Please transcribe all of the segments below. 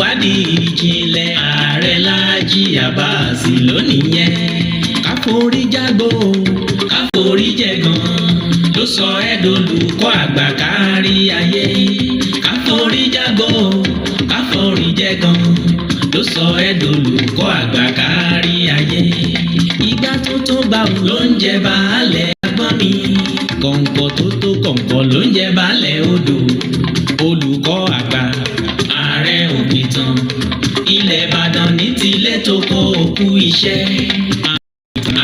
ìwádìí ìjìnlẹ̀ Aare Laji Abbas lónìí yẹn. Káforí jágbó káforí jẹ̀gàn ló sọ ẹ́ dolùkọ́ àgbà kárí ayé. Káforí jágbó káforí jẹ̀gàn ló sọ ẹ́ dolùkọ́ àgbà kárí ayé. Ìgbà tó tó báwo ló ń jẹ baálẹ̀ agbọ́n mi. Kọ̀ǹkọ̀ tó tó kọ̀ǹkọ̀ ló ń jẹ baálẹ̀ odò. Olùkọ́ àgbà Aare Itan ilẹ̀ Ìbàdàn ní tilẹ̀ tó kọ òkú iṣẹ́.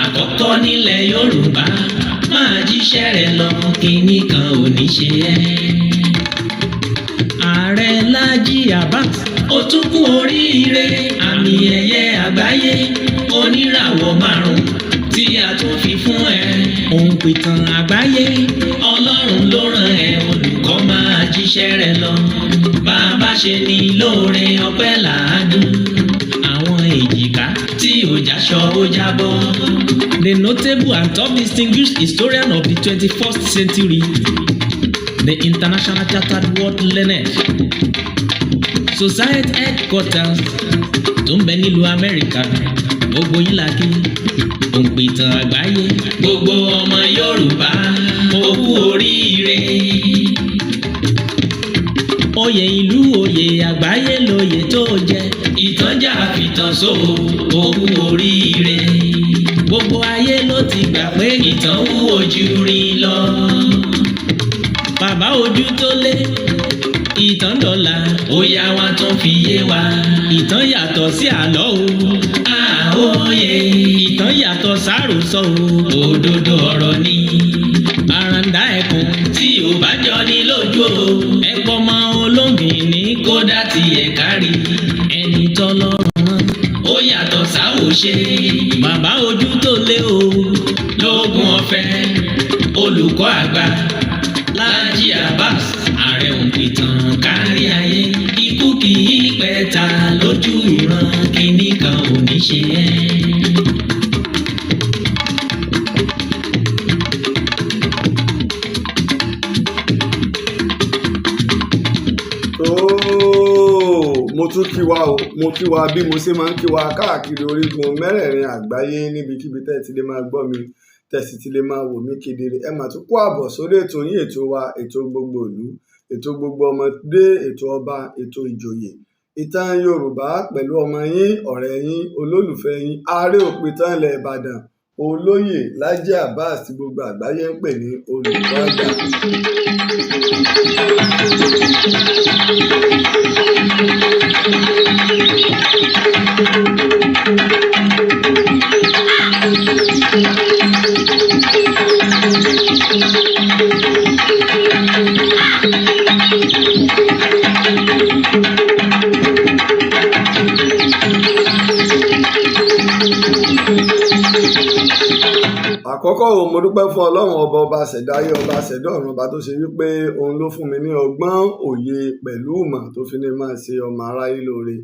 Àkọ́kọ́ nílẹ̀ Yorùbá máa jíṣẹ́ rẹ̀ lọ kíní kan ò ní ṣe ẹ́. Aare Laji Abbas ó tún kú oríire àmì ẹ̀yẹ àgbáyé oníràwọ̀ 5 tí a tún fi fún ẹ. Òun pìtàn àgbáyé Ọlọ́run ló rán ẹ olùkọ́ máa jíṣẹ́ rẹ̀ lọ. Bàbá ṣe ní lóore ọpẹ́ làádùn. Àwọn èjìká tí ò jáṣọ ó jábọ́. The notable and top distinguished historian of the 21st century, the International Chartered World Learned Society headquarters tó ń bẹ nílùú Amẹ́ríkà, gbogbo yín la kí. Òǹpìtàn àgbáyé gbogbo ọmọ Yorùbá ó kú oríire. Oyè ìlú oyè àgbáyé lóyè tó jẹ. Ìtànjà fìtàn só ó kú oríire. Gbogbo ayé ló ti gbà pé ìtàn wúwo jù rin lọ. Bàbá ojú tó lé ìtàn dọ́là ó yá wa tún fi yé wa. Ìtàn yàtọ̀ sí àlọ́ o. Àhóyè ìtàn yàtọ̀ sáròsọ o. Òdodo ọ̀rọ̀ ni. Àràǹdà ẹkùn tí ò bá jọ ní lójú o. Ẹ̀pọ̀ ọmọ olóngìn ní kódà tí ẹ̀ kárí. Ẹni tọ́lọ́run rán ó yàtọ̀ sáwòṣe. Bàbá ojú tó lé o lóògùn ọ̀fẹ́. Olùkọ́ àgbà Laji Abbas Aare Itan kárí ayé. Ikú kì í pẹ̀ta lójú ìran kíní kan ò ní ṣe ẹ́. Mo tún kí wa o, mo kí wa bí mo ṣe máa ń kí wa káàkiri orígun mẹ́rẹ̀ẹ̀rin àgbáyé níbikíbi tẹ́ ti lè máa gbọ́ mi, tẹ́ sì ti lè máa wò mí kedere. Ẹ mà tún kó àbọ̀ sórí ètò yín, ètò wa, ètò gbogbo ìlú, ètò gbogbo ọmọdé, ètò ọba, ètò ìjòyè. Ìtàn Yorùbá pẹ̀lú ọmọ yín, ọ̀rẹ́ yín, olólùfẹ́ yín, Aare Itan ilẹ̀ Ìbàdàn, olóyè Laji Abbas tí gbogbo àgbáyé ń pè ní olùkọ́ àgbà. Àkọ́kọ́ mo dúpẹ́ fún Ọlọ́run ọba ṣẹ̀dá ayé, ọba ṣẹ̀dá ọ̀run, ọba tó ṣe wípé òun ló fún mi ní ọgbọ́n òye pẹ̀lú ìmọ̀ tó fi ní máa ṣe ọmọ aráyé lóore.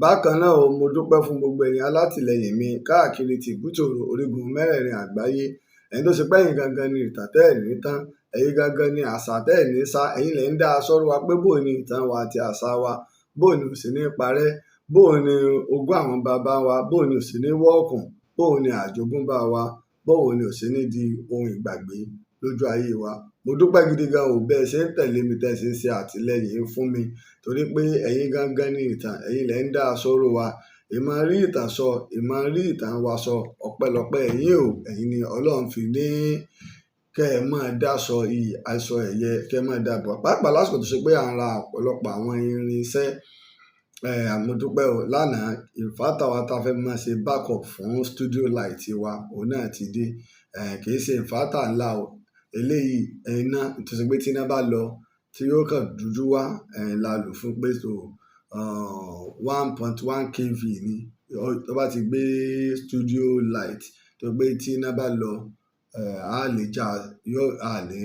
Bákan náà mo dúpẹ́ fún gbogbo ẹ̀yin alátìlẹyìn mi káàkiri tìbútòrò orígun mẹ́rẹ̀ẹ̀rin àgbáyé. Ẹ̀yin tó ṣe pé ẹ̀yin gangan ni ìtàn tẹ́ ẹ̀ ní tán, ẹ̀yin gangan ni àṣà tẹ́ ẹ̀ ní sá. Ẹ̀yin lẹ̀ ń dá aṣọ wa pé bóò ni ìtàn wa àti àṣà wa, bóò ni ò sí ní parẹ́, bóò ni ogún àwọn bàbá wa, bóò ni ò sí ní wọ́ọ̀kùn, bóò ni àjogúnbá wa, bóò ni ò sí ní di ohun ìgbàgbé lójú ayé wa. Mo dúpẹ́ gidi gan ò bẹ́ẹ̀ ṣe ń tẹ̀lé mi, tẹ́ ṣe ń ṣe àtìlẹyìn fún mi, torí pé ẹ̀yin gangan ni ìtàn, ẹ̀yin lẹ̀ ń dá aṣọ ró wa. Ìmọ̀ rí ìtàn sọ, ìmọ̀ rí ìtàn wa sọ, ọpẹ́lọpẹ́ ẹ̀yin o. Ẹ̀yin ni Ọlọ́run fi ní kẹ́ ẹ máa dáṣọ iyì, aṣọ ẹ̀yẹ, kẹ́ ẹ máa dàbọ̀. Pàápàá lásìkò tó ṣe pé à ń ra ọ̀pọ̀lọpọ̀ àwọn irinṣẹ́. Mo dúpẹ́ o, lánàá ìfátà wa ta fẹ́ máa ṣe backup fún studio light wa, òun náà ti dé. Kì í ṣe ìfátà ńlá o, eléyìí iná tó ṣe pé tí iná bá lọ tí yóò kàn dúdú wá la lò fún pé so 1.1 kV ni. Tó bá ti gbé studio light tó gbé tí iná bá lọ a lè já a ní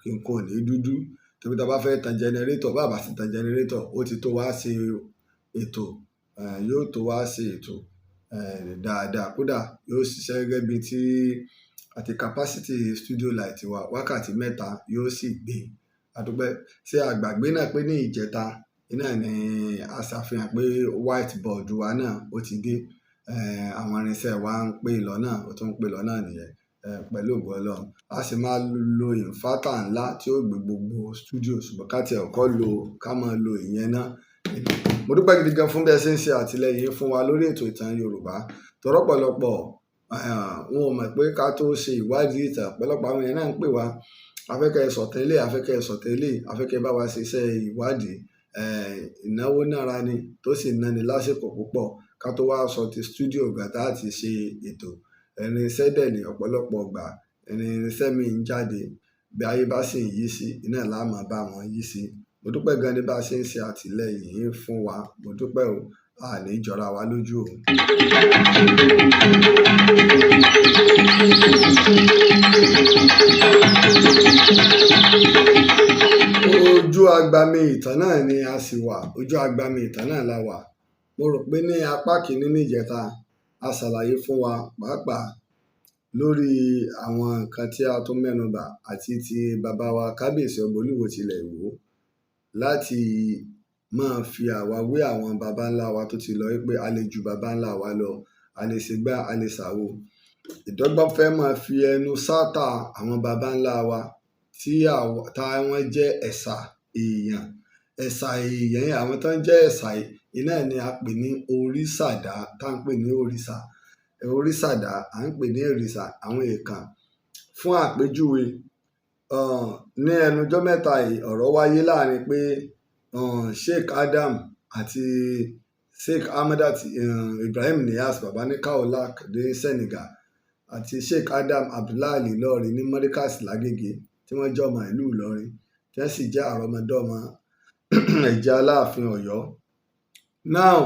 nǹkan ò ní dúdú. Tóbi tá a bá fẹ́ tan generator, bá a bá sì tan generator ó ti tó wá ṣe ètò, yóò tó wá ṣe ètò dáadáa. Kódà yóò ṣiṣẹ́ gẹ́gẹ́ bí tí àti capacity studio light wa wákàtí 3 yóò sì gbé. A dúpẹ́. Ṣé àgbàgbé náà pé ní ìjẹta iná ni a ṣàfihàn pé whiteboard wa náà ó ti dé. Àwọn irinṣẹ́ wa ń pè lọ́nà, ó tún ń pè lọ́nà nìyẹn pẹ̀lú ògo Ọlọ́run. A sì máa lo inverter ńlá tí ó gbé gbogbo studio, ṣùgbọ́n ká tiẹ̀ ká máa lo ìyẹn náà. Mo dúpẹ́ gidi gan fún bí ẹ ṣe ń ṣe àtìlẹ́yìn fún wa lórí ètò ìtàn Yorùbá. Tọ́rọ̀pọ̀lọpọ̀ wọn ò mọ̀ pé ká tó ṣe ìwádìí ìtàn, ọ̀pọ̀lọpọ̀ àwọn èèyàn náà ń pè wá, afẹ́kẹ́ sọ̀tàn eléyìí, afẹ́kẹ́ sọ̀tàn eléyìí, afẹ́kẹ́ bá wa ṣe iṣẹ́ ìwádìí. Ìnáwó nára ni tó sì náni lásìkò púpọ̀ ká tó wá sọ ti studio gbà tá àti ṣe ètò. Irinṣẹ́ dẹ̀ ní ọ̀pọ̀lọpọ̀ gbà, irinṣẹ́ mi ń jáde bí ayé bá sì ń yí sí, iná là máa bá wọn yí sí. Mo dúpẹ́ gan ní bá ṣe ń ṣe àtìlẹ́yìn fún wa. Mo dúpẹ́ o, a ní jọra wa lójú o. Ojú Agbami Itan náà ni a sì wà, Ojú Agbami Itan náà la wà. Mo rò pé ní apá kìíní níjẹta a ṣàlàyé fún wa pàápàá lórí àwọn nǹkan tí a tún mẹ́nubà àti ti bàbá wa kábíyèsí ọba Olúwo tilẹ̀ Ìwó, láti máa fi àwa wé àwọn baba ńlá wa tó ti lọ wípé a lè ju baba ńlá wa lọ, a lè ṣe gbá, a lè ṣàwo. Ìdọ́gbọ́n fẹ́ máa fi ẹnu sátà àwọn baba ńlá wa tí wọ́n jẹ́ ẹ̀sà èèyàn. Ẹ̀sà èèyàn yẹn, àwọn tó ń jẹ́ ẹ̀sà iná ni a pè ní orísàdá, tá à ń pè ní òrìṣà. Orísàdá à ń pè ní òrìṣà, àwọn èèkàn. Fún àpèjúwe, ní ẹnujọ́ mẹ́ta yìí ọ̀rọ̀ wáyé láàrin pé Sheikh Adam àti Sheikh Ahmadat Ibrahim Niyas baba ní Kaolack ní Senegal àti Sheikh Adam Abdullahi Ìlọrin ní Mọ́ríkàsì Lágége, tí wọ́n jẹ́ ọmọ ìlú Ìlọrin tí wọ́n sì jẹ́ àrọ́mọdọ́mọ ẹ̀jẹ̀ Aláàfin Ọ̀yọ́. Now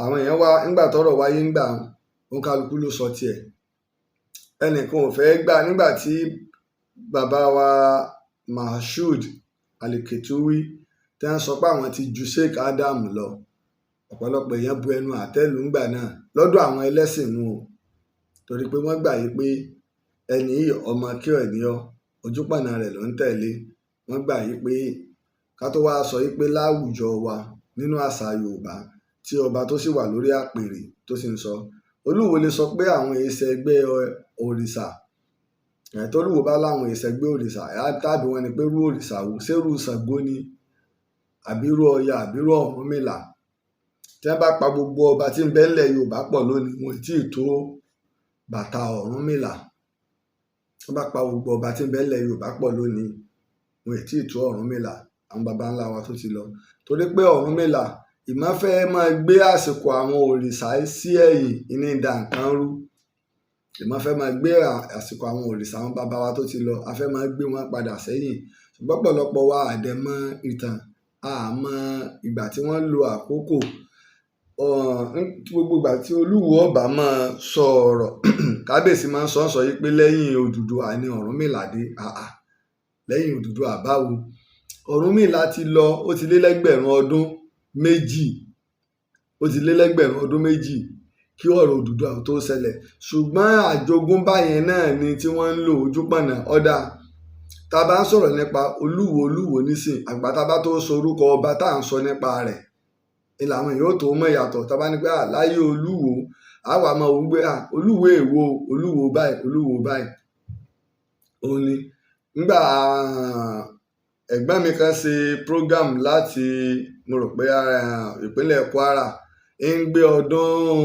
àwọn èèyàn wá nígbà tọ́rọ̀ wáyé ńgbà òǹkàlùkù ló sọ tiẹ̀. Ẹnìkan ò fẹ́ gbà nígbà tí bàbá wa Mashood Aliketuwi tí wọ́n sọ pé àwọn ti ju Sheikh Adam lọ. Ọ̀pọ̀lọpọ̀ èèyàn bu ẹnu àtẹ́lù ńgbà náà lọ́dọ̀ àwọn ẹlẹ́sìn nù o, torí pé wọ́n gbà yí pé ẹni ọmọ kí ọ̀ ní ọ, ojúpọ̀nà rẹ̀ ló ń tẹ̀lé. Wọ́n gbà yí pé ká tó wá sọ yí pé láwùjọ wa nínú àṣà Yorùbá tí ọba tó sì wà lórí àpèrè tó sì ń sọ, Olúwo lè sọ pé àwọn èèṣẹ̀ ẹgbẹ́ òrìṣà. Tolúwo bá láwọn èèṣẹ̀ ẹgbẹ́ òrìṣà, tàbí wọn ni pé rú òrìṣà wò, ṣérú Ṣàngó ni àbírú Ọya àbírú Ọ̀rúnmìlà. Tí wọ́n bá pa gbogbo ọba tí ń bẹ ńlẹ̀ Yorùbá pọ̀ lónìí, wọn ò tí ì tó bàtà Ọ̀rúnmìlà. Wọ́n bá pa gbogbo ọba tí ń bẹ ńlẹ̀ Yorùbá pọ̀ lónìí, wọn ò tí ì tó Ọ̀rúnmìlà, àwọn baba ńlá wa tó ti lọ. Torí pé Ọ̀rúnmìlà ìmáfẹ́ máa gbé àsìkò àwọn òrìṣà sí ẹ̀yìn ìní ìdá nǹkan rú. Ìmáfẹ́ máa gbé àsìkò àwọn òrìṣà àwọn baba wa tó ti lọ, a fẹ́ máa gbé wọn padà sẹ́yìn. Ṣùgbọ́n ọ̀pọ̀lọpọ̀ wa àdẹ̀mọ ìtàn, àmọ́ ìgbà tí wọ́n lo àkókò. Gbogbo ìgbà tí Olúwo ọba máa sọ ọ̀rọ̀ kábíyèsí máa ń sọ yí pé lẹ́yìn Odùduwà ni Ọ̀rúnmìlà dé. Lẹ́yìn Odùduwà báwo? Ọ̀rúnmìlà ti lọ, ó ti lé lẹ́gbẹ̀rún ọdún méjì, ó ti lé lẹ́gbẹ̀rún ọdún méjì kí ọ̀rọ̀ Odùduwà tó ṣẹlẹ̀. Ṣùgbọ́n àjogúnbá yẹn náà ni tí wọ́n ń lò ojúpọ̀nà ọ̀dà. Tá a bá ń sọ̀rọ̀ nípa Olúwo nísìn, àgbà tá a bá tó sọ orúkọ ọba tá à ń sọ nípa rẹ̀, ìlànà yóò tó mọ̀ ìyàtọ̀. Tá a bá ní pé láyé Olúwo, a wà máa wò pé Olúwo èwo, Olúwo báyìí, Olúwo báyìí. Òun ni nígbà ẹ̀gbọ́n mi kan ṣe program láti, mo rò pé ìpínlẹ̀ Kwara, ń gbé ọdún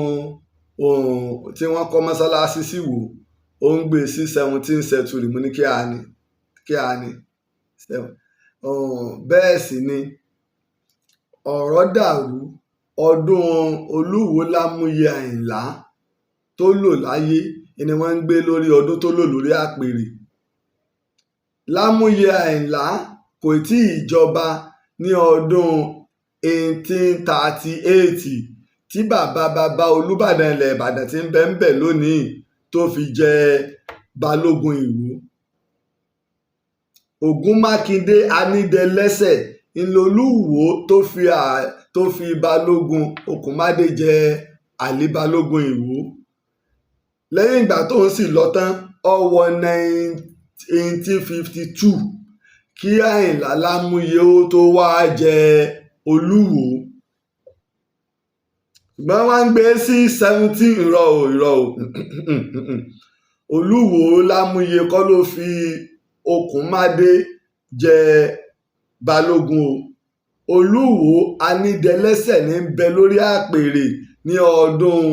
tí wọ́n kọ́ mọ́sálásí sí Ìwó, ó ń gbé sí 17th century. Mo ní kí a ní bẹ́ẹ̀ sì ni ọ̀rọ̀ dàrú. Ọdún Olúwo Lámúyẹ Àyìnlá tó lò láyé ni wọ́n ń gbé lórí ọdún tó lò lórí àpèrè. Lámúyẹ Àyìnlá kò tí ì jọba ní ọdún 1838 tí bàbá Olúbàdàn ilẹ̀ Ìbàdàn tí ń bẹ lónìí tó fi jẹ balógun Ìwó. Ògúnmákindé Anídẹlẹ́sẹ̀ ńlọlúwo tó fi balógun Òkúnmádé jẹ Àlí balógun Ìwó. Lẹ́yìn ìgbà tó ń sì lọ tán, ọwọ́ 1852 kí Àyìnlá Lámúyè ó tó wá jẹ Olúwo. Ṣùgbọ́n wọ́n ń gbé sí 17 ìrọ̀ o Olúwo Lámúyè kọ́ ló fi Okùnmádé jẹ Balógun o. Olúwo Anídẹlẹ́sẹ̀ ní bẹ lórí àpèrè ní ọdún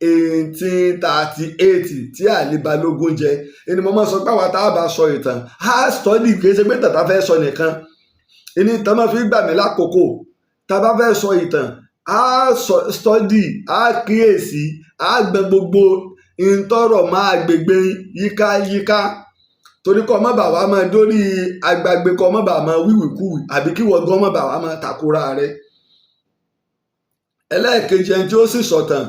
1838 tí Àlí Balógun jẹ. Ẹni mo máa sọ pé àwa tá a bá sọ ìtàn á stọ́dì kì í ṣe pé tàtà fẹ́ sọ nìkan. Ẹni ìtàn máa fi gbà mí lákòókò. Tá a bá fẹ́ sọ ìtàn á stọ́dì, á kíyèsí, á gbẹ gbogbo ìtọ́rọ̀ máa gbègbè yíkáyíká. Torí kọ́ mọ́ bà wá máa dórí agbágbé, kọ́ mọ́ bà máa wíwìkúwì àbí kí wọ́n gan mọ́ bà wá máa takora rẹ̀. Ẹlẹ́ẹ̀kejì ẹni tí ó sì sọ̀tàn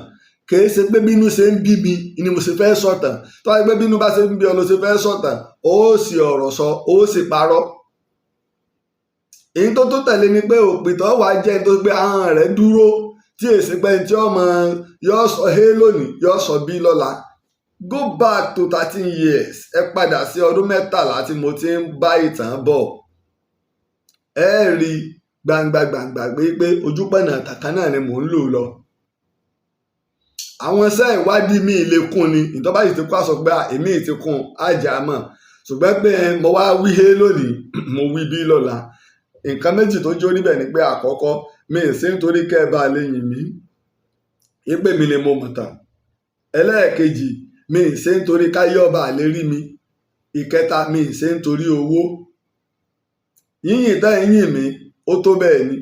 kìí ṣe pé bínú ṣe ń bí mi ni mo ṣe fẹ́ sọ̀tàn. tó wáyé pé bínú bá ṣe ń bí ọ ló ṣe fẹ́ sọ̀tàn, ó sì ọ̀rọ̀ sọ, ó sì parọ́. èyí tó tẹ̀lé ni pé òpìtàn wàá jẹ́ tó gbé ahọ́n rẹ̀ dúró, tí èsì pé tí ọmọ yóò sọ hé lónìí yóò sọ bí lọ́la. Go back to 13 years, ẹ padà sí ọdún 13 tí mo ti ń bá ìtàn bọ̀. ẹ rí gbangba pé ojúpọ̀nà àtàkà náà ni mò ń lò lọ. àwọn iṣẹ́ ìwádìí mi lè kún ni ìtọ́ba yìí ti kó aṣọ pé èmi ti kún àjà mọ̀, ṣùgbọ́n pé mo wá wí hé lónìí mo wí bí lọ́la. nǹkan méjì tó jó níbẹ̀ ni pé àkọ́kọ́, mi ì sí nítorí kẹ́ ẹ bá lè yìn mí ìpè mi ni mo mọ̀ tán. ẹlẹ́ẹ̀kejì, mi ì ṣe nítorí káyé ọba àlè rí mi. ìkẹta, mi ì ṣe nítorí owó. yíyìn tẹ́ ń yìn mí ó tó bẹ́ẹ̀ ni,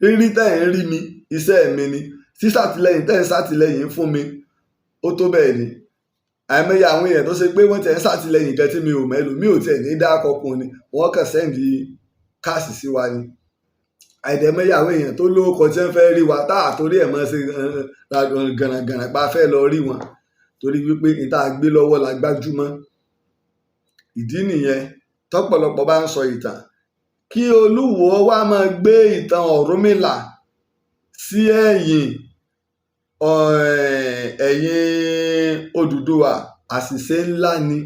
rírí tẹ́ ń rí mi iṣẹ́ mi ni, sísàtìlẹ́yìn tẹ́ ń sàtìlẹ́yìn fún mi ó tó bẹ́ẹ̀ ni. àìmọye àwọn èèyàn tó ṣe pé wọ́n tẹ̀ ń sàtìlẹ́yìn kan tí mi ò mẹ́lò, mi ò tiẹ̀ ní dákọ̀kùn ni, wọ́n kàn sẹ́ǹdì káàsì sí wa ni. àìdẹ̀mọye àwọn èèyàn tó lórúkọ tí wọ́n fẹ́ rí wa tá àtórí ẹ̀ mọ́ ṣe gànàgànà pa fẹ́ lọ rí wọn, torí wípé ìta gbé lọ́wọ́ la gbájúmọ́. ìdí nìyẹn tọ́pọ̀lọpọ̀ bá ń sọ ìtàn, kí Olúwo wá máa gbé ìtàn Ọ̀rúnmìlà sí ẹ̀yìn Odùduwà, àṣìṣe ńlá ni.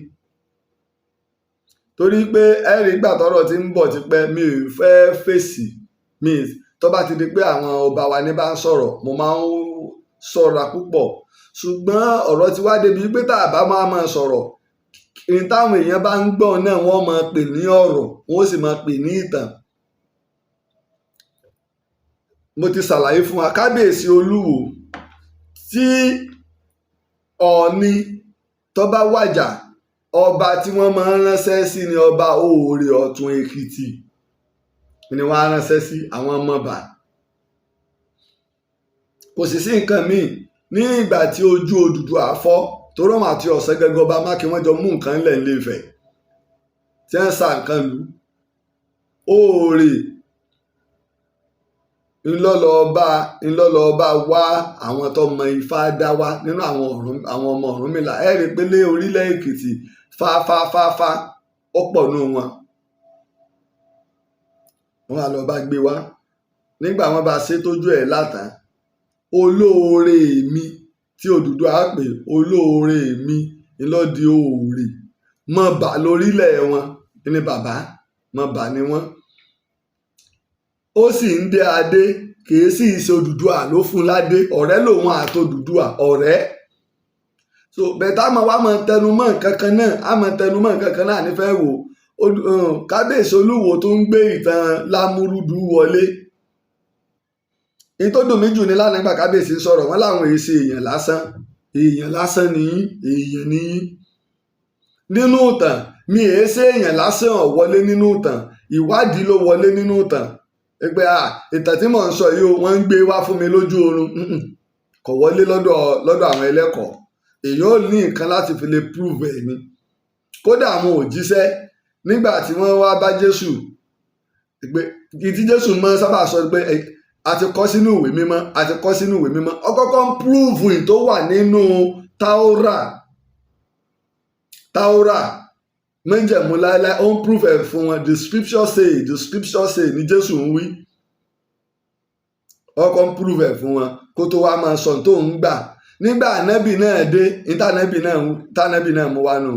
torí pé ẹ̀rí ìgbà tọ́rọ̀ ti ń bọ̀ tipẹ́, mi ò fẹ́ fèsì. tó bá ti di pé àwọn ọba wa ní bá ń sọ̀rọ̀, mo máa ń ṣọ́ra púpọ̀. ṣùgbọ́n ọ̀rọ̀ ti wá débi pé tá a bá máa sọ̀rọ̀, ní táwọn èèyàn bá ń gbọ́ náà wọ́n máa pè ní ọ̀rọ̀, wọ́n sì máa pè ní ìtàn. mo ti ṣàlàyé fún wa, kábíyèsí Olúwo tí Ọọ̀ni tó bá wàjà, ọba tí wọ́n máa ń ránṣẹ́ sí ni ọba Oòrè Ọ̀tún Èkìtì ni wọ́n á ránṣẹ́ sí àwọn ọmọọba. kò sì sí nǹkan míì ní ìgbà tí ojú Odùduwà fọ́, torọ́mọ àti ọ̀sẹ̀ gẹ́gẹ́ ọba mákì wọ́n jọ mú nǹkan ńlẹ̀ ńlẹ̀ Ifẹ̀ tí wọ́n sa nǹkan lù. Oòrè ńlọ́lọ́ọba wá àwọn tó mọ Ifá dá wá nínú àwọn ọmọ Ọ̀rúnmìlà. ẹ rí i pé lé orílẹ̀ Èkìtì fáfáfáfá ó pọ̀ nù wọn. wọ́n á lọ bá gbé wá, nígbà wọ́n bá ṣe tójú ẹ̀ látàn, olóore mi tí Odùduwà pè olóore mi ńlọ́di Oòrè mọ̀bà lórílẹ̀ wọn ní bàbá mọ̀bà ni wọ́n. ó sì ń dé adé, kìí sì ṣe Odùduwà ló fún ládé, ọ̀rẹ́ lòun àti Odùduwà ọ̀rẹ́. so bẹ̀tà máa wá máa tẹnumọ́ nǹkan kan náà, á máa tẹnumọ́ nǹkan kan náà nífẹ̀ẹ́ wò. kábíyèsí Olúwo tó ń gbé ìtàn Lámúrúdù wọlé. ní tó dùn mí jù ní lánàá nígbà kábíyèsí sọ̀rọ̀, wọ́n láwọn èyí ṣe èèyàn lásán nìyí, èèyàn nìyí. nínú ìtàn mi èé ṣe èèyàn lásán ò wọlé nínú ìtàn, ìwádìí ló wọlé nínú ìtàn. pé ìtàn tí mò ń sọ yìí wọ́n ń gbé wá fún mi lójú oorun, kò wọlé lọ́dọ̀ àwọn ẹlẹ́kọ̀ọ́. èèyàn ò ní nǹkan láti fi lè prove ẹ̀ ni. kódà àwọn òjíṣẹ́ nígbà tí wọ́n wá bá Jésù, pé tí Jésù mọ́ sábà sọ pé a ti kọ sínú ìwé mímọ́, ó kọ́kọ́ ń prove tó wà nínú Táórà májẹ̀mú láéláé, ó ń prove ẹ̀ fún wọn. the scripture say ni Jésù ń wí. ó kọ́ ń prove ẹ̀ fún wọn kó tó wá máa sọ tó ń gbà. nígbà ànábì náà dé, tánàbì náà mú wá nù.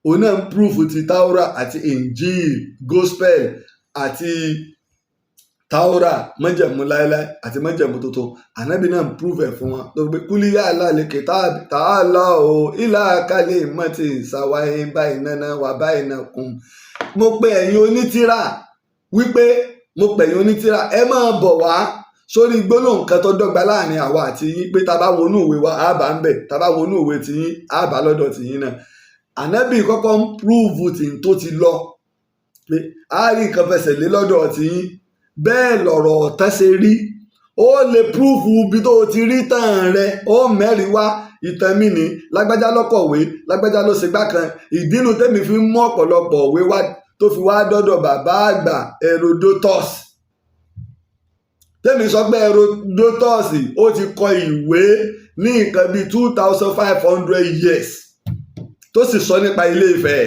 òun náà ń prove ti Taura àti Injil gospel àti Taura májẹ̀mú láéláé àti májẹ̀mú tuntun ànábì náà ń prove ẹ̀ fún wọn tó gbé kúlíyà aláàlẹ́ kìtàbí tààlà o ilà kálí mọ́tì ṣàwáyé báyìí náná wà báyìí náà kún. mo pe ẹ̀yin onítìrà wípé ẹ máa bọ̀ wá sórí gbólóhùn kan tó dọ́gba láàrin àwa àti yín pé tá a bá wọnú ìwé wa á bá ń bẹ̀ tá a bá wọnú ìwé tiyín á bá lọ́dọ̀ tiyín náà. ànábì kọ́kọ́ ń prove tí tó ti lọ pé a rí nǹkan fẹsẹ̀ lé lọ́dọ̀ tiyín bẹ́ẹ̀ lọ̀rọ̀ ọ̀tá ṣe rí ó lè prove ibi tó ti rí tàn rẹ ó mẹ́rin wá ìtàn mi ní lágbájá lọ́kọ̀wé lágbájá ló ṣe gbá kan ìdínú tẹ́mi fi mú ọ̀pọ̀lọpọ̀ òwe wá tó fi wá dọ́dọ̀ bàbá àgbà Herodotus tẹ́mi sọ pé Herodotus ó ti kọ ìwé ní nǹkan bíi 2500 years tó sì sọ nípa Ilé Ifẹ̀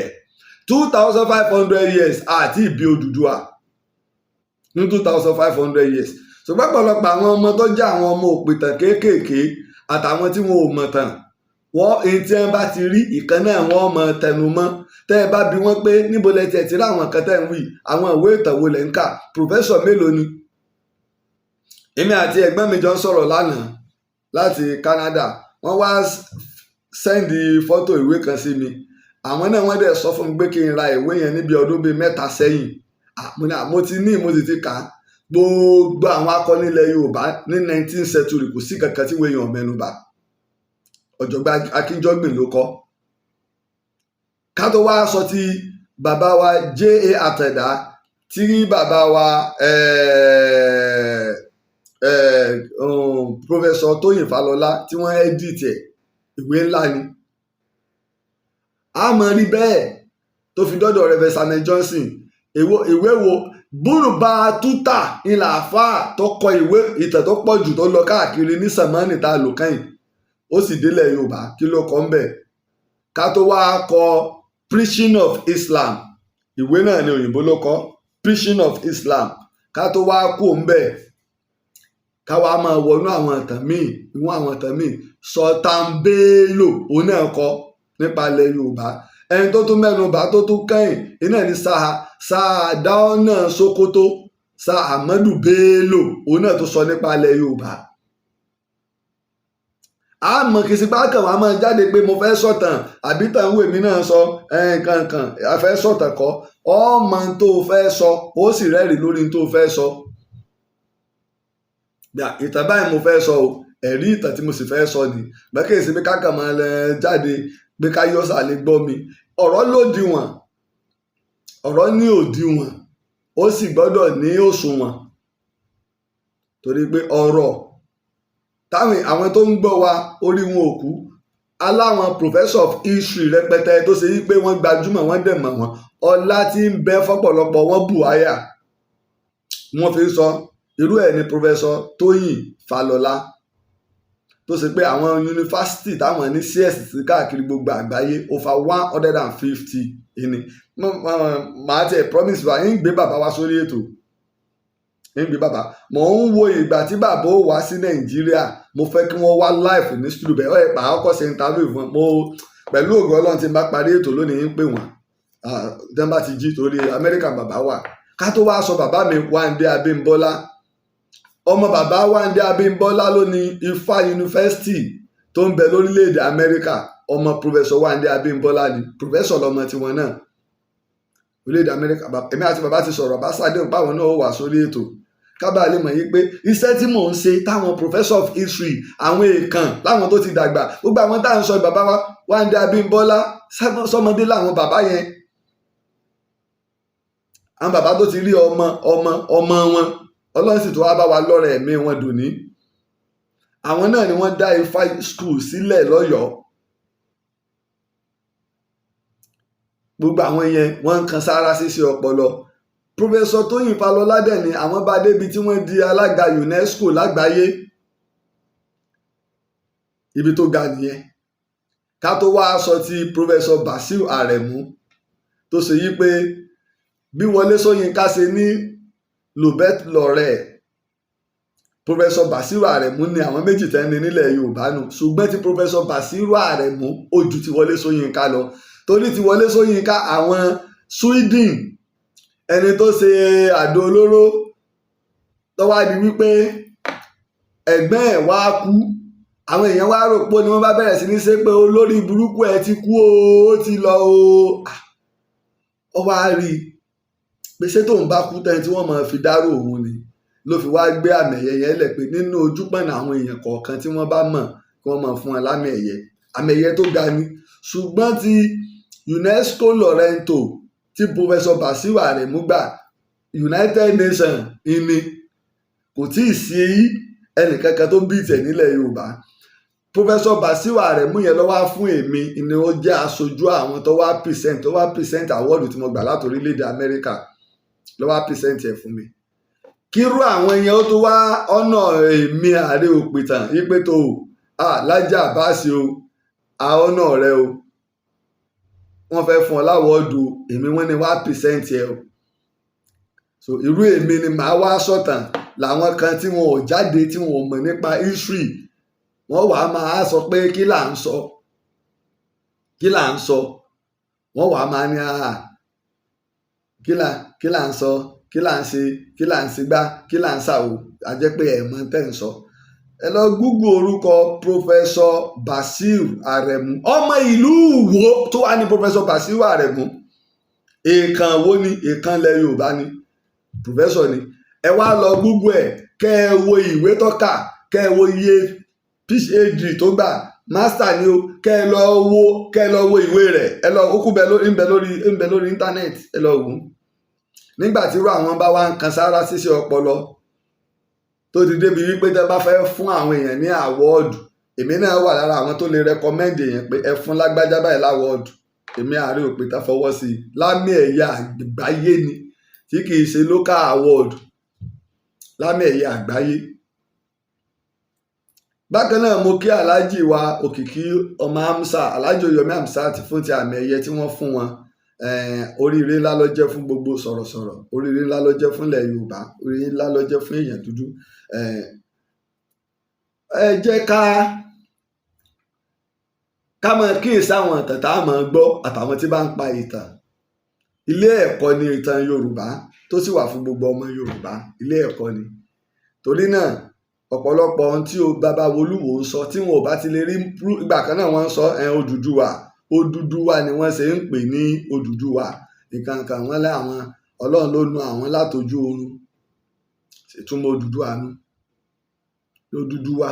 2500 years àti ìbí Odùduwà ní 2500 years ṣùgbọ́n pọ̀lọpọ̀ àwọn ọmọ tó jẹ́ àwọn ọmọ òpìtàn kéékèèké àtàwọn tí wọn ò mọ̀ tàn wọ́n èyí tí wọ́n bá ti rí ìkan náà wọ́n mọ̀ tẹnu mọ́ tẹ́ ẹ bá bi wọ́n pé níbo lẹ tiẹ̀ ti rí àwọn kan tẹ́ ń wí àwọn ìwé ìtàn wo lẹ̀ ń kà pòfẹ́sọ̀ mélòó ni. èmi àti ẹ̀gbọ́n mi jọ ń sọ̀rọ̀ lánàá láti Canada wọ́n wá sẹ́ndì fọ́tò ìwé kan sí mi àwọn náà wọ́n dẹ̀ sọ fún mi pé kí n ra ìwé yẹn níbi ọdún bíi 3 sẹ́yìn mo sì ti kà á gbogbo àwọn akọni ilẹ̀ Yorùbá ní 19th century kò sí kankan tí wọ́n èèyàn mẹ́nubà ọ̀jọ̀gbọ́n Akínjọ́gbìn ló kọ. ká tó wá sọ ti bàbá wa J.A. Àtẹ̀dá tí bàbá wa Professor Tóyìn Fálọlá tí wọ́n edit ẹ̀ ìwé ńlá ni a mọ̀ rí bẹ́ẹ̀ tó fi dọ́dọ̀ Rev. Samuel Johnson ìwé wo búrúbà tútà ilà àfà tó kọ ìwé ìtàn tó pọ̀ jù tó lọ káàkiri ní sàmánì tá a lò kẹ́yìn ó sì délẹ̀ Yorùbá kí ló kọ́ ń bẹ̀ ká tó wá kọ Preaching of Islam ìwé náà ni òyìnbó ló kọ Preaching of Islam ká tó wá kú ń bẹ̀ ká wá máa wọnú àwọn ìtàn míì Sultan Bello òun náà kọ nípa ilẹ̀ Yorùbá ẹni tó tún mẹ́nubà tó tún kẹ́yìn iná ní Sàdáọ́nà Sókótó Ahmadu Bello òun náà tó sọ nípa ilẹ̀ Yorùbá. àmọ́ kìí sí pákàn wàá máa jáde pé mo fẹ́ sọ̀tàn àbí tàwọn èmi náà sọ kankan a fẹ́ sọ̀tàn kọ́ ọmọ tó fẹ́ sọ ó sì rẹ́rìí lórí tó fẹ́ sọ. ìtàn báyìí mo fẹ́ sọ o ẹ̀rí ìtàn tí mo sì fẹ́ sọ ni bẹ́ẹ̀ sí pé kákan máa jáde pé ká yọ sàlẹ̀ gbọ́ mi ọ̀rọ̀ lòdìwọ̀n ọ̀rọ̀ ní òdiwọ̀n ó sì gbọ́dọ̀ ní òṣùwọ̀n torí pé ọ̀rọ̀ táwọn àwọn tó ń gbọ́ wa orí wọn ò kú aláwọn professor of history rẹpẹtẹ tó ṣe yí pé wọ́n gbajúmọ̀ wọ́n dẹ̀ mọ̀ wọ́n ọlá tí ń bẹ fọ́pọ̀lọpọ̀ wọn bù áyà wọ́n fi sọ irú ẹ̀ ní Professor Tóyìn Fálọlá tó ṣe pé àwọn yunifásitì táwọn ní CS káàkiri gbogbo àgbáyé over 150 ìní màá tiẹ̀ promise wa ń gbé bàbá wa sórí ètò ń gbé bàbá mò ń wo ìgbà tí bàbá ó wá sí Nàìjíríà mo fẹ́ kí wọ́n wá live ní studio bẹ́ẹ̀ ọ̀ ẹ̀pà ọkọ̀ ṣe interview fún mo pẹ̀lú ògo Ọlọ́run tí n bá parí ètò lónìí ń pè wọ́n dẹ́n bá ti jí torí Amẹ́ríkà bàbá wà ká tó wá sọ bàbá mi Wándé Abímbọ́lá ọmọ bàbá Wándé Abímbọ́lá ló ní Ifá yunifásitì tó ń bẹ lórílẹ̀‐èdè Amẹ́ríkà ọmọ Professor Wándé Abímbọ́lá ni professor lọmọ tiwọn náà orílẹ̀‐èdè Amẹ́ríkà èmi àti bàbá ti sọ̀rọ̀ bá sàdéhùn páwọn náà ó wà sórí ètò kábàá lè mọ̀ yí pé iṣẹ́ tí mò ń ṣe táwọn professor of history àwọn èèkàn láwọn tó ti dàgbà gbogbo àwọn táwọn sọ bàbá wa Wándé Abímbọ́lá sọmọdé láwọn bàbá yẹn àwọn bàbá tó ti rí ọmọ wọn Ọlọ́run sì tó wá bá wa lọ́rẹ̀ ẹ̀mí wọn dòní àwọn náà ni wọ́n dá Ifá school sílẹ̀ lọ́yọ̀ọ́ gbogbo àwọn yẹn wọ́n ń kan sára ṣíṣe ọpọlọ Professor Tóyìn Fálọlá dẹ̀ ni àwọn bá débi tí wọ́n di alága UNESCO lágbàáyé ibi tó ga nìyẹn ká tó wá sọ ti Professor Basiru Aremu tó ṣe yí pé bí Wọlé Ṣóyínká ṣe ní Lobet lọrẹ Professor Basiru Aremu ní àwọn méjì tẹ́ ní nílẹ̀ Yorùbá nù ṣùgbọ́n tí Professor Basiru Aremu ó ju ti Wọlé Ṣóyínká lọ torí ti Wọlé Ṣóyínká àwọn Sweden ẹni tó ṣe àdó olóró tó wá di wípé ẹ̀gbọ́n ẹ̀ wá kú àwọn èèyàn wá rò pé ni wọ́n bá bẹ̀rẹ̀ sí ní ṣe pé olórí burúkú ẹ̀ ti kú o ó ti lọ o ó wá rí i pé ṣé tóun bá kú tẹ́ni tí wọ́n máa fi dárò òun ni ló fi wá gbé àmì ẹ̀yẹ yẹn lẹ̀ pé nínú ojúpọ̀nà àwọn èèyàn kọ̀ọ̀kan tí wọ́n bá mọ̀ kí wọ́n máa fún wọn lámì ẹ̀yẹ àmì ẹ̀yẹ tó ga ni ṣùgbọ́n ti UNESCO Lorento tí Professor Basiru Aremu gbà United Nations ìní kò tí ì sí ẹnìkankan tó bí tẹ̀ nílẹ̀ Yorùbá Professor Basiru Aremu yẹn ló wá fún èmi ni ó jẹ́ aṣojú àwọn tó wá present awọ́ọ̀dù tí mo gbà láti orílẹ̀-èdè Amẹ́ríkà ló wá present ẹ̀ fún mi kírú àwọn yẹn ó tó wá ọ̀nà èmi Aare Òpìtàn yípe tó Laji Abbas o ọ̀nà rẹ o wọ́n fẹ́ fún ọ láwọ́ọ̀dù èmi wọ́n ní wá present ẹ o so irú èmi ni màá wá sọ̀tàn làwọn kan tí wọn ò jáde tí wọn ò mọ̀ nípa history wọ́n wàá máa sọ pé kí là ń sọ wọ́n wàá máa ní kí là ń sọ kí là ń ṣe kí là ń ṣègbà kí là ń ṣàwò àjẹ́ pé ẹ̀ mọ̀ tẹ́ ń sọ ẹ lọ Google orúkọ Professor Basiru Aremu ọmọ ìlú Ìwó tó wà ní Professor Basiru Aremu èèkàn wo ni èèkàn ilẹ̀ Yorùbá ni professor ni ẹ wá lọ Google ẹ kẹ́ ẹ wo ìwé tó kà kẹ́ ẹ wo iye PhD tó gbà master ni o kẹ́ ẹ lọ wo ìwé rẹ̀ ẹ lọ ó kú ń bẹ lórí internet ẹ lọ wò ó nígbà tí irú àwọn bá wá ń kan sára ṣíṣe ọpọlọ tó ti débi wípé tẹ́ bá fẹ́ fún àwọn èèyàn ní àwọ́ọ̀dù èmi náà wà lára àwọn tó lè rẹkọmẹ́ndì èèyàn pé ẹ fún lágbájá báyìí láwọ́ọ̀dù èmi Aare Òpìtàn fọwọ́ sí i lámì ẹ̀yẹ àgbáyé ni tí kì í ṣe local award lámì ẹ̀yẹ àgbáyé. Bákan náà mo kí aláàjì wa òkìkí ọmọ Hamsa aláàjì Yomi Hamsa ti fún ti àmì ẹ̀yẹ tí wọ́n fún wọn oríire ńlá ló jẹ́ fún gbogbo sọ̀rọ̀sọ̀rọ̀ oríire ńlá ló jẹ́ fún ilẹ̀ Yorùbá oríire ńlá ló jẹ́ fún èèyàn dúdú ẹ jẹ́ ká máa kíyèsí àwọn ìtàn tá a máa gbọ́ àtàwọn tí bá ń pa ìtàn ilé ẹ̀kọ́ ni ìtàn Yorùbá tó sì wà fún gbogbo ọmọ Yorùbá ilé ẹ̀kọ́ ni torí náà ọ̀pọ̀lọpọ̀ ohun tí bàbá Olúwo ń sọ tí wọn ò bá ti lè rí ìgbà kan náà wọ́n ń sọ Odùduwà ni wọ́n ṣe ń pè ní Odùduwà nǹkan wọn láwọn Ọlọ́run ló nu àwọn látojú oorun ṣètúmọ̀ Odùduwà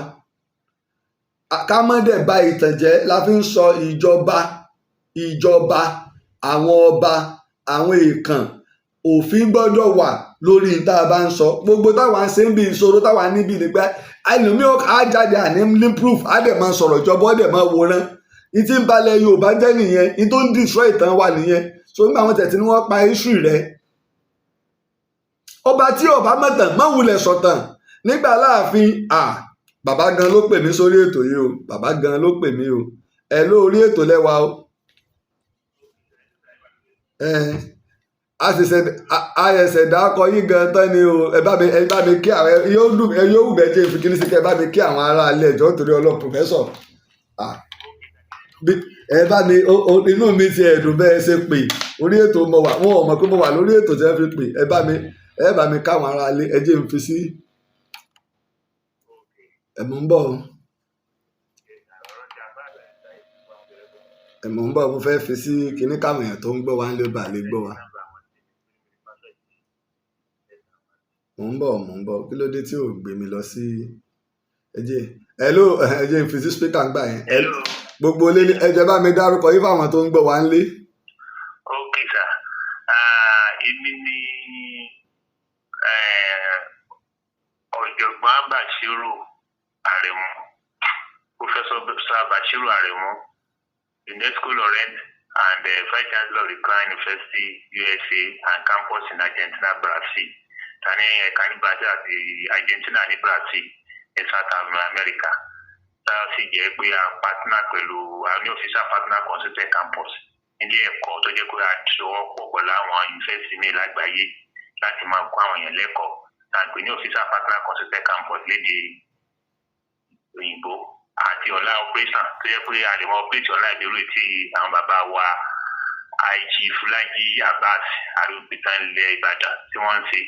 ká má dẹ̀ bà ìtàn jẹ́ la fi ń sọ ìjọba àwọn ọba àwọn èèkàn òfin gbọ́dọ̀ wà lórí tá a bá ń sọ gbogbo táwa ń ṣe ń bí ìṣòro táwa níbi nígbà ẹlòmíì á jáde àní ní proof á dẹ̀ máa sọ̀rọ̀ ìjọba ó dẹ̀ máa wòran ní tí ń balẹ̀ Yorùbá jẹ́ nìyẹn ní tó ń destroy ìtàn wa nìyẹn so nígbà wọn tẹ̀sí ni wọ́n pa history rẹ̀ ọba tí ọba mọ̀tàn má wulẹ̀ sọ̀tàn nígbà láàfin bàbá gan ló pè mí sórí ètò yìí o bàbá gan ló pè mí o ẹ lórí ètò lẹ́wà o àyẹ̀sẹ̀ dákọ yín gan tán ni o ẹ bá mi kí àwọn yóò wù bẹ́ẹ̀ jẹ́ ìfikíní sí kẹ́ ẹ bá mi kí àwọn ará ilé ẹ̀jọ́ nítorí Ọlọ́run professor ẹ bá mi inú mi ti ẹ̀dùn bẹ́ẹ̀ ṣe pè orí ètò mo wà wọn ò mọ̀ pé mo wà lórí ètò tí wọ́n fi pè ẹ bá mi káwọn ará ilé ẹ jẹ́ n fi sí ẹ̀mú ń bọ̀ mo fẹ́ fi sí kíní káwọn èèyàn tó ń gbọ́ wa ń lé bà lè gbọ́ wa mo ń bọ̀ kí ló dé tí ò gbé mi lọ sí ẹjẹ́ ń fi sí spíkà ń gbà yẹn gbogbo ilé ẹjẹ́ bá mi dárúkọ yín fáwọn tó ń gbọ́ wa ń lé. ok sir èmi ni ọ̀jọ̀gbọ́n Basiru Aremu Professor Basiru Aremu UNESCO Lorento and Vice Chancellor of the Crown University USA and campus in Argentina Brazil tani ẹ̀ka ní Brazil àti Argentina ní Brazil ní South America tá a sì jẹ́ pé a partner pẹ̀lú a ní official partner consultant campus ilé ẹ̀kọ́ tó jẹ́ pé a ṣọwọ́ pọ̀ pẹ̀lú àwọn university ní lágbàáyé láti máa kọ́ àwọn èèyàn lẹ́kọ̀ọ́ tá a pè ní official partner consultant campus lédè òyìnbó àti online operation tó jẹ́ pé a lè mọ operate online lórí tí àwọn bàbá wa Chief Laji Abbas Itan ilẹ̀ Ìbàdàn tí wọ́n ń ṣe.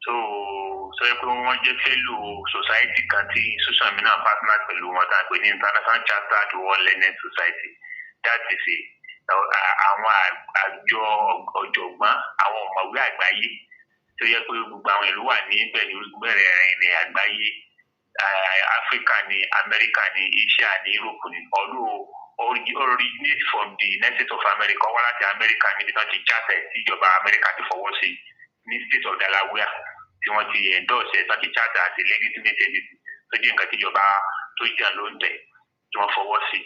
So pé wọ́n jẹ́ fellow society kan tí social media partner pẹ̀lú wọn tá a pè ní International Chartered World Learning Society. That is àwọn àjọ ọ̀jọ̀gbọ́n àwọn ọ̀mọ̀wé àgbáyé tó yẹ pé gbogbo àwọn ìlú wà ní pẹ̀lú gbẹ̀rẹ̀ ní àgbáyé. Africa ni, America ni, Asia ni, Europe ni. Although originate from the United States of America, wọ́n láti America níbi tí wọ́n ti charter tí ìjọba America ti fọwọ́ sí ní state of Delaware tí wọ́n ti endorse ẹ̀ tí wọ́n ti charter àti legitimate entity tó jẹ́ nǹkan tí ìjọba tó jẹ́ ló ń tẹ̀ tí wọ́n fọwọ́ sí.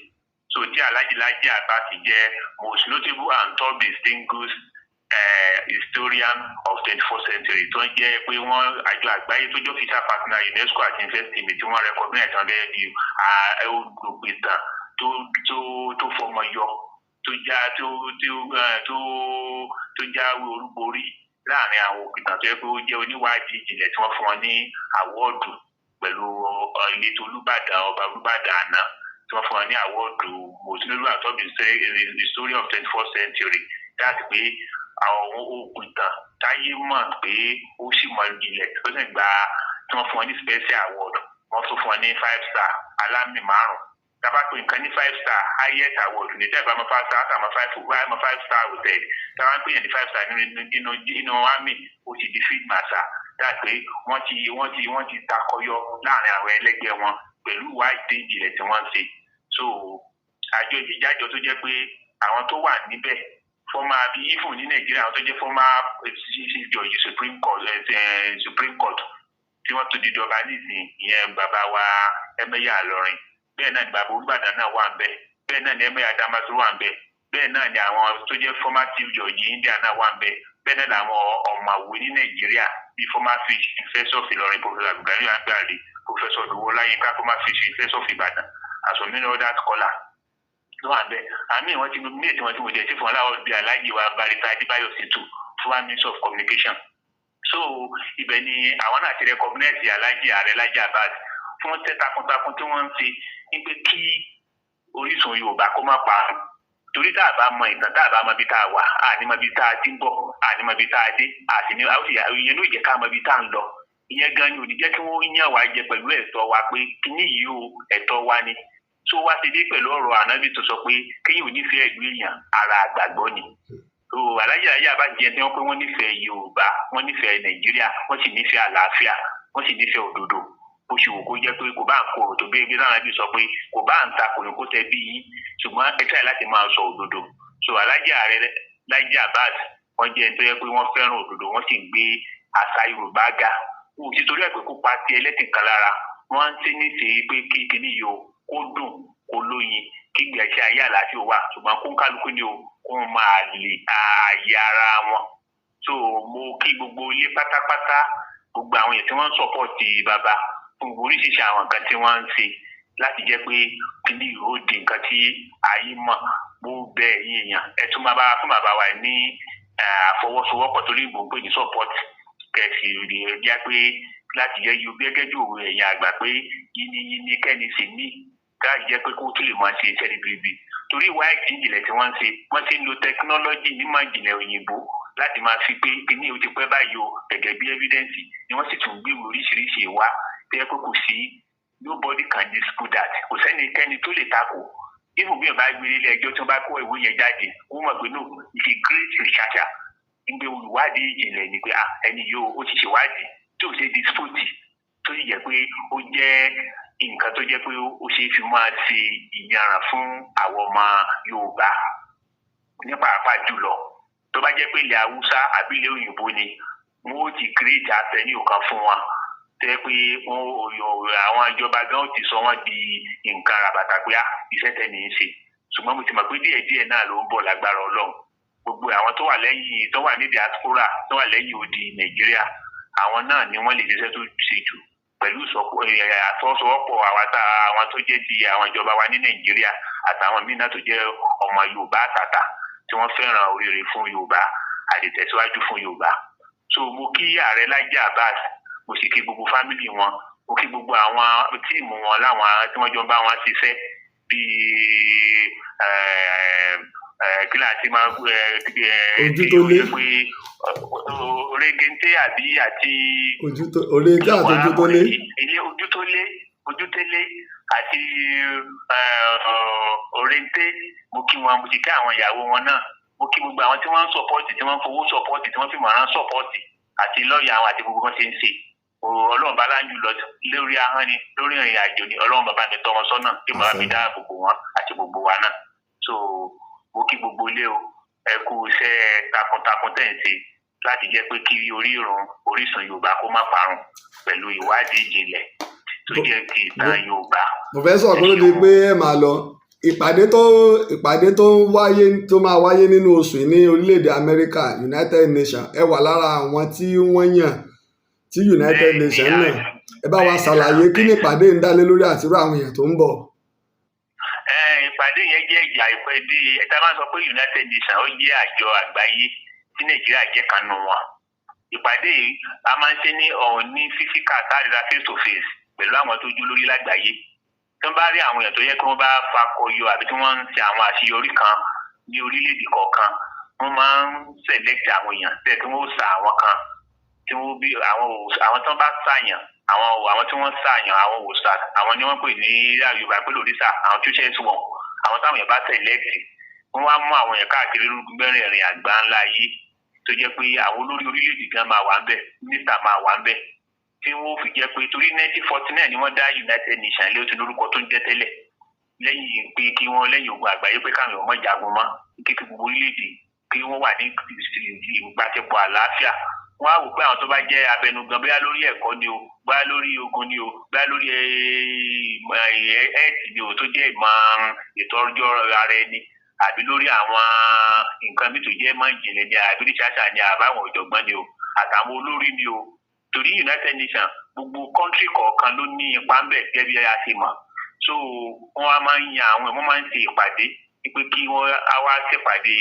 So tí Alhaji Laji Abbas jẹ́ most notable and top distinguished historian of 21st century tó ń jẹ́ pé wọ́n àjọ àgbáyé tó jẹ́ official partner UNESCO àti InvestImage tí wọ́n recognize wọn bẹ́ẹ̀ bí olùgbìtàn tó fọmọ yọ tó jáwé olúborí láàrin àwọn òpìtàn tó yẹ pé ó jẹ́ oníwádìí ìjìnlẹ̀ tí wọ́n fún wọn ní àwọ́ọ̀dù pẹ̀lú ìletò Olúbàdàn ọba Olúbàdàn àná tí wọ́n fún wọn ní àwọ́ọ̀dù most notable and top historian of 21st century láti pé àwọn òpìtàn táyé mọ̀ pé ó sì mọ ìjìnlẹ̀ tó sì gba tí wọ́n fún wọn ní special award wọ́n tún fún wọn ní 5 star alámì 5. Tàbá pé nǹkan ní 5 star highest award ní tẹ́ẹ̀bá mọ́ 5 star àmọ́ 5 star hotel tàbá pé yẹn ní 5 star nínú army ó ti di field marshal dáàpé wọ́n ti takọyọ láàrin àwọn ẹlẹ́gbẹ́ wọn pẹ̀lú ìwádìí ìjìnlẹ̀ tí wọ́n ń ṣe. So àjọ ìjájọ tó jẹ́ pé àwọn tó wà níbẹ̀ former bí ifun ní Nàìjíríà àwọn tó jẹ́ former judge Supreme Court tí wọ́n tó di dọba nísìnyí ìyẹn bàbá wa Ẹ̀mẹ́yà Ìlọrin bẹ́ẹ̀ náà ni bàbá Olúbàdàn náà wà ń bẹ̀ bẹ́ẹ̀ náà ni Ẹ̀mẹ́yà Damasu wà ń bẹ̀ bẹ́ẹ̀ náà ni àwọn tó jẹ́ former chief judge India náà wà ń bẹ̀ bẹ́ẹ̀ náà làwọn ọ̀mọ̀wé ní Nàìjíríà bí former fish professor of Ìlọrin Professor Abdulgani Agbari Professor Dowóláyínká former fish professor of Ìbàdàn as many other scholars ló wà ń bẹ̀. Àmì wọn ti gbé tí wọ́n ti wò jẹ́ sí fún aláwọ̀ bíi Alhaji wa Barrister Adébáyọ̀ Ṣètù former minister of communication. So ibẹ̀ ni àwọn náà ti recognize Alhaji Aare Laji Abbas fún tẹ́ takuntakun tí wọ́n ń ṣe ní pé kí orísun Yorùbá kó má parun. Torí tá a bá mọ ìtàn tá a bá mọ ibi tá a wà àní mọ ibi tá a ti ń bọ̀ àní mọ ibi tá a dé àti ní ìyẹn ló jẹ́ ká mọ ibi tá a ń lọ. Ìyẹn gan ni ò ní jẹ́ kí wọ́n yàn wá jẹ pẹ̀lú ẹ̀tọ́ wa pé kíní yìí o ẹ̀tọ́ wa ni. Tó wá ti dé pẹ̀lú ọ̀rọ̀ Ànábì tó sọ pé kéyìn ò nífẹ̀ẹ́ ìlú èèyàn ara àgbàgbọ́ ni. So Alhaji Laji Abbas jẹ́ tí wọ́n pé wọ́n nífẹ̀ẹ́ Yorùbá wọ́n nífẹ̀ẹ́ Nàìjíríà wọ́n sì nífẹ̀ẹ́ àlàáfíà wọ́n sì nífẹ̀ẹ́ òdodo. Ó ṣe wò kó jẹ́ pé kò bá ń kó òtò bí ebi náà bí sọ pé kò bá ń ta kòrò kó tẹ bí yín ṣùgbọ́n ẹ tẹ́lẹ̀ láti máa sọ òdodo. So Alhaji Aare Laji Abbas wọ́n jẹ́ tó yẹ pé wọ́n fẹ́ràn òdodo wọ́n sì ń gbé àṣà Yorùbá ga. Ó ti torí ẹ̀ pé kó pa ti ẹlẹ́sìn kan lára wọ́n ń ṣe ní ṣe pé kí kíní yìí kó dùn kó lóyin kí gbẹ̀ṣẹ̀ ayé àlàáfíà wà ṣùgbọ́n kó kálukú ni kó máa lè ààyè ara wọn. So mo kí gbogbo ilé pátápátá gbogbo àwọn èèyàn tí wọ́n ń sọ́pọ̀tì bàbá fún oríṣiríṣi àwọn nǹkan tí wọ́n ń ṣe láti jẹ́ pé kíní yóò di nǹkan tí ayé mọ̀ bó bẹ́ẹ̀ yín èèyàn ẹ tún máa bá fún bàbá wa ní àfọwọ́sowọ́pọ̀ torí ìbò pé ní support kẹ̀sì rẹ̀ jẹ́ pé láti jẹ́ yóò gẹ́gẹ́ bí òwe ẹ̀yìn àgbà pé yíní kẹ́ni sì ní ká jẹ́ pé kó tún lè máa ṣe iṣẹ́ ribiribi torí ìwà ìjìnlẹ̀ tí wọ́n ń ṣe wọ́n ti ń lo technology nímọ̀ ìjìnlẹ̀ òyìnbó láti máa fi pé kíní o ti pẹ́ báyìí o gẹ́gẹ́ bí evidence ni wọ́n sì tún gbé oríṣiríṣi ìwà tẹ́ pé kò sí nobody can dispute that kò sẹ́nikẹ́ni tó lè takò even bí wọ́n bá gbé ilé ẹjọ́ tí wọ́n bá kó ìwé yẹn jáde wọ́n mọ̀ pé no is a great researcher ń gbé olùwádìí ìjìnlẹ̀ ni pé ẹni yóò ó ti ṣèwádìí tí ò ṣe dispute tó sì jẹ́ pé ó jẹ́ nǹkan tó jẹ́ pé ó ṣe é fi máa ṣe ìyànràn fún àwọn ọmọ Yorùbá ní pàápàá jùlọ tó bá jẹ́ pé ilẹ̀ Haúsá àbí ilẹ̀ òyìnbó ni wọ́n ó ti create avenue kan fún wọn tẹ́ pé àwọn ìjọba gan ti sọ wọ́n di nǹkan ràbàtà pé iṣẹ́ tẹ́ni ń ṣe ṣùgbọ́n mo ti mọ̀ pé díẹ̀díẹ̀ náà ló ń bọ̀ lágbára Ọlọ́run gbogbo àwọn tó wà lẹ́yìn tó wà ní diaspora tó wà lẹ́yìn odi Nàìjíríà àwọn náà ni wọ́n lè ṣiṣẹ́ tó ṣe jù pẹ̀lú àfọwọ́sowọ́pọ̀ àwọn tó jẹ́ ti àwọn ìjọba wa ní Nàìjíríà àtàwọn míì náà tó jẹ́ ọmọ Yorùbá àtàtà tí wọ́n fẹ́ràn oríire fún Yorùbá àdìtẹ̀síwájú fún Yorùbá. So mo kí Aare Laji Abbas mo sì kí gbogbo fámìlì wọn mo kí gbogbo àwọn tíìmù wọn láwọn tí wọ́n jọ bá wọn ṣiṣẹ́ bíi kí láti máa ojú tó lé pé orégéńté àbí àti orégé àti ojú tó lé ilé ojú télé àti oréńté. Mo kí wọn, mo sì kí àwọn ìyàwó wọn náà, mo kí gbogbo àwọn tí wọ́n ń sọpọ́ọ̀tì, tí wọ́n ń fowó sọpọ́ọ̀tì, tí wọ́n fi mọ̀ràn sọpọ́ọ̀tì, àti lọ́ọ̀yà àwọn àti gbogbo wọn ṣe ń ṣe. Ọlọ́run bá láńjú lọ lórí ahọ́n ni, lórí ìrìn àjò ni, Ọlọ́run bàbá mi tọ́ wọn sọ́nà, tí màá fi dá gbogbo wọn àti gbogbo wa náà. So mo kí gbogbo ilé o, ẹ kú iṣẹ́ takuntakun tẹ̀ ń ṣe láti jẹ́ pé kí Orísun Yorùbá kó má parun pẹ̀lú ìwádìí ìjìnlẹ̀ tó jẹ́ ti ìtàn Yorùbá. Mo fẹ́ sọ kúrò di pé ẹ máa lọ ìpàdé tó máa wáyé nínú oṣù yìí ní orílẹ̀-èdè Amẹ́ríkà, United Nations, ẹ wà lára àwọn tí wọ́n yàn tí United Nations náà. Ẹ bá wa ṣàlàyé kí ni ìpàdé ń dálé lórí àtirú àwọn èèyàn tó ń bọ̀. Ìpàdé yẹn jẹ́ ìjà ìpàdé ẹ̀ta máa ń sọ pé United Nations ó jẹ́ àjọ àgbáyé tí Nàìjíríà jẹ́ kan nù wọn. Ìpàdé yìí a máa ń ṣe ní físíkà táàdìrà face to face pẹ̀lú àwọn tó jú lórí lágbàáyé. Tí wọ́n bá rí àwọn èèyàn tó yẹ kí wọ́n bá fakọyọ àbí tí wọ́n ń ṣe àwọn àṣeyọrí kan ní orílẹ̀-èdè kọ̀ọ̀kan, wọ́n máa ń select àwọn èèyàn tẹ́ tí wọ́n sa àwọn kan tí wọ́n bí àwọn tí wọ́n bá ṣàyàn, àwọn tí wọ́n ṣàyàn, àwọn òòṣà, àwọn ni wọ́n pè ní Yorùbá pé lòdìsà, àwọn tó ṣẹ́ẹ̀sì wọn, àwọn táwọn èèyàn bá select, wọ́n wá mú àwọn èèyàn káàkiri mẹ́rẹ̀ẹ̀rin àgbá ńlá yìí tó jẹ́ pé àwọn olórí orílẹ̀-èdè gan máa wà ń bẹ̀, mínísítà máa wà ń bẹ̀, tí wọ́n fi jẹ́ pé torí 1949 ni wọ́n dá United Nations lé, ó ti lórúkọ tó ń jẹ́ tẹ́lẹ̀, lẹ́yìn pé kí wọ́n lẹ́yìn ogun àgbáyé pé káwọn ọmọ jagun mọ́, kí gbogbo orílẹ̀-èdè kí wọ́n wà ní ìgbàsẹ̀pọ̀ àlàáfíà. Wọ́n á wò pé àwọn tó bá jẹ́ abẹnugan bóyá lórí ẹ̀kọ́ ni o, bóyá lórí ogun ni o, bóyá lórí ẹ̀ẹ́dì ni o tó jẹ́ ìmọ̀ ètò ọjọ́ ara ẹni, àbí lórí àwọn nǹkan bí tó jẹ́ mọ́ ìjìnlẹ̀ ni àbí ṣáṣà ni àbáwọn ọ̀jọ̀gbọ́n ni o, àtàwọn olórí ni o. Torí United Nations gbogbo kọ́ńtírì kọ̀ọ̀kan ló ní ipa ń bẹ̀ gẹ́gẹ́ bí a ti mọ̀. So wọ́n á máa ń yan wọ́n máa ń ṣe ìpàdé pé kí wọ́n á wá ṣèpàdé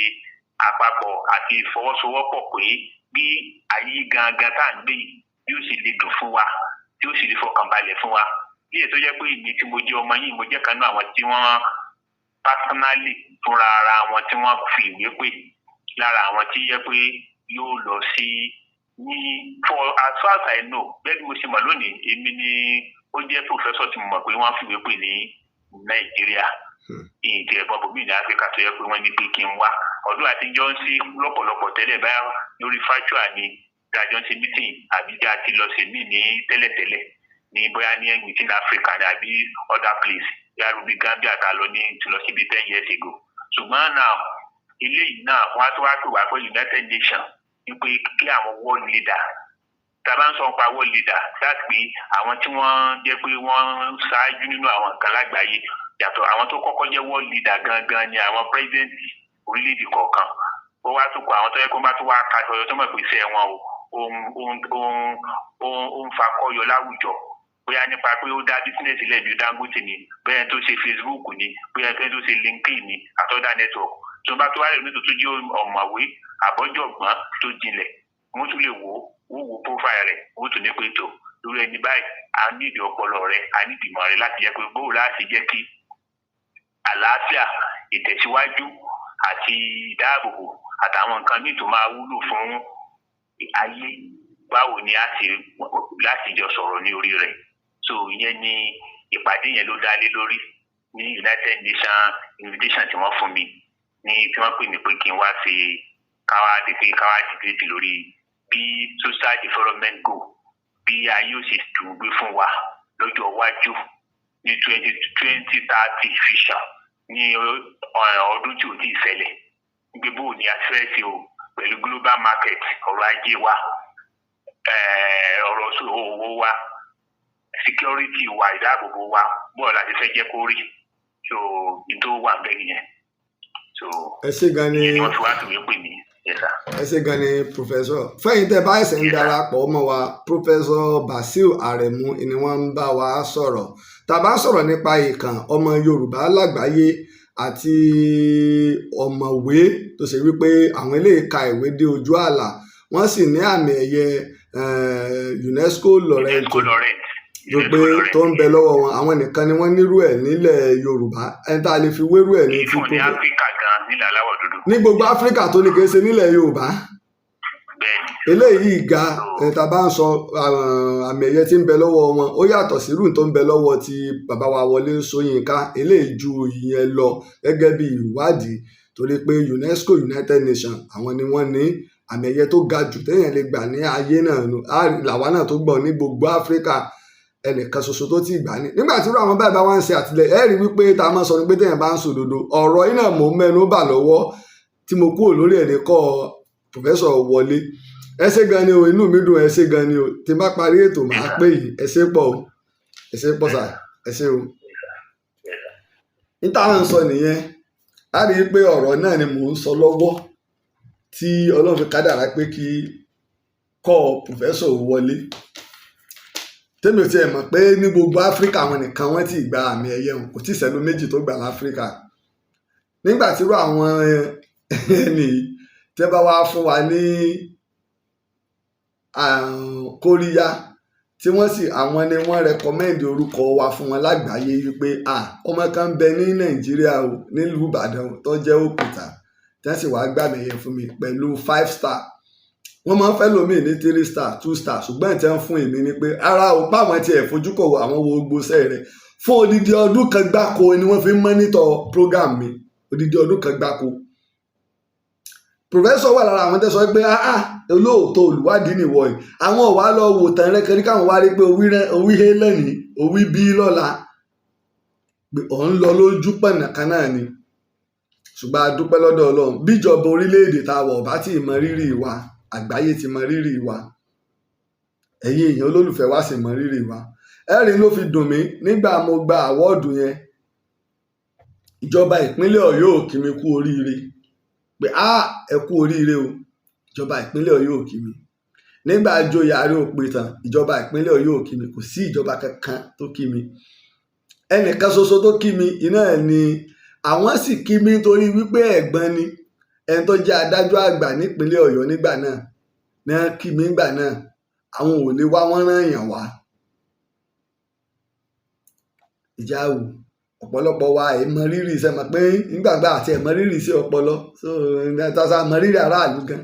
àpapọ̀ àti ìfọwọ́sowọ́pọ̀ pé bí ayé gangan tá à ń gbé yóò sì lè dùn fún wa, tí ó sì lè fọkànbalẹ̀ fún wa. Bí ètò jẹ́ pé ìní tí mo jẹ́ ọmọ yìí, mo jẹ́ kan náà àwọn tí wọ́n personally fúnra ara wọn tí wọ́n fi ìwé pè lára àwọn tí yẹ pé yóò lọ sí ní for as far as I know, bẹ́ẹ̀ ni mo ṣe mọ̀ lónìí, èmi ni ó jẹ́ professor tí mo mọ̀ pé wọ́n fi ìwé pè ní Nàìjíríà. Ìdí ẹ̀gbọ́n bòmí ní Áfíríkà tó yẹ pé wọ́n ní pé kí n wá. Ọdún àtijọ́ ń sí lọ́pọ̀lọpọ̀ tẹ́lẹ̀ báyà lórí fájúà ni dájọ́ ń ṣe meeting àbí já ti lọ sí mí ní tẹ́lẹ̀tẹ́lẹ̀ ní bóyá ní within Africa àbí other place yàrá rúbi Gambia ta lọ ní ti lọ síbi 10 years ago. Ṣùgbọ́n náà ilé yìí náà wọ́n á tó wá pè wá pé United Nations wípé kí àwọn world leader tàbá ń sọ nípa world leader láti pé àwọn tí wọ́n jẹ́ pé wọ́n ṣáájú nínú àwọn nǹkan lágbàáyé yàtọ̀ àwọn tó kọ́kọ́ jẹ́ world leader gangan ni àwọn president orílẹ̀-èdè kọ̀ọ̀kan. Ó wá tó kọ àwọn tó yẹ kó bá tó wá kájọ ọyọ tó mọ̀ pé iṣẹ́ wọn ó ń fakọyọ láwùjọ, bóyá nípa pé ó dá business ilẹ̀ bí Dangote ni, bóyá tó ṣe Facebook ni, bóyá tó ṣe LinkedIn ni àtọ́dá network. Tí wọ́n bá tó wá rẹ̀ nítorí tó jẹ́ ọ̀mọ̀wé àbọ́jọ̀gbọ́n tó jinlẹ̀, wọ́n tún lè wo profile rẹ̀, wọ́n tún ní pé tó lórí ẹni báyìí a nídìí ọpọlọ rẹ̀, a nídìí ìmọ̀ rẹ̀ láti jẹ́ pé bóò láti jẹ́ kí àlàáfíà, ìtẹ̀síwájú àti ìdáàbòbò àtàwọn nǹkan míì tó máa wúlò fún ayé, báwo ni láti jọ sọ̀rọ̀ ní orí rẹ̀. So ìyẹn ni ìpàdé yẹn ló dá lé lórí ní United Nations invitation tí wọ́n fún mi ní tí wọ́n pè mí pé kí n wá ṣe káwá dìbètì lórí bí social development goal bí ayé ó ṣe dùn gbé fún wa lọ́jọ́ iwájú ní 2030 vision ní ọdún tí ò tí ì ṣẹlẹ̀. Gbogbo ní àṣẹ́sì o pẹ̀lú global market, ọrọ̀ ajé wa, ọ̀rọ̀ owó wa, security wa, ìdáàbòbò wa, bọ́ọ̀ láti fẹ́ jẹ́ kó rí. So ìtò wà bẹ́ẹ̀ nìyẹn. So ẹ ṣé gan ni wọ́n fi wá sí wípé ní ẹ̀sà. Ẹ ṣé gan ni Professor. Fẹ́yìn tẹ́ bá ẹ̀sẹ̀ ń darapọ̀ mọ́ wa, Professor Basil Aremu ni wọ́n ń bá wa sọ̀rọ̀. Tá bá sọ̀rọ̀ nípa ìkàn ọmọ Yorùbá lágbàáyé àti ọ̀mọ̀wé tó ṣe wípé àwọn eléyìí ka ìwé dé ojú àlà, wọ́n sì ní àmì ẹ̀yẹ UNESCO Laurent tó ń bẹ lọ́wọ́ wọn. Àwọn nìkan ni wọ́n nírú ẹ̀ nílẹ̀ Yorùbá. Ẹni tá a lè fi wérú ẹ̀ ní ti Áfíríkà gan. nílẹ̀ aláwọ̀ dúdú. ní gbogbo áfíríkà tó ní kìí ṣe nílẹ̀ yorùbá. Bẹ́ẹ̀ni. eléyìí ga tá a bá ń sọ àmì ẹ̀yẹ tí ń bẹ lọ́wọ́ wọn ó yàtọ̀ sí irú tó ń bẹ lọ́wọ́ ti bàbá wa Wọlé Ṣóyínká. eléyìí ju ìyẹn lọ gẹ́gẹ́ bí ìwádìí torí pé UNESCO United Nations àwọn ni wọ́n ní àmì ẹ̀yẹ tó ga jù téèyàn lè gbà ní ayé náà làwa náà tó gbọ́ ní gbogbo áfíríkà ẹnìkan ṣoṣo tó ti gbà ní. nígbà tí irú àwọn báyìí bá wá ń ṣe àtìlẹ́yìn ẹ rí wípé tá a máa sọ ni pé téèyàn bá ń sòdodo ọ̀rọ̀ yìí náà mò ń mẹ́nu bà lọ́wọ́ tí mo kúrò lórí ẹ̀ ní kọ́ Professor Wọlé. ẹ ṣé gan ni o, inú mi dùn, ẹ ṣé gan ni o, tí n bá parí ètò màá pè yìí. ẹ ṣé pọ̀ o, ẹ ṣé pọ̀ sà, ẹ ṣé o. níta à ń sọ nìyẹn a rí i pé ọ̀rọ̀ náà ni mò ń sọ lọ́wọ́ tí Ọlọ́run fi kádàrá pé kí kọ́ Professor Wọlé. tèmi ò tiẹ̀ mọ̀ pé ní gbogbo áfíríkà àwọn nìkan wọ́n ti gba àmì ẹ̀yẹ wọn, kò tí ì sẹ́nu méjì tó gbà láfíríkà. nígbà tí irú àwọn ẹni tẹ́ bá wá fún wa ní kóríyá tí wọ́n sì àwọn ni wọ́n rẹkọmẹ́ndì orúkọ wa fún wọn lágbàáyé wípé ọmọ kan ń bẹ ní nàìjíríà o nílùú ìbàdàn tó jẹ́ òkúta tí wọ́n sì wá gbàmì ẹ̀yẹ fún mi pẹ̀lú 5 star. wọ́n máa ń fẹ́ lómi ní 3 star 2 star ṣùgbọ́n ìtẹ́ ń fún èmi ni pé ara ò báwọn tiẹ̀ fojú kò àwọn wo gbósẹ́ rẹ̀ fún odidi ọdún kan gbáko ni wọ́n fi ń mọ́nítọ̀ program mi odidi ọdún kan gbáko. Professor wà lára àwọn tẹ́ sọ pé olóòótọ́ olùwádìí nìwọ yìí àwọn ò wá lọ wò tán rẹ kẹrí káwọn wá rí pé owí hé lẹ́nìí owí bí lọ́la pé ọ̀ ń lọ lójú pọ̀nà kan náà ni. ṣùgbọ́n a dúpẹ́ lọ́dọ̀ ọlọ́run bíjọba orílẹ̀-èdè tá a wọ̀ bá tí ì mọ rírì wa àgbáyé ti mọ rírì wa ẹ̀yin èèyàn olólùfẹ́ wa sì mọ rírì wa. ẹ̀rín ló fi dùn mí nígbà mo gba àwọ́ọ̀dù yẹn ìjọba ìpínlẹ̀ ọ̀yọ́ ò kí mi kú oríire pé ẹ kú oríire o ìjọba ìpínlẹ̀ ọ̀yọ́ ò kí mi. nígbà joyè Aare òpìtàn ìjọba ìpínlẹ̀ ọ̀yọ́ ò kí mi, kò sí ìjọba kankan tó kí mi. ẹnìkan ṣoṣo tó kí mi iná ẹ̀ ni àwọn sì kí mi nítorí wípé ẹ̀gbọ́n ni ẹni tó jẹ́ adájọ́ àgbà nípínlẹ̀ ọ̀yọ́ nígbà náà ní kí mi nígbà náà àwọn ò lè wá wọ́n rán èèyàn wá. ìjà wò ọ̀pọ̀lọpọ̀ wa ẹ̀ mọ rírì iṣẹ́ mọ̀ pé nígbàgbà àti ẹ̀ mọ rírì iṣẹ́ ọpọlọ so tọ́sà mọ rírì aráàlú gan.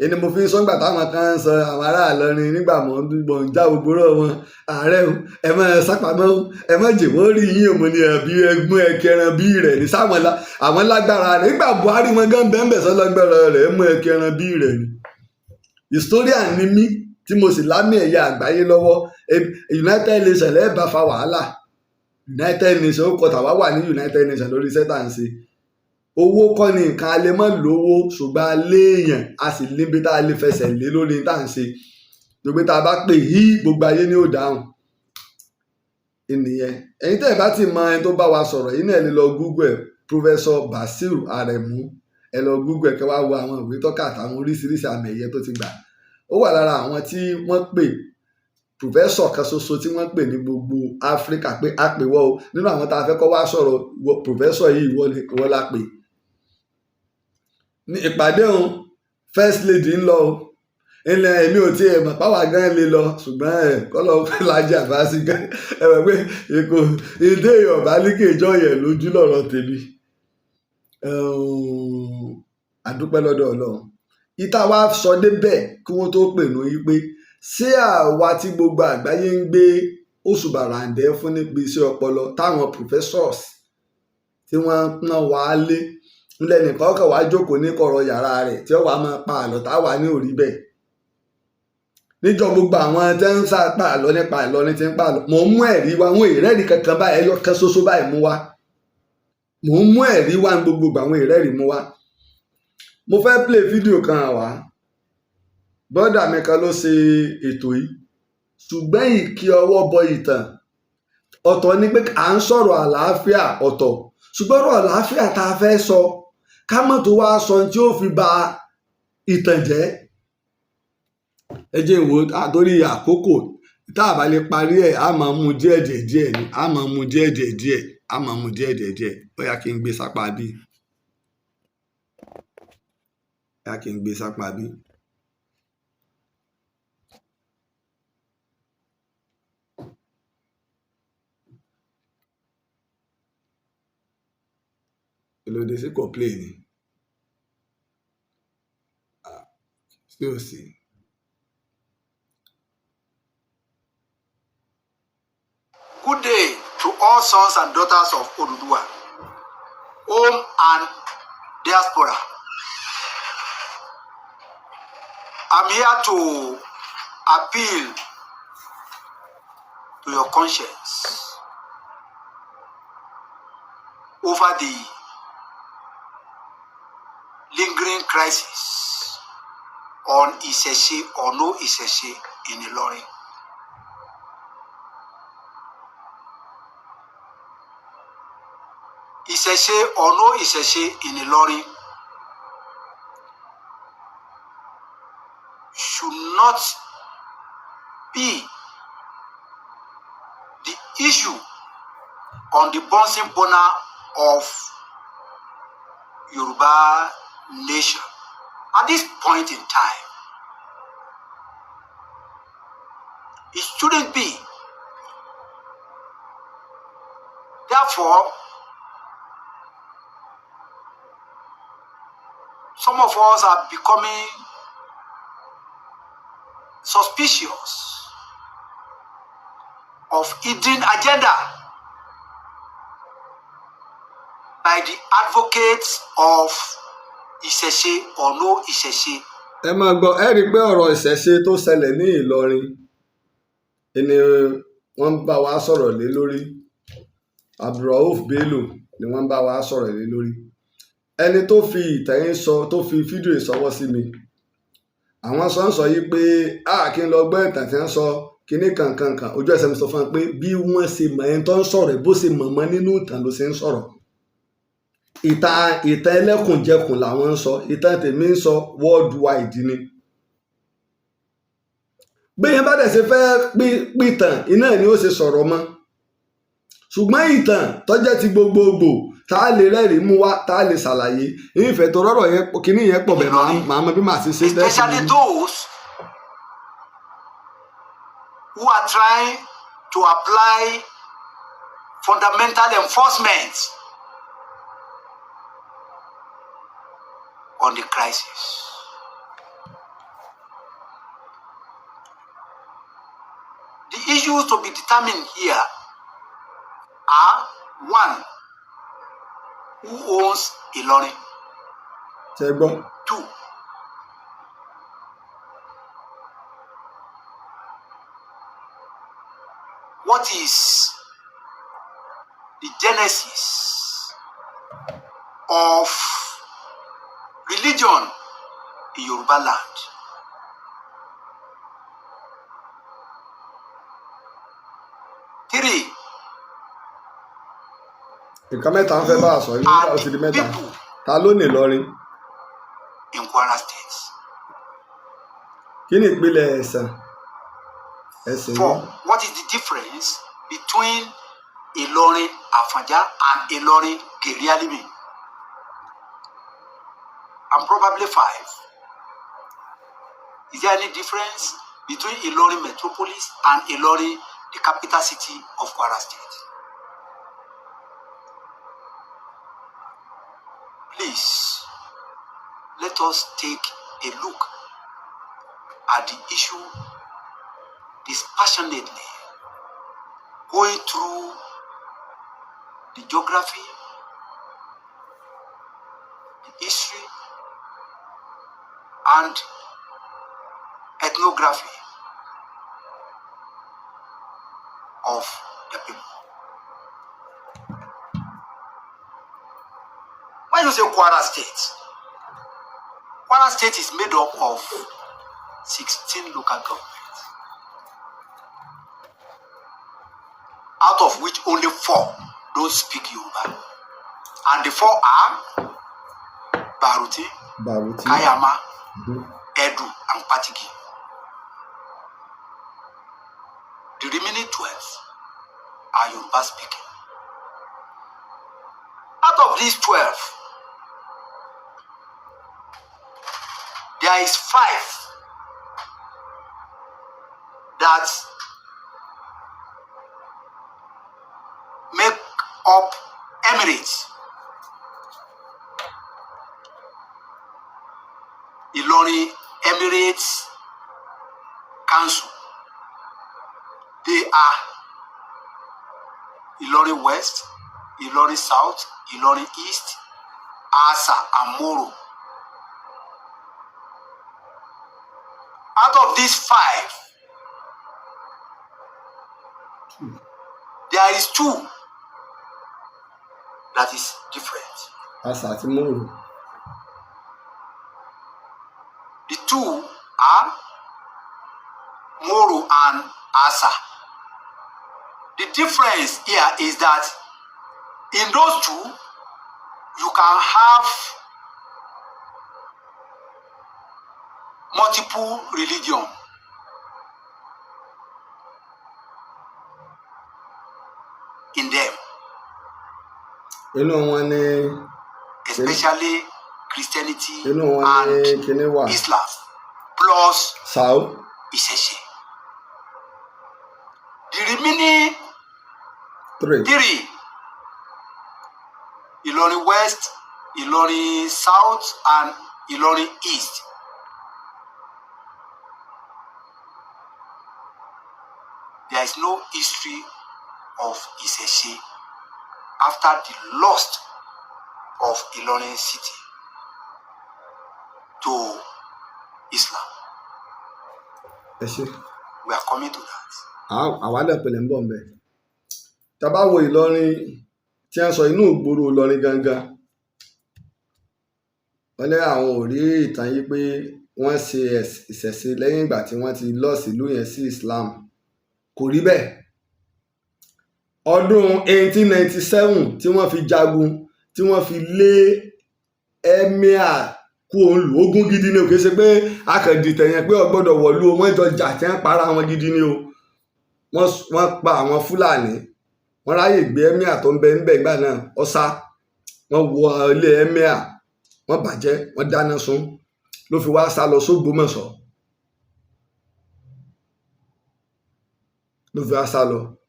ẹni mo fi ń sọ́ngbà táwọn kan ń sọ àwọn aráàlú ni nígbà mọ̀ ń já ògbóró wọn ààrẹ o ẹ mọ sápamọ́ o ẹ mọ jèwọ́ rí yín òmò ni ẹ̀bí ẹgbọ́n ẹkẹran bí rẹ̀ ní sáwọn àwọn lágbára rẹ̀ nígbà Buhari wọn gan bẹ́ẹ̀ sọ lágbára rẹ̀ mọ ẹkẹran bí rẹ̀ ni. historian ni mí tí mo sì lámì ẹ̀yà àgbáyé lọ́wọ́ United Nations lẹ́ẹ̀bà fa wàhálà United Nations ó kọ tàwa wà ní United Nations lórí iṣẹ́ tá à ń ṣe. owó kọ́ ni nǹkan alẹ́ mọ́ lówó ṣùgbọ́n alẹ́ èèyàn a sì níbi tá a lè fẹsẹ̀ lé lórí tá à ń ṣe gbogbo tá a bá pè yí gbogbo ayé ní ò dáhùn. ènìyàn ẹ̀yin tẹ́ ẹ̀ bá ti mọ ẹni tó bá wa sọ̀rọ̀ yìí náà lè lọ Google ẹ̀ Professor Basiru Aremu ẹ lọ Google ẹ̀ kẹ́ wá wo àwọn ìwé tọ́ka àtàwọn oríṣiríṣi àmì ẹ̀yẹ tó ti gbà. ó wà lára àwọn tí wọ́n pè professor kan ṣoṣo tí wọ́n pè ní gbogbo Áfíríkà pé a pè wọ́ o nínú àwọn tá a fẹ́ kọ́ wá sọ̀rọ̀ professor yìí ìwọ la pè. ní ìpàdé òun first lady ń lọ o ilẹ̀ èmi ò tiẹ̀ mọ̀ páwà gan lè lọ ṣùgbọ́n kọ́lọ́ Laji Abbas gan ẹ mọ̀ pé èkó èdè Yorùbá líkè ìjọ yẹn lójú lọ́rọ̀ tèmi. àdúpẹ́ lọ́dọ̀ Ọlọ́run ìta wa sọ débẹ̀ kí wọ́n tó pè ní pé ṣé àwa tí gbogbo àgbáyé ń gbé òṣùbà ràǹdẹ́ fún níbi iṣẹ́ ọpọlọ táwọn professors tí wọ́n pọ́n wá lé ńlẹ̀ nìkan ọkọ̀ wá jókòó ní kọ̀rọ̀ yàrá rẹ̀ tí ó wàá máa pa àlọ́ táwa ní òrí bẹ́ẹ̀. níjọ gbogbo àwọn tẹ́ ń sá pa àlọ́ nípa àlọ́ ní ti ń pa àlọ́ mò ń mú ẹ̀rí wá àwọn ìrẹ́rìí kankan báyìí ẹyọ kan ṣoṣo báyìí mú wá mò ń mú ẹ̀rí wá ní gbogbo àwọn ìrẹ́rìí mú wá. mo fẹ́ play fídíò kan wá bọ́dà mi kan ló ṣe ètò yìí ṣùgbọ́n ìkí ọwọ́ bọ ìtàn ọ̀tọ̀ ni pé à ń sọ̀rọ̀ àlàáfíà ọ̀tọ̀ ṣùgbọ́n ọ̀rọ̀ àlàáfíà tá a fẹ́ sọ ká mọ̀ tó wá sọ tí ó fi ba ìtàn jẹ́. ẹ jẹ́ ìwò àtórí àkókò tá a bá lè parí ẹ̀ á máa mú díẹ̀ ni á máa mú díẹ̀ á máa mú díẹ̀ bóyá kí n gbé sápá bí lóde sí kò play ni sí ò sí. Good day to all sons and daughters of Oduduwa, home and diaspora. I'm here to appeal to your conscience over the lingering crisis on Ìṣẹ̀ṣe or no Ìṣẹ̀ṣe in Ilorin. Ìṣẹ̀ṣe or no Ìṣẹ̀ṣe in Ilorin should not be the issue on the bouncing corner of Yoruba nation at this point in time. It shouldn't be. Therefore, some of us are becoming suspicious of hidden agenda by the advocates of Ìṣẹ̀ṣe or no Ìṣẹ̀ṣe. Ẹ máa gbọ́, ẹ rí i pé ọ̀rọ̀ ìṣẹ̀ṣe tó ṣẹlẹ̀ ní Ìlọrin ni wọ́n ń bá wa sọ̀rọ̀ lé lórí. Abdulrauf Bello ni wọ́n ń bá wa sọ̀rọ̀ lé lórí. Ẹni tó fi ìtàn yìí sọ, tó fi fídíò ìsọwọ́ sí mi, àwọn sọ yìí pé kí n lọ gbọ́ ìtàn tí wọ́n sọ kíní kankankan. Ojú ẹsẹ̀ mi sọ fún wọn pé bí wọ́n ṣe mọ̀ ẹni tó ń sọ̀rọ̀ bó ṣe mọ̀mọ́ nínú ìtàn ló ṣe ń sọ̀rọ̀. Ìtàn ẹlẹ́kùnjẹkùn làwọn ń sọ, ìtàn tèmi ń sọ worldwide ni. Béèyàn bá dẹ̀ ṣe fẹ́ pìtàn iná ni ó ṣe sọ̀rọ̀ mọ́. Ṣùgbọ́n ìtàn tó jẹ́ ti gbogbogbò tá a lè rẹ́rìí mú wá tá a lè ṣàlàyé ìfẹ́ tó rọ̀rọ̀ yẹn kíní yẹn pọ̀ bẹ́ẹ̀ máa mọ bí màá ṣe ṣe tẹ́sí. Especially those who are trying to apply fundamental enforcement on the crisis. The issues to be determined here are: one, who owns Ilorin? Two, what is the genesis of religion in Yoruba land? Three, nǹkan mẹ́ta ń fẹ́ bá a sọ yìí nígbà ó ti di mẹ́ta. Ta ló ní Ìlọrin? In Kwara State. Kí ni ìpìlẹ̀ ẹ̀sìn? Four, what is the difference between Ilorin Afanja and Ilorin Gerialimi? And probably five, is there any difference between Ilorin Metropolis and Ilorin, the capital city of Kwara State? Please, let us take a look at the issue dispassionately, going through the geography, the history, and ethnography of the people. When you say Kwara State is made up of 16 local governments, out of which only 4 don't speak Yoruba. And the 4 are Baruti, Kayama, Edu, and Patigi. The remaining 12 are Yoruba speaking. Out of these 12, there is 5 that make up emirates Ilorin Emirates Council. They are Ilorin West, Ilorin South, Ilorin East, Asa, and Moro. Out of these 5, there is 2 that is different. Asa àti Moro. The 2 are Moro and Asa. The difference here is that in those 2, you can have multiple religion. In them. Especially Christianity and Islam plus Ìṣẹ̀ṣe. The remaining 3, Ilorin West, Ilorin South, and Ilorin East, there is no history of Ìṣẹ̀ṣe after the loss of Ilorin city to Islam. We are coming to that. Àwa dẹ̀ pẹ̀lẹ́ ń bọ̀ mbẹ̀. Tá bá wo Ìlọrin tí wọ́n sọ inú ìgboro Ìlọrin gangan, wọ́n ní àwọn ò rí ìtàn yìí pé wọ́n ṣe ìṣẹ̀ṣe lẹ́yìn ìgbà tí wọ́n ti lọ́ọ̀sì ìlú yẹn sí Islam. Kò rí bẹ́ẹ̀. Ọdún 1897 tí wọ́n fi jagun, tí wọ́n fi lé Emir kú òun lù, ogun gidi ni o, kì í ṣe pé akàndìtẹ̀ yẹn pé ó gbọ́dọ̀ wọ̀lú o, wọ́n jọ jà tí wọ́n para wọn gidi ni o. Wọ́n pa àwọn Fúlàní, wọ́n ráyè gbé Emir tó ń bẹ níbẹ̀ ìgbà náà, ọ̀sá, wọ́n wọ ilé Emir, wọ́n bàjẹ́, wọ́n dáná sun, ló fi wá sá lọ s'Ógbómọ̀ṣọ́.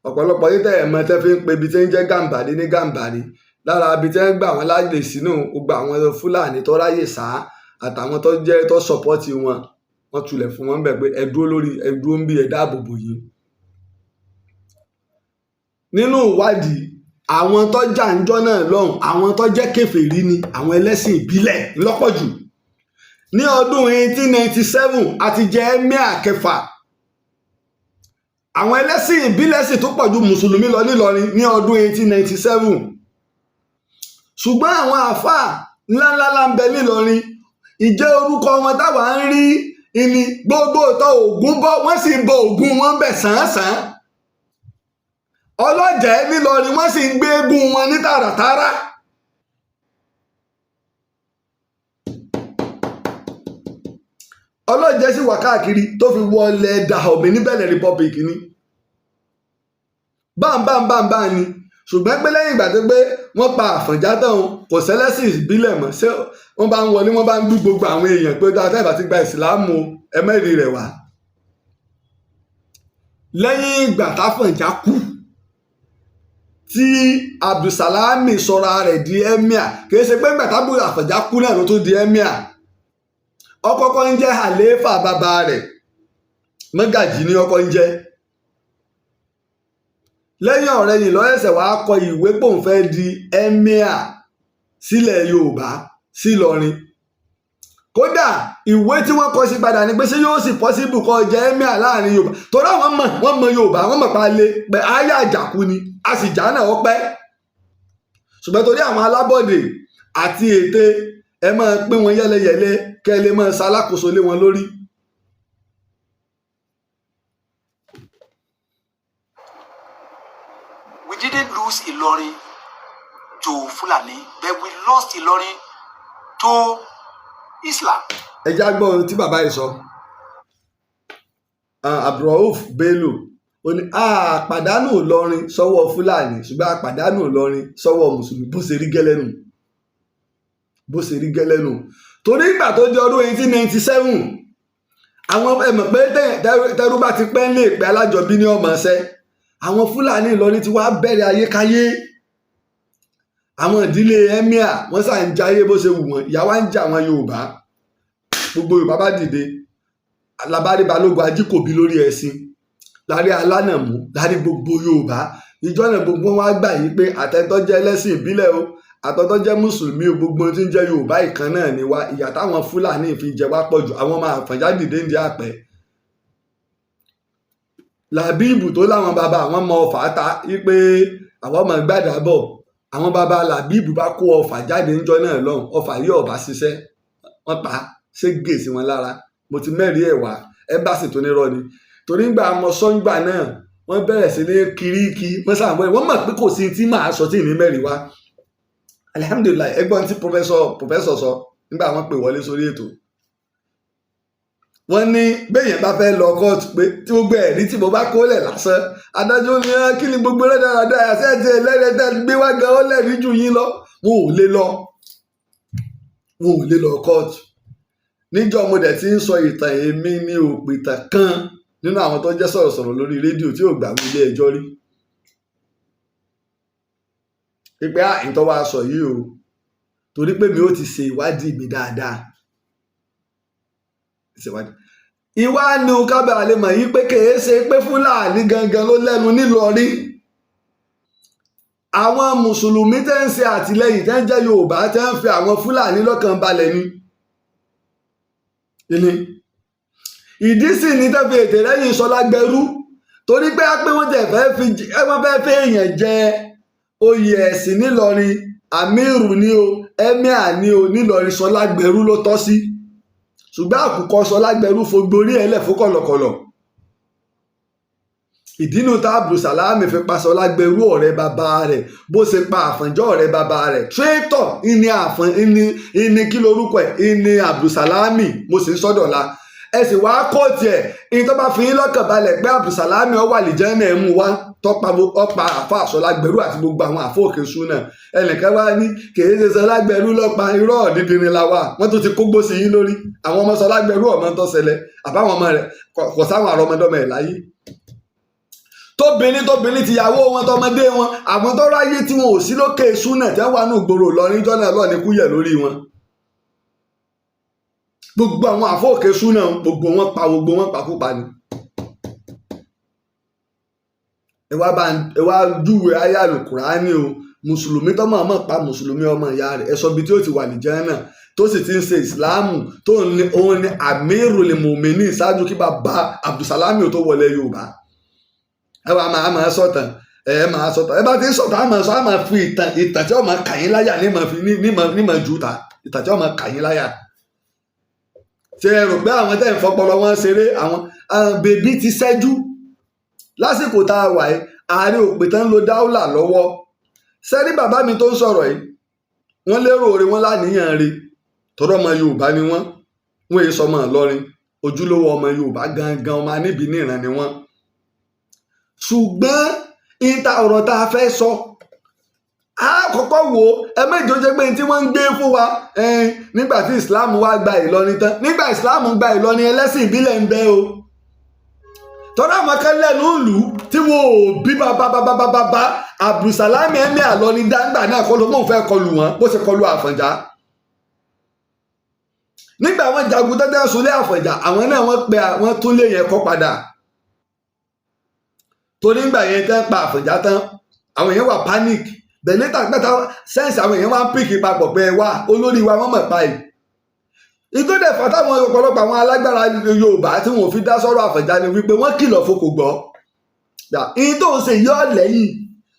Ọ̀pọ̀lọpọ̀ yìí tẹ̀ mọ́ tẹ́ fi ń pe ibi tí ń jẹ́ Gàmbàrí ní Gàmbàrí, lára ibi tí wọ́n gbà wọ́n láàyè sínú gbogbo àwọn Fúlàní tó ráyè sá àtàwọn tó jẹ́ tó sọ̀pọ́tì wọn, wọ́n tulẹ̀ fún wọn bẹ̀ pé ẹ dúró ń bí ẹ dáàbò bò yín. Nínú ìwádìí, àwọn tó jà ńjọ́ náà lọ́hùn, àwọn tó jẹ́ kèfèrí ni àwọn ẹlẹ́sìn ìbílẹ̀ lọ́pọ̀jù. Ní ọdún 1897 àti jẹ Emir kẹfà, àwọn ẹlẹ́sìn ìbílẹ̀ sì tó pọ̀jù mùsùlùmí lọ nílọrin ní ọdún 1897. Ṣùgbọ́n àwọn àáfàá ńláńlá ń bẹ nílọrin, ìjẹ́ orúkọ wọn táwa ń rí ìní gbogbo ìtọ́ Ògún bọ́, wọ́n sì ń bọ Ògún wọn bẹ̀ sàn-án. Ọlọ́jẹ̀ nílọrin wọ́n sì ń gbé eégún wọn ní tààràtàrà. Ọlọ́jẹ̀ sì wà káàkiri tó fi wọlé Dahomey ní Benin Republic ni. Bámbámbámbá ni. Ṣùgbọ́n pé lẹ́yìn ìgbà tó gbé wọ́n pa Àfọ̀njá tán kò sẹ́lẹ́sìn ìbílẹ̀ mọ́, ṣé wọ́n bá ń wọlé wọ́n bá ń gbú gbogbo àwọn èèyàn pé dáadáa ìbá ti gba ìsìláàmù ẹmẹ́rì rẹ̀ wá. Lẹ́yìn ìgbà táfọ̀njá kú tí Abdulsalami sọra rẹ̀ di Emir, kìí ṣe pé ìgbà tábù Àfọ̀njá kú náà ló tó di Emir. Ọkọ̀ọ̀kọ̀ ń jẹ́ àlééfà bàbá rẹ̀, Mọ́gàjí ní ọkọ̀ ń jẹ́. Lẹ́yìn ọ̀rẹ́yìn ló ṣẹ̀ṣẹ̀ wá kọ ìwé pòun fẹ́ di Emir sílẹ̀ Yorùbá sí Ìlọrin. Kódà ìwé tí wọ́n kọ sí padà ni pé ṣé yóò sì pọ́síbù kó jẹ́ Emir láàrin Yorùbá, torí àwọn wọ́n mọ Yorùbá, wọ́n mọ̀ pa lé pé ayé àjàkú ni, a sì jà náà ó pẹ́. Ṣùgbọ́n torí àwọn alábọ̀dé àti ète ẹ máa pín wọn yẹ́lẹyẹ̀lẹ kẹ́ ẹ lè máa ṣalákòóso lé wọn lórí. We didn't lose Ilorin to Fulani, but we lost Ilorin to Islam. Ẹ já gbọ́ ohun tí bàbá yìí sọ. Abdulrauf Bello ó ní àpàdánù Ìlọrin sọ́wọ́ Fúlàní ṣùgbọ́n àpàdánù Ìlọrin sọ́wọ́ Mùsùlùmí. Bó ṣe rí gẹ́lẹ́nu torí ìgbà tó di ọdún 1897 àwọn ẹ̀mọ̀ pé tẹ́rú bá ti pẹ́ lè pẹ́ alájọbí ní ọmọ ṣẹ́, àwọn Fúlàní Ìlọrin ti wá bẹ̀rẹ̀ ayékáyé. Àwọn ìdílé Emir wọ́n sà ń jayé bó ṣe wù wọ́n, ìyà wá ń jẹ àwọn Yorùbá. gbogbo Yorùbá bá dìde labárí balógun ajíkòbí lórí ẹṣin lárí alánàmú lárí gbogbo Yorùbá ìjọ náà gbogbo wọn á gbà yí pé àtẹ̀tọ́ jẹ́ ẹlẹ́sìn ìbílẹ̀ o àtọ́tọ́ jẹ́ mùsùlùmí o gbogbo tí ń jẹ́ Yorùbá ìkan náà ni wá ìyà táwọn Fúlàní fi jẹ wá pọ̀ jù àwọn ọmọ Àfọ̀njá dìde ń di àpẹ́ Làbíbù tó láwọn bàbá àwọn ọmọ Ọ̀fà ta yí pé àwọn ọmọ gbàdá bọ̀ àwọn bàbá Làbíbù bá kó ọfà jáde ńjọ́ náà lọ́hùn ọfà yìí ọ̀bá ṣiṣẹ́ wọ́n pa ségè sí wọn lára mo ti mẹ́rin ẹ̀ wá ẹ́mbáàsì tó nírọ́ ni torí ń gbà mọ sọ́ngbà náà wọ́n bẹ̀rẹ̀ sí ní kiriki wọ́n sàmúlẹ̀ wọ́n mọ̀ pé kò sí tí màá sọ tí ìní mẹ́rin wá alihamudulilayi ẹgbọ́n tí pòfẹ́sọ̀ sọ nígbà wọ́n pè wọlé sórí ètò wọ́n ní béèyàn bá fẹ́ lọ kóòtù pé tí gbogbo ẹ̀rí tí mo bá kólẹ̀ lásán adájọ́ ní kí ni gbogbo rẹ̀ dáradára àti ẹ̀jẹ̀ ẹlẹ́rẹ̀ẹ́dẹ́ gbé wá gan ó lẹ́rìí jù yín lọ wọn ò lè lọ kóòtù níjọ́ mo dẹ̀ ti ń sọ ìtàn èmi ní òpìtàn kan nínú àwọn tó jẹ́ sọ̀rọ̀sọ̀rọ̀ lórí rédíò tí ò gbà wí ilé ẹjọ́ rí pípẹ́ ìtọ́ wa sọ yìí o torí pé mi ò ti ṣe ìwádìí mi dáadáa ìwà ni o kábàá lè mọ̀ yí pé kèé ṣe pé Fúlàní gangan ló lẹ́nu nílọrin àwọn mùsùlùmí tẹ́ ń ṣe àtìlẹ́yìn tẹ́ ń jẹ́ Yorùbá tẹ́ ń fi àwọn Fúlàní lọ́kàn balẹ̀ ni ìdí sì ní tẹ́ fi ètè lẹ́yìn Ṣọlágbẹrú torí pé á pé wọ́n fẹ́ èèyàn jẹ oyè ẹ̀sìn nílọrin àmírù ni o ẹ́míà ni o nílọrin Ṣọlágbẹrú ló tọ́ sí ṣùgbọ́n àkùkọ Ṣọlágbẹrú fogborí ẹlẹ̀ fún kọ̀lọ̀kọ̀lọ̀ ìdínú tá Abdulsalami fi pa Ṣọlágbẹrú ọ̀rẹ́ bàbá rẹ̀ bó ṣe pa Àfọ̀njá ọ̀rẹ́ bàbá rẹ̀ trétọ̀ ìní kí lorúkọ ẹ̀ ìní Abdulsalami mo sì ń sọ́dọ̀la ẹ sì wá kóòtù ẹ̀ ìyẹn tó bá fi yín lọ́kàn balẹ̀ pé Abdulsalami ó wà lìjẹ́nà ẹ̀ mú wá ọ̀pá àfa Ṣọlágbẹrú àti gbogbo àwọn àfọ òkè súnà ẹnìkan wá ní kèé ṣe Ṣọlágbẹrú lọ́pa irọ́ ọ̀dídìrín la wà wọ́n tún ti kógbó sí yín lórí àwọn ọmọ Ṣọlágbẹrú ọmọ tó ṣẹlẹ̀ àbáwọn ọmọ rẹ̀ kò sáwọn àrọmọdọ́mọ ẹ̀ láyé tóbìnrin tìyàwó wọn tọmọdé wọn àwọn tó ráyé tí wọn ò sí lókè súnà tí wọn wà ní ìgboro lọrin jọ́nà lọ́ọ̀ni kúyẹ̀ lórí wọn gbogbo àwọn àfọ òkè súnà gbogbo wọn pàkúpa ni ẹ wá júwe ayé àlùkùránì o mùsùlùmí tó máa pa mùsùlùmí ọmọ ìyá rẹ̀ ẹ sọ bí tí ó ti wà ní jẹ́nà tó sì ti ń ṣe ìsìláàmù tó òun ni amirul mùmíní ṣáájú kí bàbá Abdulsalami tó wọlé Yorùbá ẹ wá máa sọ̀tàn ẹ bá ti ń sọ̀tàn á máa fi ìtàn tí ó máa kà yín láyà ní máa ju ìtàn tí ó máa kà yín láyà ṣe ẹ rò pé àwọn tẹ́ ń fọpọlọ wọn ṣeré àwọn bèbí ti ṣẹ́jú lásìkò tá a wà yìí Ààrẹ òpìtàn lo dáúlà lọ́wọ́ sẹ́rí bàbá mi tó ń sọ̀rọ̀ yìí wọ́n lérò oore wọn láníyàn rí tọ́rọ ọmọ Yorùbá ni wọ́n èyí sọmọ Ìlọrin ojúlówó ọmọ Yorùbá gangan ọmọ aníbi níran ni wọ́n ṣùgbọ́n ìta ọ̀rọ̀ tá a fẹ́ sọ a kọ́kọ́ wò ẹ méjì ó jẹ́ pé tí wọ́n ń gbé fún wa nígbà tí Islam wá gba Ìlọrin tán nígbà Islam gba Ìlọrin ẹlẹ́sìn ìbílẹ̀ ń bẹ o tọ́lá àwọn kan lẹ́nu ìlú tí wọn ò bí bàbá Abdulsalami ẹ̀mí àlọ́ni dáńgbà náà kọ́ ló mọ̀ fẹ́ kọlù wọn bó ṣe kọlù Àfọ̀njá nígbà wọn jagun tẹ́tẹ́ sunlé Àfọ̀njá àwọn náà wọ́n tún lé yẹn kọ́ padà torí ńgbà yẹn tẹ́ pa Àfọ̀njá tán àwọn èèyàn wà panic bẹ̀lẹ́tà gbẹ́ta sẹ́ǹsì àwọn èèyàn wá ń pìkì papọ̀ pé wá olórí wa wọ́n mọ̀ pa yìí ìtòdè fàtàwọn ọ̀pọ̀lọpọ̀ àwọn alágbára Yorùbá tí wọn ò fi dá sọ́rọ̀ Àfọ̀njá ni wípé wọ́n kìlọ̀ fún kò gbọ́ ìyí tó ń ṣe yọ lẹ́yìn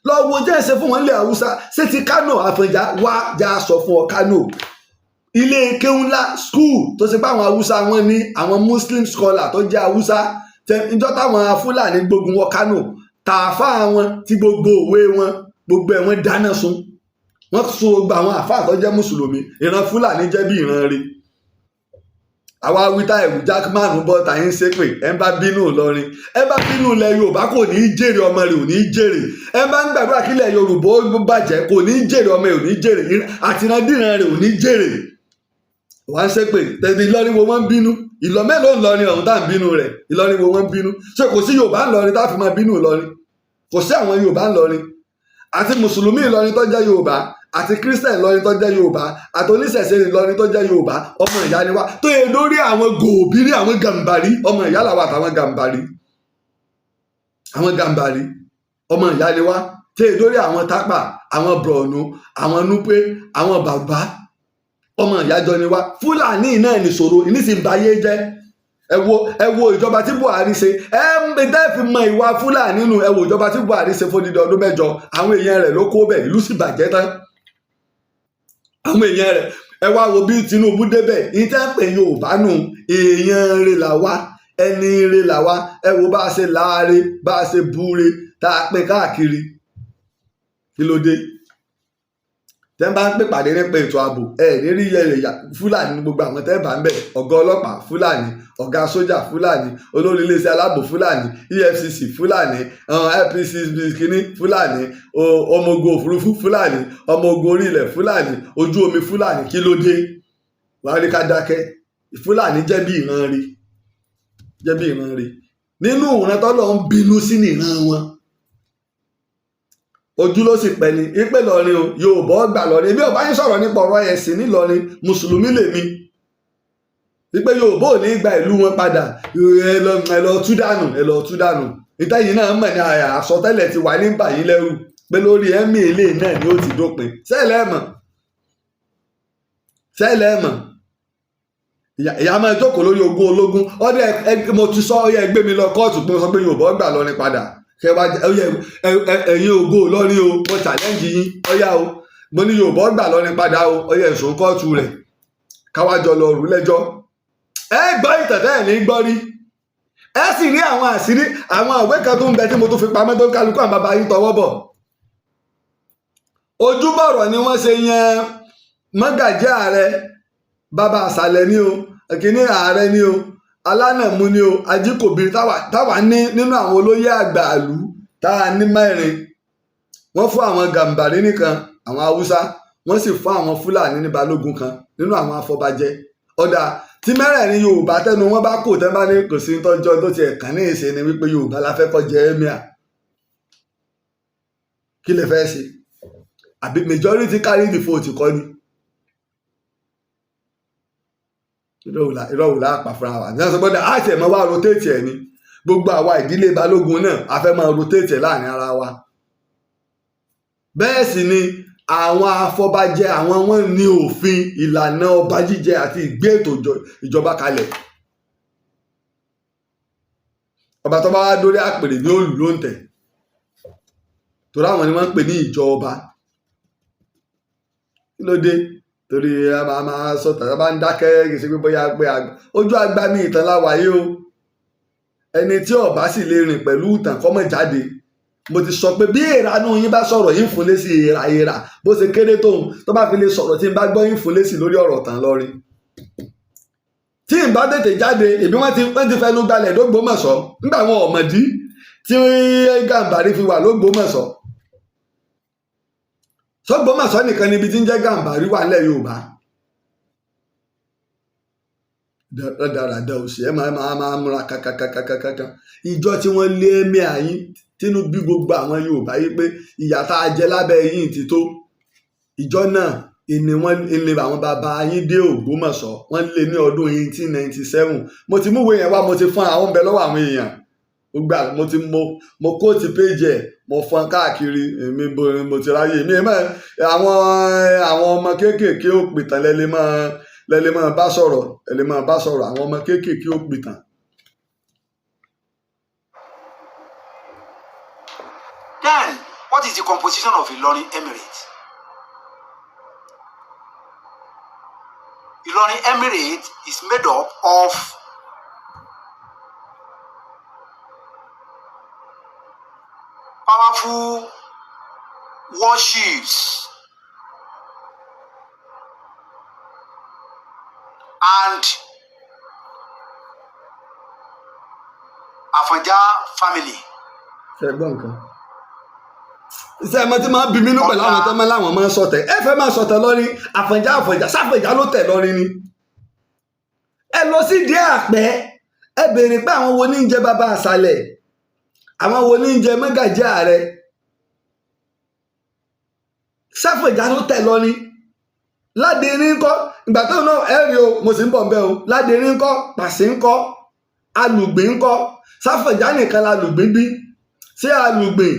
lọ́wọ́ jẹ́ ṣe fún wọn ilẹ̀ Haúsá ṣé ti Kánò Àfọ̀njá wá já sọ fún ọ Kánò ilé kéwúnlá school tó ṣe pé àwọn Haúsá wọn ní àwọn Muslim scholar tó jẹ́ Haúsá ìjọ táwọn Fúlàní gbógun wọ Kánò tààfà wọn tí gbogbo òwe wọn gbogbo ẹ̀ wọ́n dáná sun wọ́n sun gbogbo àwọn àfáà tó jẹ́ mùsùlùmí ìran Fúlàní jẹ́ bí ìran rí àwa wíta ẹ̀wù Jackman bọ́ta yín ṣépè ẹ bá bínú Ìlọrin ẹ bá bínú ilẹ̀ Yorùbá kò ní í jèrè ọmọ rẹ̀ ò ní í jèrè ẹ bá ń gbàdúrà kí ilẹ̀ Yorùbá ó bàjẹ́ kò ní í jèrè ọmọ rẹ̀ ò ní í jèrè àtìrandíran rẹ̀ ò ní í jèrè wọ́n ṣépè tẹ̀sí Ìlọrin wo wọ́n ń bínú ìlọ mélòó Ìlọrin ọ̀hún tá à ń bínú rẹ̀ Ìlọrin wo wọ́n ń bínú ṣé kò sí Yorùbá Ìlọrin tá a fi máa bínú Ìlọrin kò sí àwọn Yorùbá Ìlọrin àti mùsùlùmí Ìlọrin tó jẹ́ Yorùbá àti Christian Ìlọrin tó jẹ́ Yorùbá àti oníṣẹ̀ṣe Ìlọrin tó jẹ́ Yorùbá ọmọ ìyá ni wá tó yẹ lórí àwọn gòbírí àwọn gàmbàrí ọmọ ìyá làwọn àtàwọn gàmbàrí ọmọ ìyá ni wá tó yẹ lórí àwọn tápà àwọn Borno àwọn Nupe àwọn bàbá ọmọ ìyá jọ ni wá. Fúlàní náà nìṣòro ìnísìnbáyé jẹ́ ẹ wo ìjọba tí Buhari ṣe fi mọ ìwà Fúlàní nù. Ẹ wo ìjọba tí Buhari ṣe fódìdí ọdún 7 àwọn èèyàn rẹ̀ ló kó bẹ̀ ìlú sì bàjẹ́ tán. Àwọn èèyàn rẹ̀ ẹ wá wo bí Tinubu débẹ̀ ìtẹ́pẹ̀ Yorùbá nù èèyàn rẹ̀ là wá ẹni rẹ̀ là wá. Ẹ wo bá a ṣe láre bá a ṣe búre tá a pín káàkiri kí ló dé tẹ́ ń bá ń pè pàdé nípa ètò ààbò rírí yẹ̀yà Fúlàní ní gbogbo àwọn tẹ́ bá ń bẹ̀ ọ̀gá ọlọ́pàá Fúlàní ọ̀gá sójà Fúlàní olórí iléeṣẹ́ aláàbò Fúlàní EFCC Fúlàní IPC kínní Fúlàní ọmọ ogun òfurufú Fúlàní ọmọ ogun orí ilẹ̀ Fúlàní ojú omi Fúlàní kí ló dé wàá rí ká dákẹ́. Fúlàní jẹ́ bí ìran rí nínú ìran tọ́lọ́ ń bínú sí nìran wọn. Ojú ló sì pẹ́ ni ìpè lọrin o Yorùbá ọgbà lọrin èmi ò bá yín sọ̀rọ̀ nípa ọ̀rọ̀ ẹ̀sìn nílọrin mùsùlùmí lèmi ìpè Yorùbá ò ní gba ìlú wọn padà ẹ lọ tú dànù ìtẹ́yìn náà mọ̀ ní àsọtẹ́lẹ̀ ti wà ní bàyín lẹ́rù pé lórí ẹ̀mí ilé náà ni ó ti dópin sẹ́lẹ̀ mọ̀ ìyá máa jókòó lórí ogún ológun ọdẹ mo ti sọ ọyẹ ẹgbẹ́ mi lọ kóòtù pé mo sọ pé Yorùbá ọgbà lọrin padà ẹ̀yin ògo lọ́rin o mo challenge yín ọ̀yá o mo ní Yorùbá gbà lọ́rin padà o ọ̀yá ẹ̀sùn kóòtù rẹ̀ káwájọ lọ rú lẹ́jọ́. Ẹ gbọ́ ìtẹ̀tẹ̀ ẹ̀ ní gbọ́ rí ẹ sì rí àwọn àṣírí àwọn ìwé kan tó ń bẹ tí mo tún fi pamọ́ tó kálukú àwọn bàbá yín tọwọ́ bọ̀. Ojúbọ̀rọ̀ ni wọ́n ṣe yan mọ́gàjí Ààrẹ bàbá àṣàlẹ̀ ni o kìíní Ààrẹ ni o alánàmú ni o ajíkòbí táwa ní nínú àwọn olóyè àgbà ìlú tá a ní 4 wọ́n fún àwọn gàmbàrí nìkan àwọn haúsá wọ́n sì fún àwọn Fúlàní ní balógun kan nínú àwọn afọbajẹ. Ọ̀dà tí 4 Yorùbá tẹnu wọn bá kò tẹ́ bá ní kò sí tọ́jọ́ tó ti ẹ̀kan ní ìṣe ni wípé Yorùbá la fẹ́ kọ́ jẹ emir kí lè fẹ́ ṣe àbí majority carry the vote kọ́ ni. Ìrọ̀wùlà àpàfúnra wa ní ọ̀sán gbọ́dọ̀ àti ẹ̀mọ́ wa rotate ẹ̀ ni gbogbo àwa ìdílé balógun náà a fẹ́ máa rotate ẹ̀ láàrin ara wa. Bẹ́ẹ̀ sì ni àwọn afọbajẹ àwọn wọn ní òfin ìlànà ọba jíjẹ àti ìgbé ètò ìjọba kalẹ̀. Ọba tó bá wá dórí àpèrè ní òòlù ló ń tẹ̀ torí àwọn ni wọ́n ń pè ní ìjọba. Kí ló dé? Torí a máa sọ tàbí bá ń dákẹ́ kì í ṣe pé bóyá pé Ojú Agbami Itan láwàyé o ẹni tí ọba sì lè rìn pẹ̀lú ìtàn kọ́mọ̀ jáde. Mo ti sọ pé bí ìranú yín bá sọ̀rọ̀ yín fún lésì ìrà bó ṣe kéré tóun tó bá fi lè sọ̀rọ̀ tí n bá gbọ́ yín fún lésì lórí ọ̀rọ̀ tàn lọ́rin. Tí n bá tètè jáde èbí wọ́n ti fẹnu gbalẹ̀ l'Ógbómọ̀ṣọ́ nígbà wọn ọ̀mọ̀dí tí Gàmbàrí fi wà l'Ógbómọ̀ṣọ́. S'Ógbómọ̀ṣọ́ nìkan níbi tí ń jẹ́ Gàmbàrí wà nílẹ̀ Yorùbá. Dáradára òsì ẹ máa múra kankankankankan ìjọ tí wọ́n lé ẹ̀mí àyín tínú bí gbogbo àwọn Yorùbá yìí pé ìyà tá a jẹ lábẹ́ yín ti tó. Ìjọ náà ìní àwọn bàbá yín dé Ògbómọ̀ṣọ́ wọ́n lé ní ọdún 1897. Mo ti múwèé yẹn wá mo ti fún àwọn ọbẹ lọ́wọ́ àwọn èèyàn gbà mo kóòtù péjì ẹ̀ mo fọn káàkiri èmi mo ti ráyè mi àwọn ọmọ kéékèèké ò pìtàn lẹ́lẹ́ máa bá sọ̀rọ̀ àwọn ọmọ kéékèèké ò pìtàn. Then, what is the composition of Ilorin Emirate? Ilorin Emirate is made up of powerful warships and Afanja family. Ṣẹ̀gbọ́n nǹkan. Iṣẹ́ ẹ̀mọ́ tí máa ń bí mi nú pẹ̀lú àwọn tó máa láwọn máa ń sọ̀tẹ̀. Ẹ fẹ́ máa sọ̀tẹ̀ lọ́rin Àfọ̀njá sáfẹ̀já ló tẹ̀ lọ́rin ni. Ẹ lọ sí ìdí àpẹ́ ẹ béèrè pé àwọn wo ní ń jẹ bàbá àṣàlẹ̀ àwọn wo ní ń jẹ mọ́gàjí Ààrẹ. Sáfẹ̀já ló tẹ̀ lọ ni. Ládẹrin ńkọ́ ìgbà tó náà ẹ rí o mo sì ń bọ̀ ń bẹ́ o. Ládẹrin ńkọ́ Pàṣẹ ńkọ́ Alùgbìn ńkọ́ Sáfẹ̀já nìkan l'Alùgbìn bí. Ṣé Alùgbìn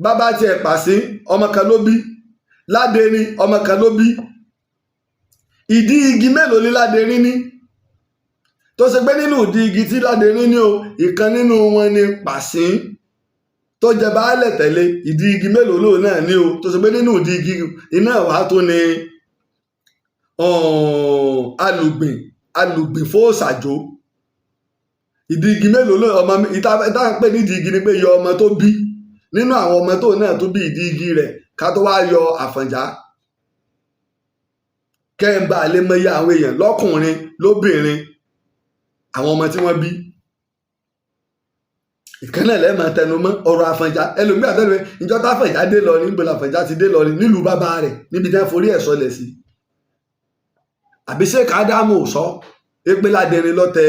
bàbá tiẹ̀ Pàṣẹ ọmọ kan ló bí, Ládẹrin ọmọ kan ló bí. Ìdí igi mélòó ni Ládẹrin ní? Tó ṣe pé nínú ìdí igi tí Ládẹrin ní o, ìkan nínú wọn ni Pàṣẹ tó jẹ baálẹ̀ tẹ̀lé. Ìdí igi mélòó lòun náà ní o, tó ṣe pé nínú ìdí igi iná wà tó ní Alùgbìn fóòsàjò. Ìdí igi mélòó lòun ọmọ ìta ń pè ní ìdí igi ni pé yọ ọmọ tó bí nínú àwọn ọmọ tó náà tó bí ìdí igi rẹ̀ ká tó wá yọ Àfọ̀njá. Kẹ́ńbà lè mọ iye àwọn èèyàn lọ́kùnrin lóbìnrin àwọn ọmọ tí wọ́n bí. Ìkànnì lẹ́ẹ̀mọ tẹnumọ́ ọ̀rọ̀ Àfọ̀njá. Ẹlòmíà tẹ́lẹ̀ ìjọ táfọ̀njá dé lọ níbo l'Àfọ̀njá ti dé lọ nílùú bàbá rẹ̀ níbi tí wọ́n forí ẹ̀ sọlẹ̀ sí. Àbí ṣé Ádámù sọ pé Ládẹrin ló tẹ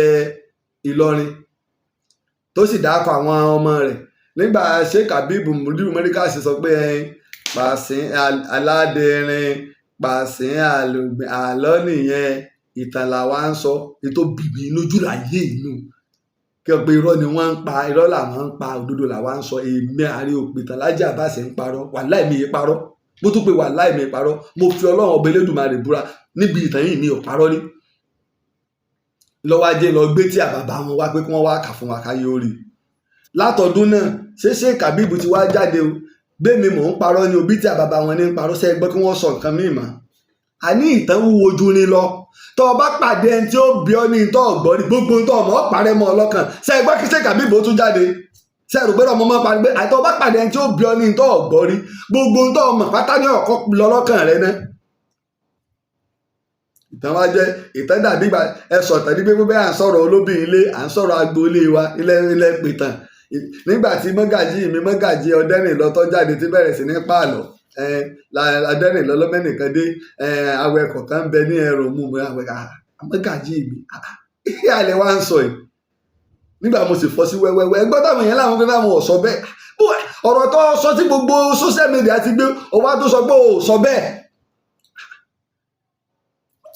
Ìlọrin tó sì dákọ̀ àwọn ọmọ rẹ̀ nígbà Sheikh Habib Mudiru Mẹ́ríkà sì sọ pé Pàṣẹ Aládẹrin Pàṣẹ Alùgbìn àlọ́ nìyẹn ìtàn làwa ń sọ ètò bìbí lójú láyé inú kí ọgbẹ irọ́ ni wọ́n ń pa irọ́ làwọn ń pa òdodo làwa ń sọ. Èmi Aare òpìtàn Laji Abbas ń parọ́ wàláì mi yìí parọ́ mo tún pe wàláì mi parọ́ mo fi Ọlọ́run ọba Elédùmarè búra níbi ìtàn yìí mi ò parọ́ rí. Lọ́wọ́ ajé lọ gbé tí àbàbà wọn wá pé kí wọ́n wá kà fún wa káyé orí. Látọdún náà ṣé Sheikh Habib ti wá jáde o bẹ́ẹ̀ mi mò ń parọ́ ni òbí tí àbàbà wọn ní ń parọ́ sẹ́ gbọ́ kí wọ́n sọ nǹkan míì mọ́. Àní ìtàn wúwo ju ni lọ tó o bá pàdé ẹni tí ó bí ọ ní ìtọ́ ọ̀gbọ́n rí gbogbo tó ọmọ ọ̀parẹ́ mọ́ ọlọ́kàn ṣe ẹgbẹ́ kí Sheikh Habib tún jáde ṣe ẹ̀rù pé ọmọ máa parí pé àìtọ́ bá pàdé ẹni tí ó bí ọ ní ìtọ́ ọ̀gbọ́n rí gbogbo tó ọmọ pátá ní ọ̀kọ́ lọ́lọ́kàn rẹ náà. Ìtàn wa jẹ́ ìtàn dàbí ìgbà ẹ sọ̀tàn ní pé à ń sọ̀rọ̀ olóbì ilé à ń sọ̀rọ̀ agboolé wa ilé pìtàn nígbà tí mọ́gàjí ọdẹ́rìn lọ́tọ́ jáde tí bẹ̀rẹ̀ sí ní pààlọ́ adẹ́rìn lọ́lọ́mẹ́nìkan dé awẹ kọ̀ọ̀kan bẹ ní ẹrù mú mi mọ́gàjí mi alẹ́ wa ń sọ yìí nígbà mo sì fọ́ sí wẹ́wẹ́wẹ́ ẹgbẹ́ táwọn èèyàn láwọn fẹ́ràn àwọn ọ̀sọ́ bẹ́ẹ̀ ọ̀rọ̀ tó sọ tí gbogbo social media ti gbé ọwọ́ tó sọ pé ò sọ bẹ́ẹ̀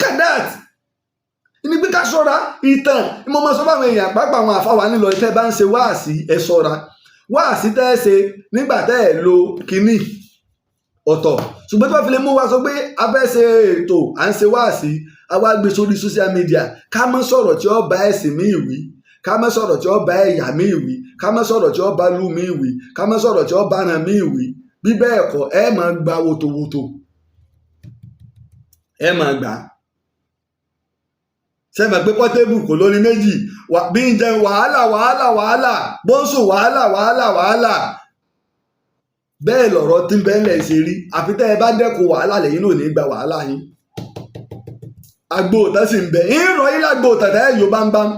kadat ní pé ká ṣọ́ra ìtàn mo máa sọ fáwọn èèyàn pàápàá àwọn àfáwà nílò ìtẹ́ bá ń ṣe wáàsí ẹ ṣọ́ra wáàsí tẹ́ ẹ ṣe nígbà tẹ́ ẹ lo kínní ọ̀tọ̀ ṣùgbọ́n tí wọ́n fi lè mú wa sọ pé a fẹ́ ṣe ètò à ń ṣe wáàsí a wá gbé sórí social media ká má sọ̀rọ̀ tí ó bá ẹ̀sìn mí ìwí ká má sọ̀rọ̀ tí ó bá ẹ̀yà mí ìwí ká má sọ̀rọ̀ tí ó bá lú mí ìwí ká má sọ̀rọ̀ tí ó bá ràn mí ìwí bí bẹ́ẹ̀ kọ́ ẹ máa gba wòtòwòtò ẹ máa gbà á sẹ́mi pé pọ́tébù kò lórí méjì bí ń jẹun wàhálà bó ń sùn wàhálà bẹ́ẹ̀ lọ̀rọ̀ tí ń bẹ́ẹ̀lẹ̀ ṣe rí àfi tẹ́ ẹ bá dẹ́kun wàhálà lẹ́yìn náà ní gba wàhálà yín agbóòtán sì ń bẹ ń rọ yín lágbóòtán tẹ́ ẹ yóò bámbám.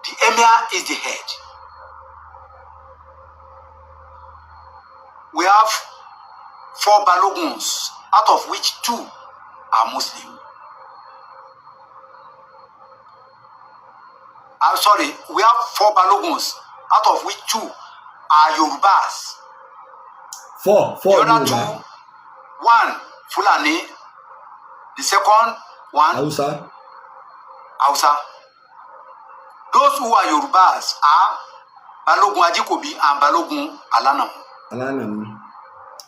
The emir is the head. We have 4 Baloguns, out of which 2 are Muslim. I'm sorry, we have 4 Baloguns, out of which 2 are Yorubas. 4 the other Yoruba. 2, 1 Fulani, the second one Hausa. Those who are Yorubas are Balogun Ajikobi and Balogun Alanamu.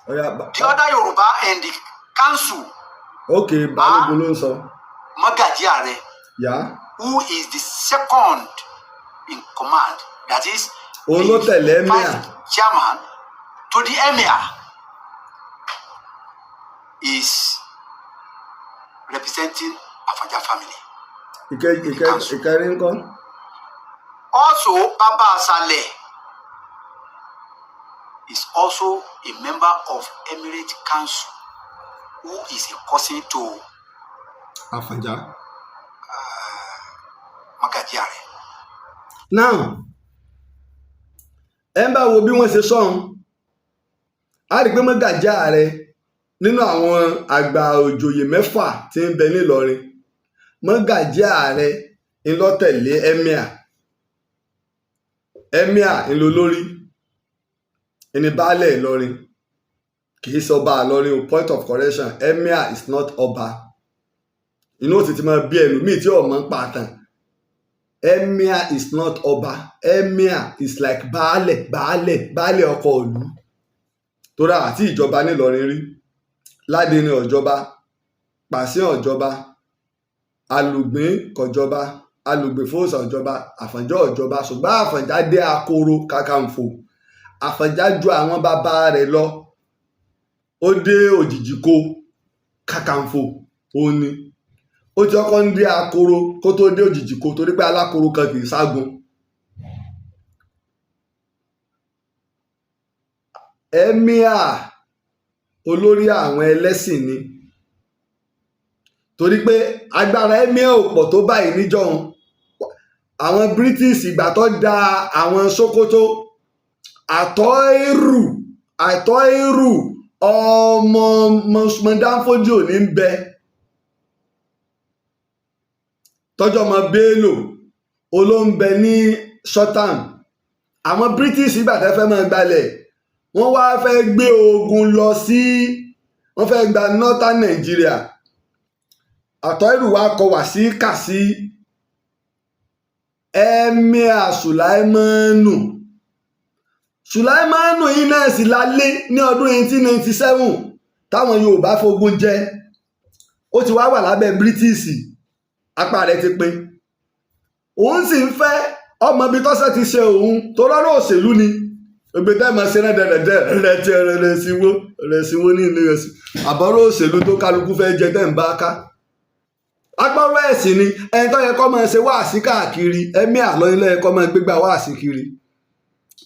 The other Yoruba and the council. Okay, Balogun ló ń sọ. Magaji Aare. Yeah. Who is the second in command? That is the vice chairman to the emir is representing Afaja family. Ìkẹrin ńkọ́? Also, Baba Asale is also a member of Emirate Council who is a cousin to Afaja. Magaji Aare. Now, ẹ ń bá wo bí wọ́n ṣe sọ́hun a rí pé Magaji Aare nínú àwọn àgbà òjòyè 6 tí ń bẹ nílọrin Magaji Aare ńlọ tẹ̀lé emir ńlọ lórí ẹni baálẹ̀ Ìlọrin kì í sọba Ìlọrin o, point of correction, emir is not ọba. inú òsì ti máa bí ẹlòmíì tí ọmọ ń pa àtàn. Emir is not ọba, emir is like baálẹ̀ ọkọ ìlú. Tóra àti ìjọba nílọrin rí, Ládé ní ọ̀jọba, Pàṣín ọ̀jọba, Alùgbín kọ̀jọba, Alùgbìnfòsà ọ̀jọba, Àfọ̀njá ọ̀jọba, ṣùgbọ́n Àfọ̀njá dé akoro kàkàǹfò. Àfọ̀njá ju àwọn bàbá rẹ̀ lọ, ó dé òjìjìko kàkàǹfò òní. Ó ti ọkọ ń dé akoro kó tó dé òjìjìko torí pé alákoro kan kì í ságun. Emir olórí àwọn ẹlẹ́sìn ni, torí pé agbára emir ò pọ̀ tó báyìí níjọ́un. Àwọn British ìgbà tó da àwọn Sókótó, àtọ́ìrù ọmọ mọ̀dánfójì ní ń bẹ tọ́jọ́ ọmọ Bello olóńbẹ ní Shortham. Àwọn British ìgbà tẹ́ fẹ́ máa gbalẹ̀, wọ́n wá fẹ́ gbé ogun lọ sí, wọ́n fẹ́ gba Northern Nigeria. Àtọ́ìrù wa kọ wàsíkà sí Emir Sùláìmánù yìí náà sì lálé ní ọdún 1897 táwọn Yorùbá fogun jẹ. Ó ti wá wà lábẹ́ British, apá rẹ̀ ti pín. Òun sì ń fẹ́ ọmọ ibi tọ́sẹ̀ ti ṣe òun tó lọ́rọ̀ òṣèlú ni. Ògbétẹ́ máa ṣe rẹ́dẹ̀rẹ́dẹ́ rẹ̀ sí wó ní ilé rẹ̀ sí. Àbọ̀rọ̀ òṣèlú tó kálukú fẹ́ jẹ tẹ́ ń bá ká. Agbọ́rọ̀ ẹ̀sìn ni ẹni tó yẹ kó máa ṣe wáàsí káàkiri, emir lọ́yìn ló yẹ kó máa gbégbá wáàsí kiri.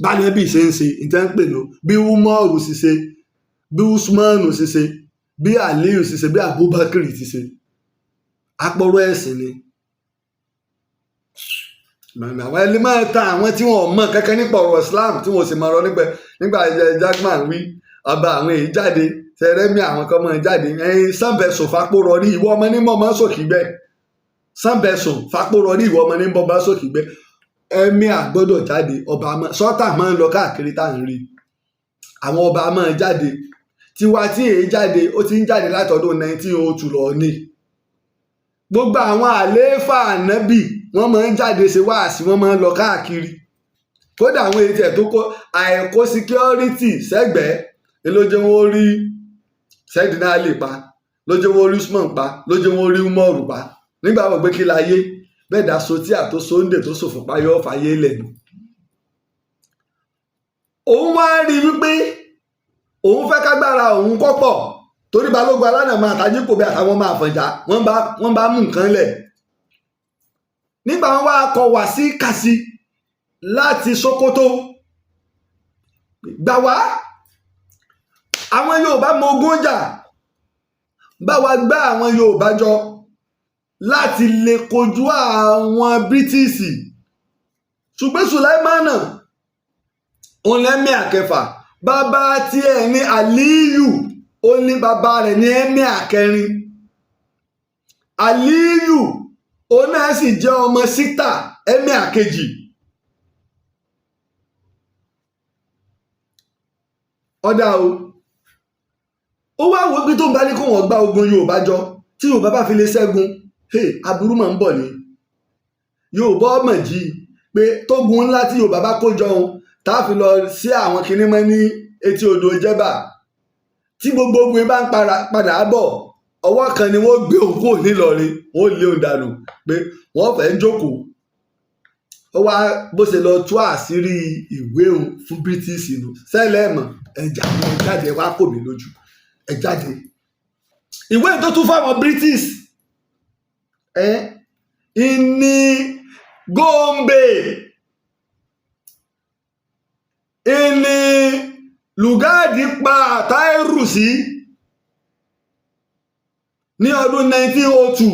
Bánẹ́bì ṣe ń ṣe ìtẹ́ ń pè ló, bí Umaru ṣe ṣe, bí Usmanu ṣe ṣe, bí Aliyu ṣe ṣe, bí Abubakar ti ṣe. Agbọ́rọ̀ ẹ̀sìn ni. Àwọn ẹni máa ta àwọn tí wọn ò mọ̀ kankan nípa ọ̀rọ̀ Islam tí wọn ò sì máa rọ nígbà Jackman wí ọba àwọn èyí jáde tẹrẹmí àwọn kan máa jáde ẹyin Sanbẹ̀sùn Fápórọrí ìwọ ọmọ ní mọ̀ máa sòkì gbẹ. Sanbẹ̀sùn Fápórọrí ìwọ ọmọ ní mọ̀ máa sòkì gbẹ. Emir gbọ́dọ̀ jáde, ọba sọ́tà máa ń lọ káàkiri tá à ń rí. Àwọn ọba máa jáde, tiwa tí èyí jáde ó ti ń jáde látọdún 1902 lọ ní. Gbogbo àwọn àlééfà ànábì wọ́n máa ń jáde ṣe wáàsí, wọ́n máa ń lọ káàkiri. Kódà àwọn èyí tẹ̀ tó kó àìkó security sẹ́gbẹ̀ẹ́ ló jẹ́ wọ́n rí Sayyidina Ali pa, ló jẹ́ wọ́n rí Usman pa, ló jẹ́ wọ́n rí Umaru pa. Nígbà wọ́n gbé kí láyé bẹ́ẹ̀ dá sotí àtó sóńdè tó sòfò páyọ́ fàyè lẹ́nu. Òun wá rí wípé òun fẹ́ kágbára òun kọ́pọ̀ torí Balógun Alánàmọ́ àtàjípò bí àtàwọn ọmọ Àfọ̀njá wọ́n bá mú nǹkan lẹ̀. Nígbà wọn wá kọ wàsíkà sí láti Sókótó, gbà wá àwọn Yorùbá mọ ogun jà, bá wa gbá àwọn Yorùbá jọ láti lè kojú àwọn British. Ṣùgbọ́n Sùláìmánà òun lẹ́mí àkẹfà, bàbá tiẹ̀ ní Aliyu ó ní bàbá rẹ̀ ní ẹ̀mí àkẹrin. Aliyu òun náà sì jẹ́ ọmọ Sítà ẹ̀mí àkejì. Ọ̀dà ó wá wo pé tó ń bá ní kó wọ́n gbá ogun Yorùbá jọ tí Yorùbá bá fi lè ṣẹ́gun, aburú máa ń bọ̀ ni. Yorùbá ọmọ jí pé tógun ńlá tí Yorùbá bá kó jọ ohun tá a fi lọ sí àwọn kinní mọ́ ní etí odò Jẹ́bà, tí gbogbo ogun bá ń padà bọ̀, ọwọ́ kan ni wọ́n gbé òun kúrò nílọrin, wọ́n lé òun dànù pé wọ́n fẹ́ jókòó. Ó wá bó ṣe lọ tú àṣírí ìwé òun fún British nù. Sẹ́lẹ̀ mọ̀ ẹ̀jà wọn jáde wá kò mí lójú ẹ̀ jáde. Ìwé tó tún fáwọn British ìní Gombe, ìní Lùgáàdì pa Àtàìrù sí ní ọdún 1902.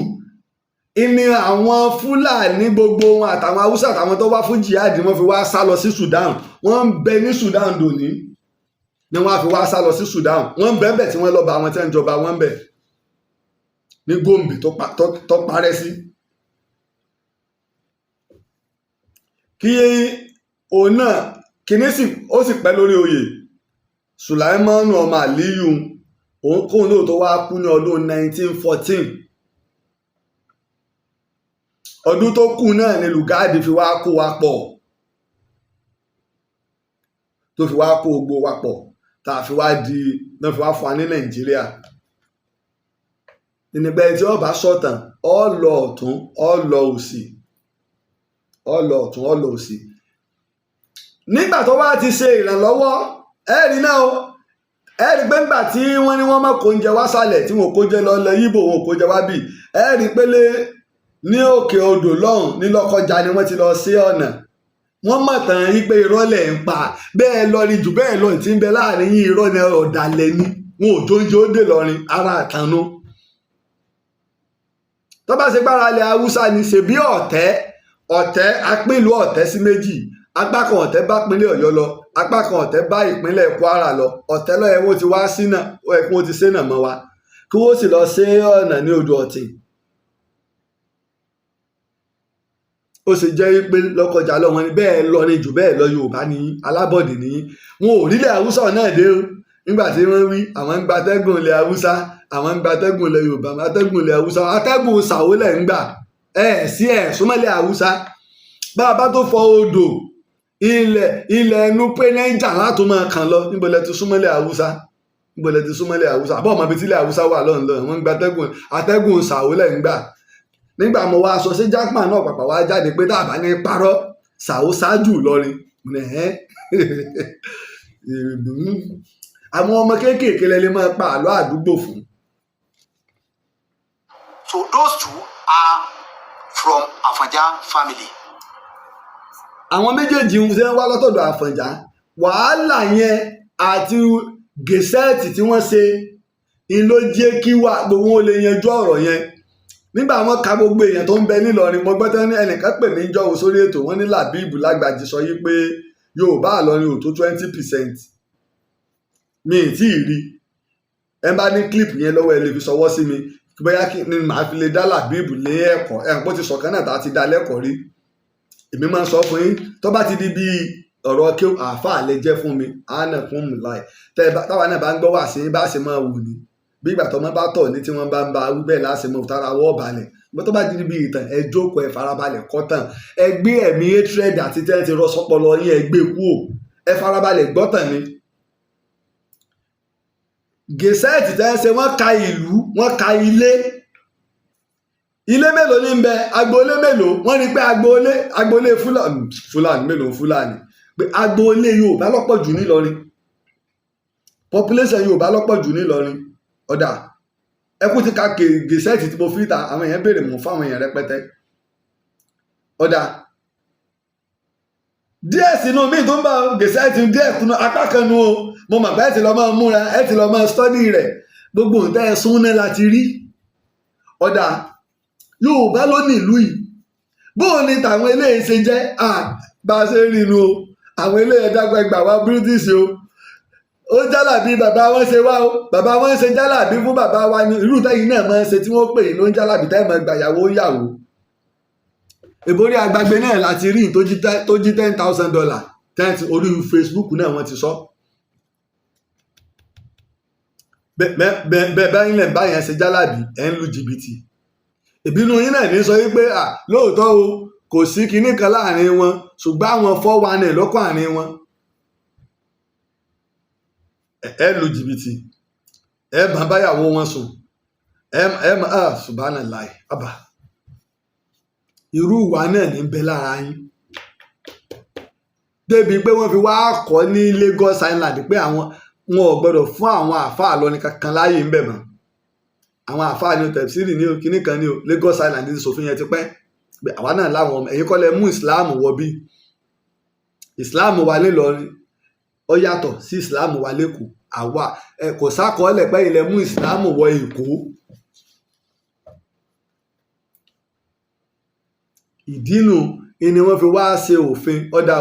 Ìní àwọn Fúlàní gbogbo wọn àtàwọn Haúsá àtàwọn tó wá fún jihad wọ́n fi wá sá lọ sí Sudan. Wọ́n ń bẹ ní Sudan dòní ni wọ́n á fi wá sá lọ sí Sudan. Wọ́n ń bẹ́ẹ̀ tí wọ́n lọ bá àwọn tí wọ́n ń jọba wọ́n ń bẹ̀ ní Gombe tó parẹ́ sí. kí òun náà kíní ó sì pẹ́ lórí oyè Sùláímánù ọmọ Àlíyù òun kóun náà tó wá kú ní ọdún 1914 ọdún tó kù náà ni Lùgáàdì fi wá kó wa pọ̀ tó fi wá kó gbogbo wa pọ̀ tá a fi wá di náà fi wá fún wa ní Nàìjíríà ìnìgbà tí ó bá sọ̀tàn ó lọ ọ̀tún ó lọ òsì ó lọ ọ̀tún ó lọ òsì nígbà tó wá ti ṣe ìrànlọ́wọ́ ẹ̀rí náà ẹ̀rí pé nígbà tí wọ́n ní wọ́n má kó oúnjẹ wá sálẹ̀ tí wọ́n kó jẹ lọ lẹ Yíbò wọn kó jẹ wá bì ẹ̀rí pélé ní òkè odò lọ́hùn ní Lọ́kọ́jà ni wọ́n ti lọ sí ọ̀nà wọ́n mọ̀ tán yí pé irọ́ lẹ̀ ń pa bẹ́ẹ̀ lọ rí jù bẹ́ẹ̀ lọ tí ń bẹ láàrin yín irọ́ ni ọ̀dàlẹ̀ ni wọn ò tó ń jẹ́ ó dè lọ́rin ara àtànú tó bá ṣe gbára lẹ̀ Haúsá ni ṣèbí ọ̀tẹ̀ apínlú ọ̀tẹ̀ sí méjì apá kan ọ̀tẹ̀ bá pínlẹ̀ Ọ̀yọ́ lọ apá kan ọ̀tẹ̀ bá ìpínlẹ̀ Kwara lọ ọ̀tẹ̀ lọ́yẹ̀ wọ́n ti wá sínà wọ́n ti sénà mọ́ wa kí wọ́n sì lọ sí ọ̀nà ní odò Ọ̀tìn ó sì jẹ́ pé Lọ́kọ́jà lọ wọn ni bẹ́ẹ̀ lọ ní jù bẹ́ẹ̀ lọ Yorùbá ní alábọ̀dé ní wọn ò rílẹ̀ Haúsá náà dé o nígbà tí wọ́n wí àwọn ń gba atẹ́gùn ilẹ̀ Haúsá àwọn ń gba atẹ́gùn ilẹ̀ Yorùbá atẹ́gùn ilẹ̀ Haúsá atẹ́gùn Sàwólẹ̀ ń gbà súnmọ́lẹ̀ Haúsá bá a bá tó fọ odò ilẹ̀ ẹnu pé Niger látò máa kàn lọ níbo lẹ ti súnmọ́lẹ̀ Haúsá àbọ̀ ọmọ ibi tí ilẹ̀ Haúsá wà lọ́nà wọ́n ń gba atẹ́gùn Sàwólẹ̀ ń gbà nígbà mo wá sọ sí Jákmà náà pàpà wá jáde pé tá a bá ní parọ́ Sàwó ṣáájú Ìlọrin àwọn ọmọ kéékèèké lẹ lè máa pa àlọ́ àdúgbò fún. So those two are from Afanja family. àwọn méjèèjì ń wá látọ̀dọ̀ Àfọ̀njá wàhálà yẹn àti gẹ̀ẹ́sẹ̀tì tí wọ́n ṣe ń ló jẹ́ kí gbogbo wọn lè yanjú ọ̀rọ̀ yẹn nígbà wọn ka gbogbo èèyàn tó ń bẹ nílọrin mo gbọ́ tán ní ẹnìkan pè mí jọ́wọ́ sórí ètò wọn ní Làbíbù Lágbàjì sọ yìí pé Yorùbá Ìlọrin ò tó 20%. mi ì tí ì rí ẹ bá ní clip yẹn lọ́wọ́ ẹ lè fi ṣọwọ́ sí mi bóyá ni màá fi lè dá Làbíbù lé ẹ̀kọ́ bó ti sọ̀kan náà tá a ti dá lẹ́kọ̀ọ́ rí èmi máa ń sọ fún yín tó bá ti di bí ọ̀rọ̀ kí àáfàá lè jẹ́ fún mi àánà fún mi láì táwa náà bá ń gbọ́ wà sí bá ṣe máa wù ní bí ìgbà tó máa bá tọ̀ ní tí wọ́n bá ń ba wí bẹ́ẹ̀ láṣẹ mọ́ tára wọ́ balẹ̀ bó tó bá di bí ìtàn ẹ jókòó ẹ farabalẹ̀ kọ́ tàn ẹ gbé ẹ̀mí hatred àti tẹ́ ẹ ti rọ sọ́pọlọ yín ẹ gbé kú ò ẹ farabalẹ̀ gbọ́ tàn ni. gẹ̀ẹ́sẹ̀tì tẹ́ ẹ ṣe wọ́n ka ìlú wọ́n ka ilé mélòó ní ń bẹ agboolé mélòó wọ́n rí pé agboolé fúlàní mélòó fúlàní pé agboolé Yorùbá lọ́pọ̀ jù nílọrin population Yorùbá lọ́pọ̀ jù nílọrin ọ̀dà ẹkú ti ka gẹ̀ẹ́sẹ̀tì tí mo fi ta àwọn èèyàn béèrè mọ̀ fáwọn èèyàn rẹpẹtẹ ọ̀dà díẹ̀ sínú mi tó ń bá gẹ̀ẹ́sẹ̀tì díẹ̀ kùnú apá kan nu o mo mọ̀ pé ẹ ti lọ máa múra ẹ ti lọ máa stọ́dì rẹ̀ gbogbo nǹkan ẹ̀sùn náà láti rí ọ̀dà Yorùbá ló ní ìlú yìí bóun ni tàwọn eléyìí ṣe jẹ́ bá a ṣe rí inú o àwọn eléyìí dágbà gbà wá British o ó jálàbí bàbá wọn ṣe wá o bàbá wọn ṣe jálàbí fún bàbá wa ní irú táyì náà máa ń ṣe tí wọ́n pè ní ló ń jálàbí táyì máa gbàyàwó yàwó ìborí agbágbé náà láti rí tó jí $10,000 tẹ́ǹtì orí Facebook náà wọ́n ti sọ bẹ́ẹ̀ ilẹ̀ báyẹn ṣe jálàbí ẹ̀ ń lu jìbìtì ìbínú yín náà ní sọ wípé lóòótọ́ o kò sí kinní kan láàrin wọn ṣùgbọ́n àwọn 419 lọ́kọ̀ àárín wọn ẹ lu jìbìtì ẹ bá báyàwó wọn sùn ẹ subhanallah àbá irú ìwà náà ní bẹ lára yín débi pé wọ́n fi wá kọ́ ní Lagos Island pé wọn ò gbọ́dọ̀ fún àwọn àáfàá lọ́ní kankan láàyè ń bẹ̀ mọ́ àwọn àáfàá ní tẹ̀síìrì ní kinní kan ní Lagos Island ti ṣòfin yẹn ti pẹ́ àwa náà láwọn ọmọ ẹ̀yin kọ́ lẹ mú Islam wọ bí Islam wà nílọrin ó yàtọ̀ sí Islam wà lẹ́kọ̀ọ́ àwa kò sákọọ́lẹ̀ pé ilẹ̀ mú Islam wọ Èkó ìdínú ni wọ́n fi wá ṣe òfin ọ̀dà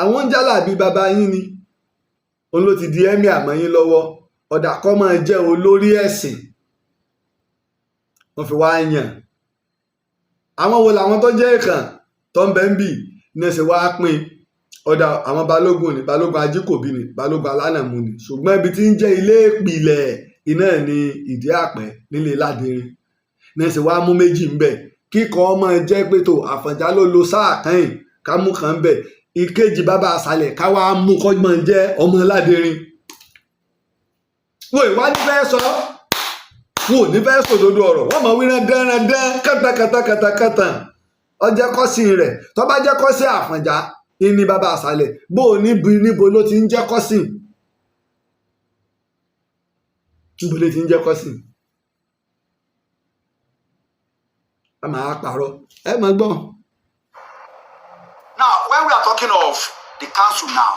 àwọn jálàbí bàbá yín ni òun ló ti di emir àmọ́ yín lọ́wọ́ ọ̀dà kọ́ máa jẹ́ olórí ẹ̀sìn wọ́n fi wá yàn àwọn wo làwọn tó jẹ́ ìkàn tó ń bẹ ń bì ní ẹsẹ̀ wá pín ọ̀dà àwọn balógun ni balógun ajíkòbí ni balógun alánàmú ni ṣùgbọ́n ibi tí ń jẹ́ ilé ìpìlẹ̀ iná ní ìdí àpẹ́ nílé ládìrín ní ẹsẹ̀ wá mú méjì ń bẹ̀ kíkọ́ ọmọ jẹ́ pé tó Àfọ̀njá ló lo sáà kẹ́yìn ká mú kan ń bẹ̀ ìkejì bàbá àṣàlẹ̀ ká wá mú kọ́gbọ́n jẹ́ ọmọ ládìrín. wọ́n ìwádìí fẹ́ sọ wọn ò ní fẹ́ sòdodo ọ̀rọ̀ wọ́n mọ̀ wíran dẹ́rẹ́dẹ́ kàtàkàtàkàtà ọjẹ́ kọ́sìn rẹ̀ tó bá jẹ́ kọ́sìn Àfọ̀njá ní bàbá àṣàlẹ̀ bó o níbo ló ti ń jẹ́ kọ́sìn níbo ló ti ń jẹ́ kọ́sìn a máa pààrọ̀ ẹ mọ̀ gbọ́n. Now, when we are talking of the council now,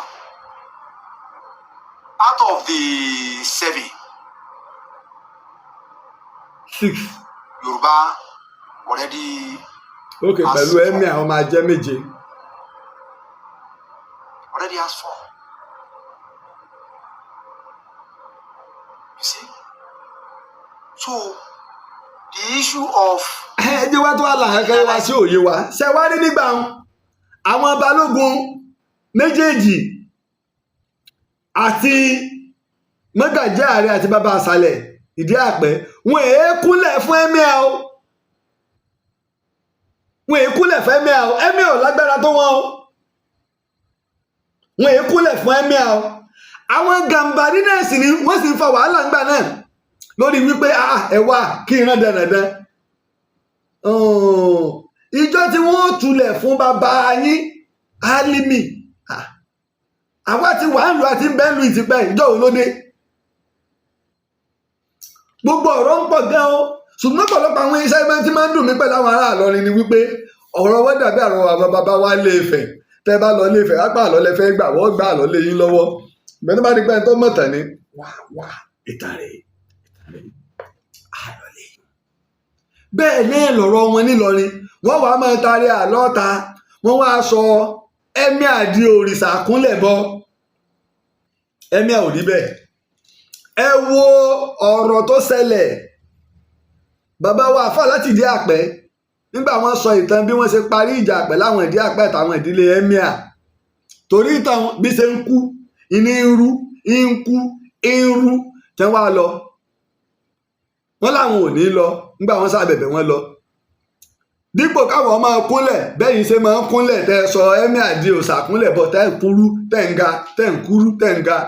out of the 7, 6. Yoruba already. Okay, pẹ̀lú ẹ̀mí àwọn máa jẹ́ méje. Already has 4. You see? So, the issue of. ẹ jẹ́ wá tó wà láǹkẹ́ wá sí òye wa ṣe wá rí nígbà àwọn balógun méjèèjì àti mọ́gàjí Ààrẹ àti bàbá àṣàlẹ̀ ìdí àpẹ́ wọn èé kúnlẹ̀ fún ẹ́míà o wọn èé kúnlẹ̀ fún ẹ́míà o ẹ́míà ò lágbára tó wọn o wọn èé kúnlẹ̀ fún ẹ́míà o àwọn gàmbàrí náà sì ni wọ́n sì ń fa wàhálà ńgbà náà lórí wípé ẹ wá kí n rán dandan ìjọ tí wọ́n tulẹ̀ fún bàbá yín Álímì àwa ti wà ń lu àti bẹ́ẹ̀ lu ìtìpẹ́ ìjọ òun ló dé gbogbo ọ̀rọ̀ ń pọ̀ gan o ṣùgbọ́n ọ̀pọ̀lọpọ̀ àwọn iṣẹ́ ìmọ̀ tí máa ń dùn mí pẹ̀lú àwọn ará Ìlọrin ni wípé ọ̀rọ̀ wọn dàbí àrọ̀ àwọn bàbá wa lé Ifẹ̀ tẹ́ bá lọ lé Ifẹ̀ wápá àlọ́ lẹ fẹ́ gbà wọ́n gbà àlọ́ lé yín lọ́wọ́ ìgbẹ́ni bá di pẹ́ tó mọ̀ tán ni wá ìtàn rẹ̀ àlọ́lé bẹ́ẹ̀ náà lọ̀rọ̀ wọn nílọrin wọ́n wàá máa tarí àlọ́ta wọ́n wá sọ ẹ́míà di òrìṣà kúnlẹ̀ bọ ẹ́míà ò rí bẹ́ẹ̀ ẹ wo ọ̀rọ̀ tó ṣẹlẹ̀ bàbá wa àfà láti ìdí àpẹ́ nígbà wọ́n sọ ìtàn bí wọ́n ṣe parí ìjà àpẹ́ láwọn ìdí àpẹ́ àtàwọn ìdílé ẹ́míà torí ìtàn bí ṣe ń kú ìní ń rú ń kú ń rú tẹ́ wá lọ wọ́n láwọn ò ní lọ nígbà wọ́n sábẹ̀bẹ̀ wọ́n lọ dípò káwọn máa kúnlẹ̀ bẹ́yìn ṣe máa ń kúnlẹ̀ tẹ́ sọ ẹ́míà di òòṣà kúnlẹ̀ bọ̀ tẹ́ ń kúrú tẹ́ ń ga tẹ́ ń kúrú tẹ́ ń ga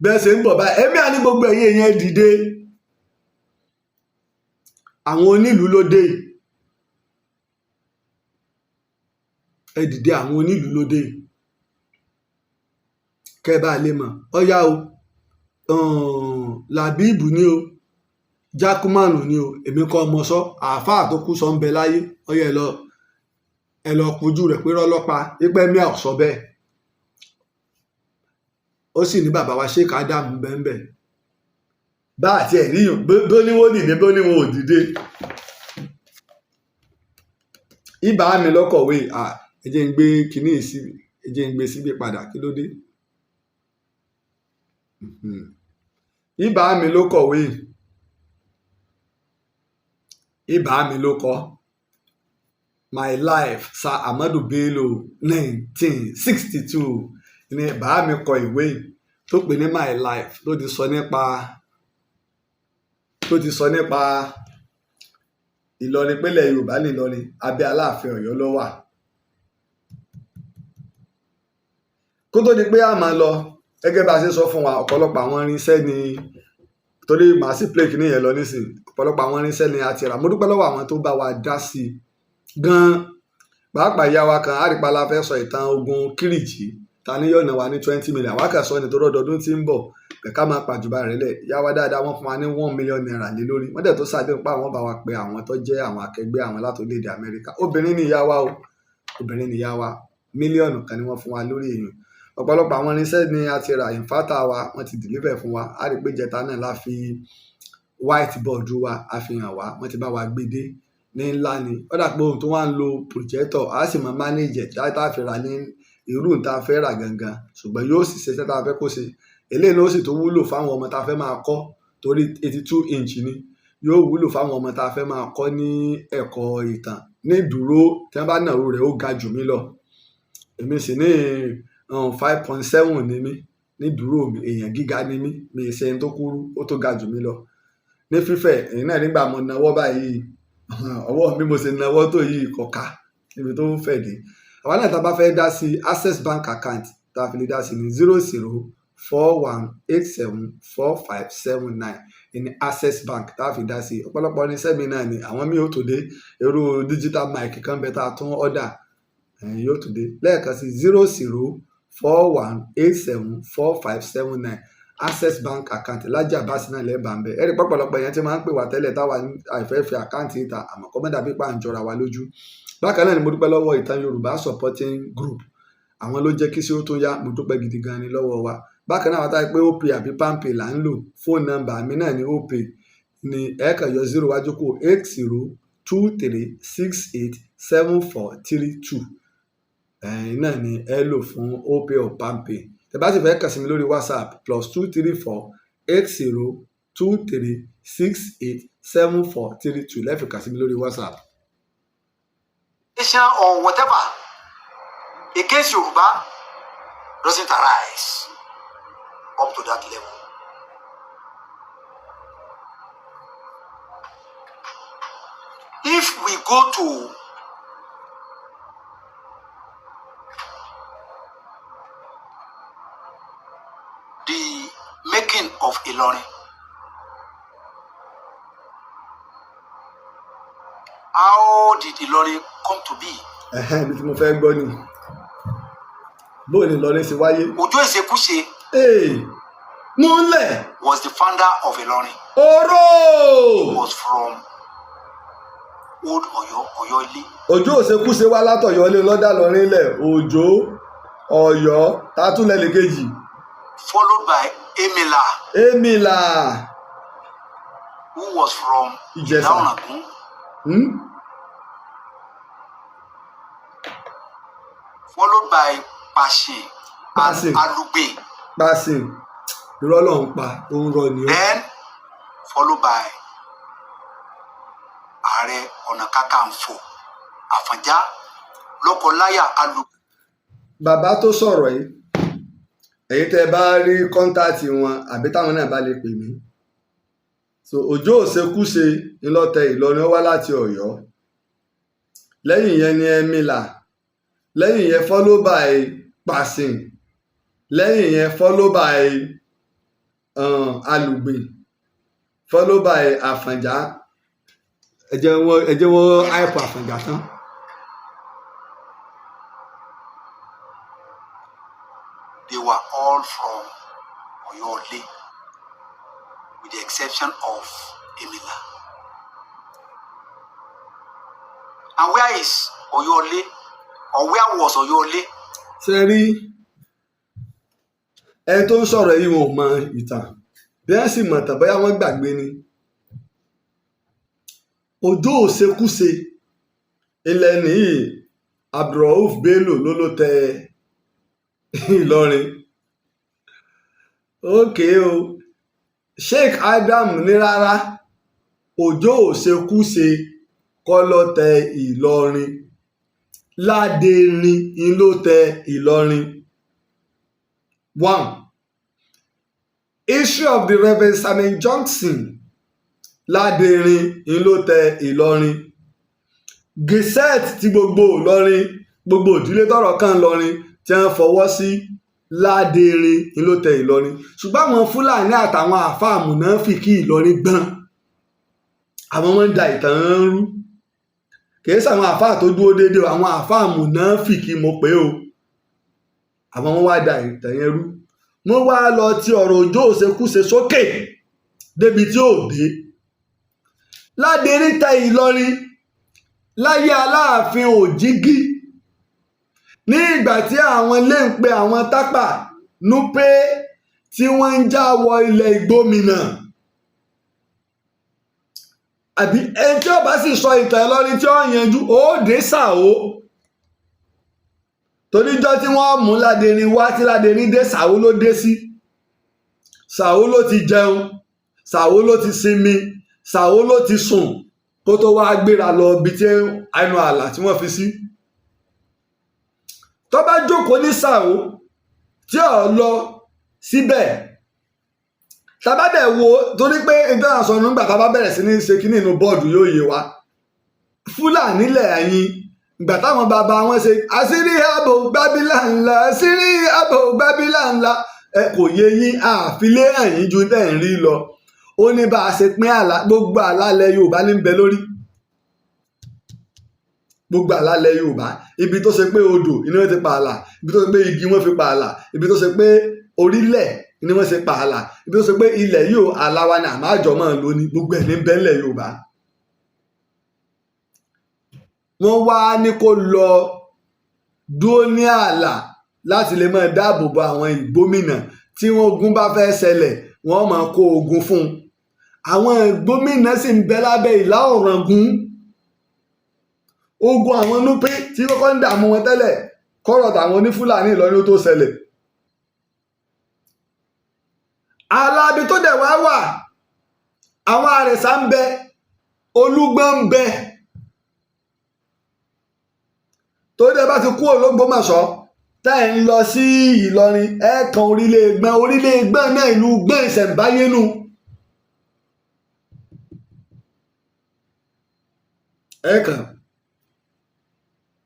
bẹ́ẹ̀ ṣe ń bọ̀ báyìí ẹ́míà ní gbogbo ẹ̀yìn yẹn dìde àwọn onílùú ló dé ẹ dìde àwọn onílùú ló dé kẹ́ bá lè mọ̀ ọ̀yá o làbíìbù ni o jákúmánù ni o èmi kọ́ ọmọ sọ àáfàá tó kú sọ ń bẹ láyé ọyẹ ẹ lọ kojú rẹ̀ pé rọ́lọ́pàá ipẹ́ mi ò sọ bẹ́ẹ̀ ó sì ní bàbá wa Sheikh Ádámù bẹ́ẹ̀ bá àti ẹ̀rí bó ní wọ́n dìde bó ní wọn ò dìde ibà mi lọ́kọ̀wé ẹ jẹ́ ń gbé kinní síbi ẹ jẹ́ ń gbé síbi padà kí ló dé ibà mi ló kọ̀wé ibà mi ló kọ my life Sir Ahmadu Bello 1962 ní ibà mi kọ ìwé tó pè ní my life ló ti sọ nípa Ìlọrin pínlẹ̀ Yorùbá ní Ìlọrin abẹ́ Aláàfin Ọ̀yọ́ ló wà kó tó di pé a máa lọ gẹ́gẹ́ bá a ṣe sọ fún wa ọ̀pọ̀lọpọ̀ àwọn irinṣẹ́ ni torí màá sì play kìíní yẹn lọ nísìnyí ọ̀pọ̀lọpọ̀ àwọn irinṣẹ́ ni a ti rà mo dúpẹ́ lọ́wọ́ àwọn tó bá wa dá sí i gan-an pàápàá ìyá wa kan àrípalá fẹ́ sọ ìtàn ogun Kírìjí ta ní yọ̀nà wa ní 20 million wákàtí ní tó rọ́dọọdún tí ń bọ̀ kẹ̀kẹ́ máa pàjùbà rẹ̀ lẹ̀ ìyá wa dáadáa wọ́n fún wa ní 1 million naira lé lórí wọ́n dẹ̀ tó ṣàdéhùn pa àwọn bá wa pé àwọn tó jẹ́ àwọn akẹgbẹ́ àwọn láti orílẹ̀-èdè Amẹ́ríkà obìnrin ni ìyá wa o obìnrin ni ìyá wa mílíọ̀nù kan ni wọ́n fún wa lórí èèyàn ọ̀pọ̀lọpọ̀ àwọn irinṣẹ́ ni a ti rà ìfátà wa wọ́n ti deliver fún wa a rí pé jẹta náà la fi whiteboard wa a fi hàn wá wọ́n ti bá wa gbé dé ní ńlá ni ó dà pé ohun tó wà ń lo projector a sì máa manage tá a fi rà ní irú tá a fẹ́ rà gangan ṣùgbọ́n yóò sì ṣe tá a fẹ́ kó ṣe eléyìí ló sì tó wúlò fáwọn ọmọ tá a fẹ́ máa kọ́ torí 82 inch ni yóò wúlò fáwọn ọmọ tá a fẹ́ máa kọ́ ní ẹ̀kọ́ ìtàn ní ìdúró tí wọ́n bá nàró rẹ̀ ó ga jù mí lọ èmi sì ní 5.7 ni mí ní dúró mi, èèyàn gíga ni mí, mi ì ṣe ẹni tó kúrú, ó tó ga jù mí lọ. Ní fífẹ̀ èyí náà nígbà mo nawọ́ báyìí ọwọ́ mi mo ṣe nawọ́ tó yìí kọ̀ọ̀ká níbi tó fẹ̀ dé. Àwa náà tá a bá fẹ́ dá sí access bank account tá a fi lè dá sí ní 0041874579 ní access bank tá a fi dá sí. Ọ̀pọ̀lọpọ̀ ní sẹ́mi náà ni àwọn míì ó tó dé irú digital mic kan bẹ tá a tún ọ̀dà yóò tó dé lẹ́ẹ̀kan sí 0041874579 access bank account Laji Abbas náà lẹ́ẹ̀bà ń bẹ. Ẹ̀rí pọ̀pọ̀lọpọ̀ èèyàn ti máa ń pè wá tẹ́lẹ̀ táwa àìfẹ́ fi àkáǹtì ìta àmọ́ kọ́mọ́dà pípa ń jọra wa lójú. Bákan náà ni mo dúpẹ́ lọ́wọ́ Itan Yoruba supporting group, àwọn ló jẹ́ kí sí ó tún yá, mo dúpẹ́ gidi gan ni lọ́wọ́ wa. Bákan náà wọ́n táyé pé opay àbí palmpay là ń lò, fóònù nọ́mbà mi náà ni opay ni ẹ̀ẹ́kan yọ 0 wájú kó 8023687432 náà ni ẹ lò fún opay or palmpay. Tẹ́ bá sì fẹ́ kàn sí mi lórí WhatsApp +2348023687432 lẹ́ẹ̀fì kàn sí mi lórí WhatsApp. Or whatever against Yoruba doesn't arise up to that level. If we go to the making of Ilorin, how did Ilorin come to be? Ibi tí mo fẹ́ gbọ́ ni bóò ni Ìlọrin ṣe wáyé. Oju Ezekushi múlẹ̀ was the founder of Ilorin. Oró Was from Old Ọ̀yọ́ Ilé. Oju Ezekushi wá látọ̀yọ́ ilé lọ́dà lọ́rin ilẹ̀ Òjó Ọ̀yọ́ tátúlẹ̀ lẹ́kejì. Followed by Emila who was from Ìjẹ̀ṣà. Followed by Pashin Pashin. Alugbe. Pashin irọ́ ló ń pa òun rọ ni ó. Then followed by Aare Ọ̀nà Kakanfò Àfọ̀njá lọ́kọláya Alugbe. Bàbá tó sọ̀rọ̀ yìí èyí tẹ́ bá rí kọ́ńtàtì wọn àbí táwọn náà bá lè pè mí. So Oju Ezekushi ńlọtẹ Ìlọrin ó wá láti Ọ̀yọ́, lẹ́yìn yẹn ni Emila, lẹ́yìn yẹn follow by Pashin, lẹ́yìn yẹn follow by Alugbe, follow by Àfọ̀njá. ẹ jẹ́ wọ́n hype Àfọ̀njá tán. They were all from Ọ̀yọ́ Ilé with the exception of Emila. And where is Ọ̀yọ́ Ilé? Or where was Ọ̀yọ́ Ilé? Ṣé rí ẹni tó ń sọ̀rọ̀ yìí wọn ò mọ ìtàn bí wọ́n sì mọ̀ tàn bóyá wọ́n gbàgbé ni. Oju Ezekushi ilẹ̀ nìyí Abdulrauf Bello ló tẹ Ìlọrin. Ókè o Sheikh Adam ní rárá Oju Ezekushi kọ́ ló tẹ Ìlọrin, Ládẹrin ló tẹ Ìlọrin. 1. History of the Reverend Samuel Johnson, Ládẹrin ló tẹ Ìlọrin. Gazette tí gbogbo Ìlọrin gbogbo ìdílé tọ́rọ̀ kàn Ìlọrin tí wọ́n fọwọ́ sí, Ládẹrin ló tẹ Ìlọrin. Ṣùgbọ́n àwọn Fúlàní àtàwọn àáfàá mùnáfíkì Ìlọrin gbọ́n, àwọn wọn ń da ìtàn rú. Kìí sàwọn àáfàá tó dúró déédéé, àwọn àáfàá mùnáfíkì mo pé o, àwọn wọn wá da ìtàn yẹn rú. Wọ́n wá lọ ti ọ̀rọ̀ Oju Ezekushi sókè débi tí ò dé. Ládẹrin tẹ Ìlọrin láyé Aláàfin Òjìgí ní ìgbà tí àwọn ilé ń pe àwọn tápà Núpé tí wọ́n ń já wọ ilẹ̀ Ìgbómìnà. Àbí ẹni tí ó bá sì sọ ìtàn Ìlọrin tí ó yanjú ó dé Ṣàó, toríjọ́ tí wọ́n mú Ládẹrin wá tí Ládẹrin dé Ṣàó ló dé sí. Ṣàó ló ti jẹun, Ṣàó ló ti sinmi, Ṣàó ló ti sùn kó tó wá gbéra lọ ibi tí ẹnu ààlà tí wọ́n fi sí. tó bá jókòó ní Sàó tí ò lọ síbẹ̀ tàbádẹ̀ wo torí pé ìtàn àṣọ nígbà tá a bá bẹ̀rẹ̀ sí ní ṣe kí nínú bọ́ọ̀dù yóò yé wa Fúlàní lẹ́yìn ìgbà táwọn bàbá wọn ṣe àṣírí ààbò gbábílà ńlá àṣírí ààbò gbábílà ńlá ẹ kò yé yín àfilé hàn yín ju tẹ̀ ń rí lọ ó ní bá a ṣe pín gbogbo àlàlẹ̀ Yorùbá ní bẹ lórí gbogbo àlàlẹ̀ Yorùbá ibi tó ṣe pé odò ni wọ́n ti pààlà ibi tó ṣe pé igi wọ́n fi pààlà ibi tó ṣe pé orílẹ̀ ni wọ́n ṣe pààlà ibi tó ṣe pé ilẹ̀ yóò aláwa ni àmọ́ àjọmọ́ lóní gbogbo ẹ̀ ní bẹ́ńlẹ̀ Yorùbá. Wọ́n wá ní kó lọ dúró ní ààlà láti lè máa dáàbò bo àwọn ìgbómìnà tí wọ́n ogun bá fẹ́ ṣẹlẹ̀ wọ́n máa kó ogun fún un. Àwọn ìgbómìnà sì ń bẹ lábẹ́ Ìlà Ọ̀ràngún ogun àwọn Núpé tí kọ́kọ́ ń dààmú wọn tẹ́lẹ̀ kọ́rọ̀ tàwọn onífúlàní Ìlọrin tó ṣẹlẹ̀. Alábi tó dẹ̀ wá wà àwọn Àrẹ̀sà ń bẹ Olúgbọ́n ń bẹ tó dẹ̀ bá ti kú Ológbòmọ̀ṣọ́ tẹ́ ẹ̀ ń lọ sí Ìlọrin ẹ̀ẹ̀kan orílẹ̀ Ẹ̀gbọ́n náà ìlú Gbọ́n ìṣẹ̀ǹbáyé nù. ẹ̀ẹ̀kan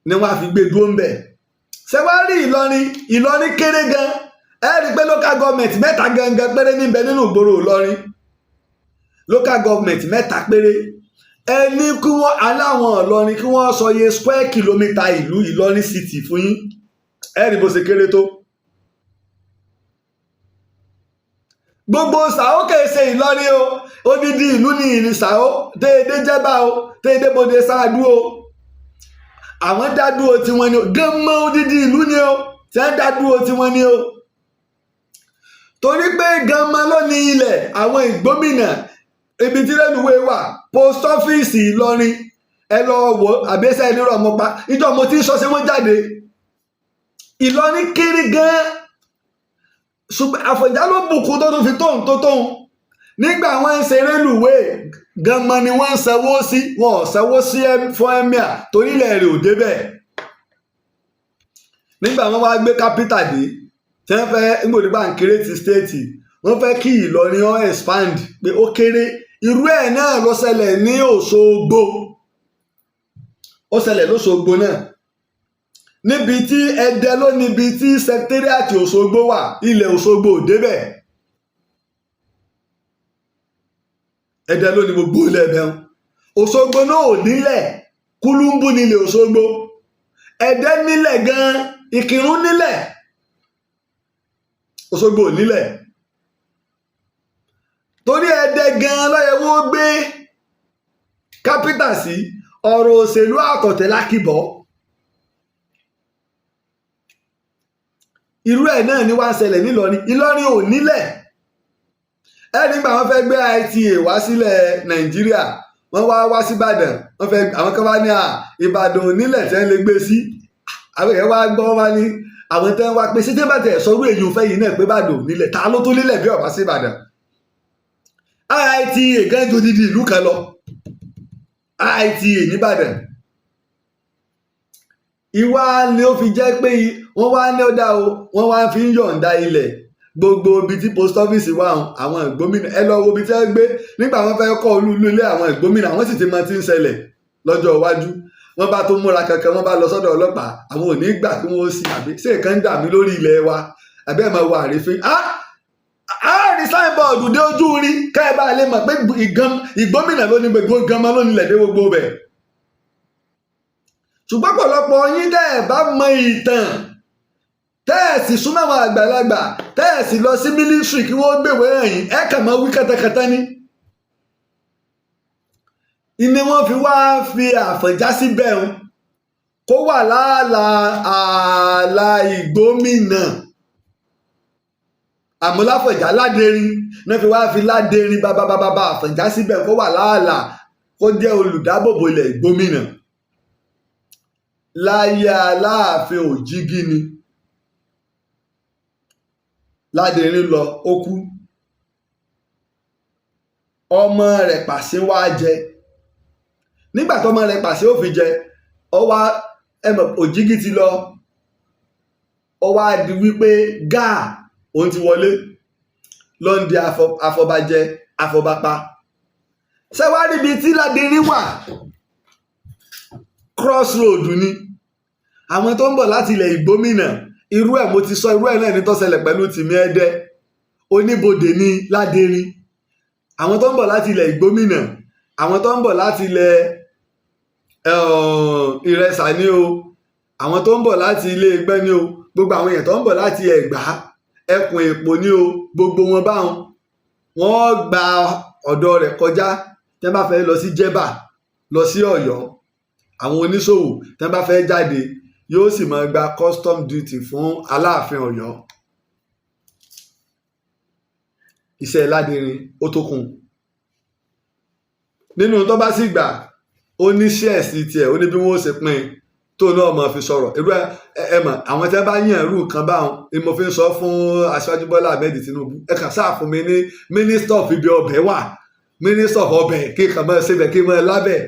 ni wọ́n á fi gbé dúró ń bẹ̀. ṣé wàá rí Ìlọrin kéré gan ẹ rí i pé local government mẹ́ta gangan péré níbẹ̀ nínú ìgboro Ìlọrin local government mẹ́ta péré ẹni kí wọ́n aláwọn Ìlọrin kí wọ́n sọ iye square kilometre ìlú Ìlọrin city fún yín ẹ rí bó ṣe kéré tó. gbogbo Sàó kèé ṣe Ìlọrin o odidi ìlú ní ìlú Sàó déédéé jẹ́bà o déédéé bòde sáádú o àwọn dádúró tiwọn ni o gánmọ odidi ìlú ni o tí wọ́n dádúró tiwọn ni o torí pé gánmọ ló ní ilẹ̀ àwọn ìgbómìnà ibi tí rélùwé wà post office Ìlọrin ẹ lọ wò àbẹ́sẹ̀ nírọ̀ mọ́ pa ìjọ mo ti ń sọ sí wọ́n jáde Ìlọrin kiri gan ṣùgbọ́n Àfọ̀njá ló bùkún tó tún fi tóun nígbà wọ́n ń ṣe rélùwé gánmọ ni wọ́n ń sanwó sí wọn ò sanwó sí fún emir torí ilẹ̀ rẹ̀ ò débẹ̀ nígbà wọ́n wá gbé kápítà dé tí wọ́n fẹ́ nígbòdì bá ń kéré ti stéètì wọ́n fẹ́ kí Ìlọrin ó expand pé ó kéré irú ẹ̀ náà ló ṣẹlẹ̀ ní Òṣogbo ó ṣẹlẹ̀ lóṣogbo náà níbi tí Ẹdẹ ló níbi tí secretariat Òṣogbo wà ilẹ̀ Òṣogbo ò débẹ̀ Ẹdẹ ló ní gbogbo ilẹ̀ ẹ̀bẹ̀ Òṣogbo náà ò nílẹ̀ Kúlúmbù nílẹ̀ Òṣogbo Ẹdẹ nílẹ̀ gan Ìkìrun nílẹ̀ Òṣogbo ò nílẹ̀ torí Ẹdẹ gan lọ́yẹ̀ wọ́n gbé kápítà sí ọ̀rọ̀ òṣèlú àtọ̀tẹ̀ lákìbọ̀ irú ẹ̀ náà ni wá ń ṣẹlẹ̀ nílọrin Ìlọrin ò nílẹ̀ ẹni gbà wọ́n fẹ́ gbé ITA wá sílẹ̀ Nàìjíríà wọ́n wá sí Ìbàdàn wọ́n fẹ́ àwọn kan wá ní Ìbàdàn nílẹ̀ tẹ́ ń lè gbé sí àwọn èèyàn wá gbọ́ wá ní àwọn tẹ́ ń wá pé ṣé bàtẹ̀ sọ́rú èyí ò fẹ́ yìí náà pé Ìbàdàn nílẹ̀ ta ló tó nílẹ̀ bí ọ̀bá sí Ìbàdàn ITA gan ju dídí ìlú kan lọ ITA nìbàdàn ìwà ni ó fi jẹ́ pé wọ́n wá ní ọ̀dà o wọ́n wá fi ń yọ̀ǹda ilẹ̀ gbogbo ibi tí post office wà àwọn ìgbómìnà ẹ lọ wo ibi tí wọ́n gbé nígbà wọ́n fẹ́ kọ́ olú ilé àwọn ìgbómìnà wọ́n sì ti mọ tí ń ṣẹlẹ̀ lọ́jọ́ iwájú wọ́n bá tó múra kankan wọ́n bá lọ sọ́dọ̀ ọlọ́pàá àwọn ò ní gbà kí wọ́n sì àbí ṣé nǹkan ń dà mí lórí ilẹ̀ wa àbí ẹ̀ máa wà àrífín rí signboard dé ojú rí ká ẹ bá lè mọ̀ pé ìgbómìnà ló ní gbogbo gánmọ́ ló nílẹ̀ dé gbogbo bẹ̀. ṣùgbọ́n pọ̀lọpọ̀ yín tẹ́ ẹ̀ bá mọ ìtàn tẹ́ ẹ̀ sì súnmọ́ àwọn àgbàlagbà tẹ́ ẹ̀ sì lọ sí mílíṣírì kí wọ́n gbèwé ẹ̀yìn ẹ̀ kàn máa wí kátàkátà ní. ìní wọn fi wá fi Àfọ̀njá síbẹ̀ kó wà ààlà ìgbómìnà àmọ́ láfọ̀njá ládẹrin náà fi wá fi ládẹrin bàbá Àfọ̀njá síbẹ̀ kó wà láàlà kó jẹ́ olùdábòbò ilẹ̀ ìgbómìnà láyé Aláàfin Òjìgínní ládẹrin lọ ó kú ọmọ rẹ̀ Pàṣẹ wá jẹ nígbà tó ọmọ rẹ̀ Pàṣẹ ó fi jẹ ọwá ẹmọ Òjìgí ti lọ ó wá di wípé gáà òun ti wọlé ló ń di afọbajẹ afọbapa. ṣé wàá rí ibi tí Ládìrín wà crossroad ni àwọn tó ń bọ̀ láti ilẹ̀ Ìgbómìnà irú ẹ̀ mo ti sọ irú ẹ̀ náà ní tó ṣẹlẹ̀ pẹ̀lú Tìmí Ẹdẹ oníbodè ní Ládìrín. àwọn tó ń bọ̀ láti ilẹ̀ Ìgbómìnà àwọn tó ń bọ̀ láti ilẹ̀ Ìrẹsà ni o àwọn tó ń bọ̀ láti ilé Ẹgbẹ́ ni o gbogbo àwọn èèyàn tó ń bọ̀ láti Ẹ̀gbá ẹkùn Èpò ni o gbogbo wọn báwọn wọ́n gba ọ̀dọ̀ rẹ̀ kọjá tẹ́ bá fẹ́ lọ sí Jẹ́bà lọ sí Ọ̀yọ́. àwọn oníṣòwò tẹ́ bá fẹ́ jáde yóò sì máa gba custom duty fún Aláàfin Ọ̀yọ́. iṣẹ́ Ládìrín ó tó kún nínú tó bá sì gbà ó ní shares tiẹ̀ ó ní bí wọ́n ó ṣe pín tó náà mọ̀ fi sọ̀rọ̀ irú ẹ mọ̀ àwọn tí wọ́n bá yàn irú kan báwọn ni mo fi ń sọ fún Aṣíwájú Bọ́lá Ahmed Tinubu ẹ kàn sáà fún mi ní minister of ibi ọbẹ̀ wà minister of ọbẹ̀ kí kàn máa ṣe bẹ̀ kí máa lábẹ̀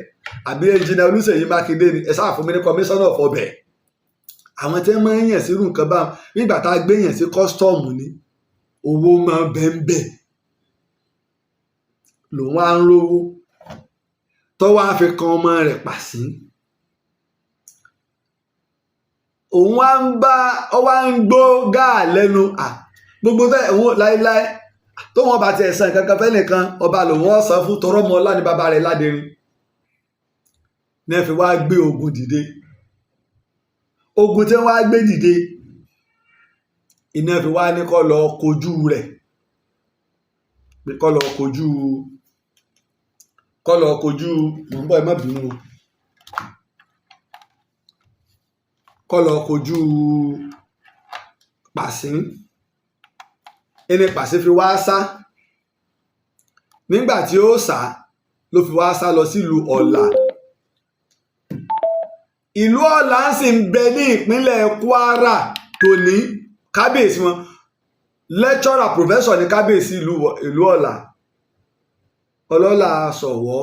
àbí engineer Olúṣèyí Mákindé ni ẹ sáà fún mi ní commissioner of ọbẹ̀. àwọn tí wọ́n máa ń yàn sí irú nǹkan báwọn nígbà tá a gbé yàn sí custom ni owó máa bẹ́ẹ̀ lòun á ń rówó tọ́wọ́ á fi kan ọmọ rẹ̀ pàṣí. òun wá ń bá ọ wá ń gbó gáà lẹ́nu gbogbo tẹ́ òun láéláé tó wọn bá tiẹ̀ san kankan fẹ́ nìkan ọba lòun ọ̀sán fún tọrọmọ ọlá ní bàbá rẹ̀ Ládìrín ní ẹ fi wá gbé ogun dìde. ogun tí wọ́n á gbé dìde iná fi wá ní kó lọ kojú rẹ̀ pé kó lọ kojú mò ń bọ̀ ẹ má bínú kó lọ kojú Pàṣín ẹni Pàṣín fi wá sá nígbà tí ó sá ló fi wá sá lọ sílùú Ọ̀là. ìlú Ọ̀là sì ń bẹ ní ìpínlẹ̀ Kwara tó ní kábíyèsí wọn lecturer professor ní kábíyèsí ìlú Ọ̀là ọlọ́lá Ṣọ̀wọ́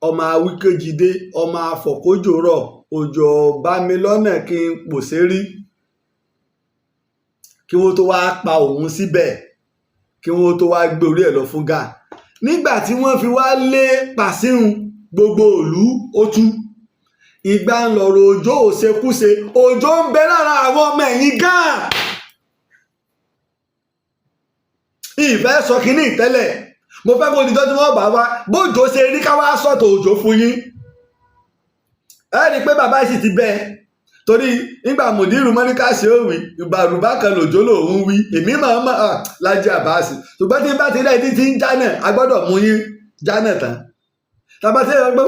ọmọ Awíkéjidé ọmọ Afọ̀kójòrọ̀ òjò bá mi lọ́nà kí n pòṣé rí kí wọ́n tó wá pa òun síbẹ̀ kí wọ́n tó wá gbé orí ẹ̀ lọ fún Gáà. nígbà tí wọ́n fi wá lé Pàṣín gbogbo ìlú ó tú ìgbà ń lọ̀rọ̀ Òjó òṣekúṣe Òjó ń bẹ lára àwọn ọmọ ẹ̀yìn Gáà. ìfẹ́ sọ kínní ìtẹ́lẹ̀ mo fẹ́ kó dídọ́ tí wọ́n bá wá bójó ṣe rí ká wá sọ̀tọ̀ Òjó fún yín. ẹ rí i pé bàbá yìí sì ti bẹ́ẹ̀ torí nígbà mùdírù mọ́níkà ṣe ó wí ìbàrùbá kan lòjó lòun wí èmi máa mọ̀ Laji Abbas ṣùgbọ́n tí n bá ti rẹ̀ tí ń jánà a gbọ́dọ̀ mú yín jánà tán tàbá tí ẹ gbọ́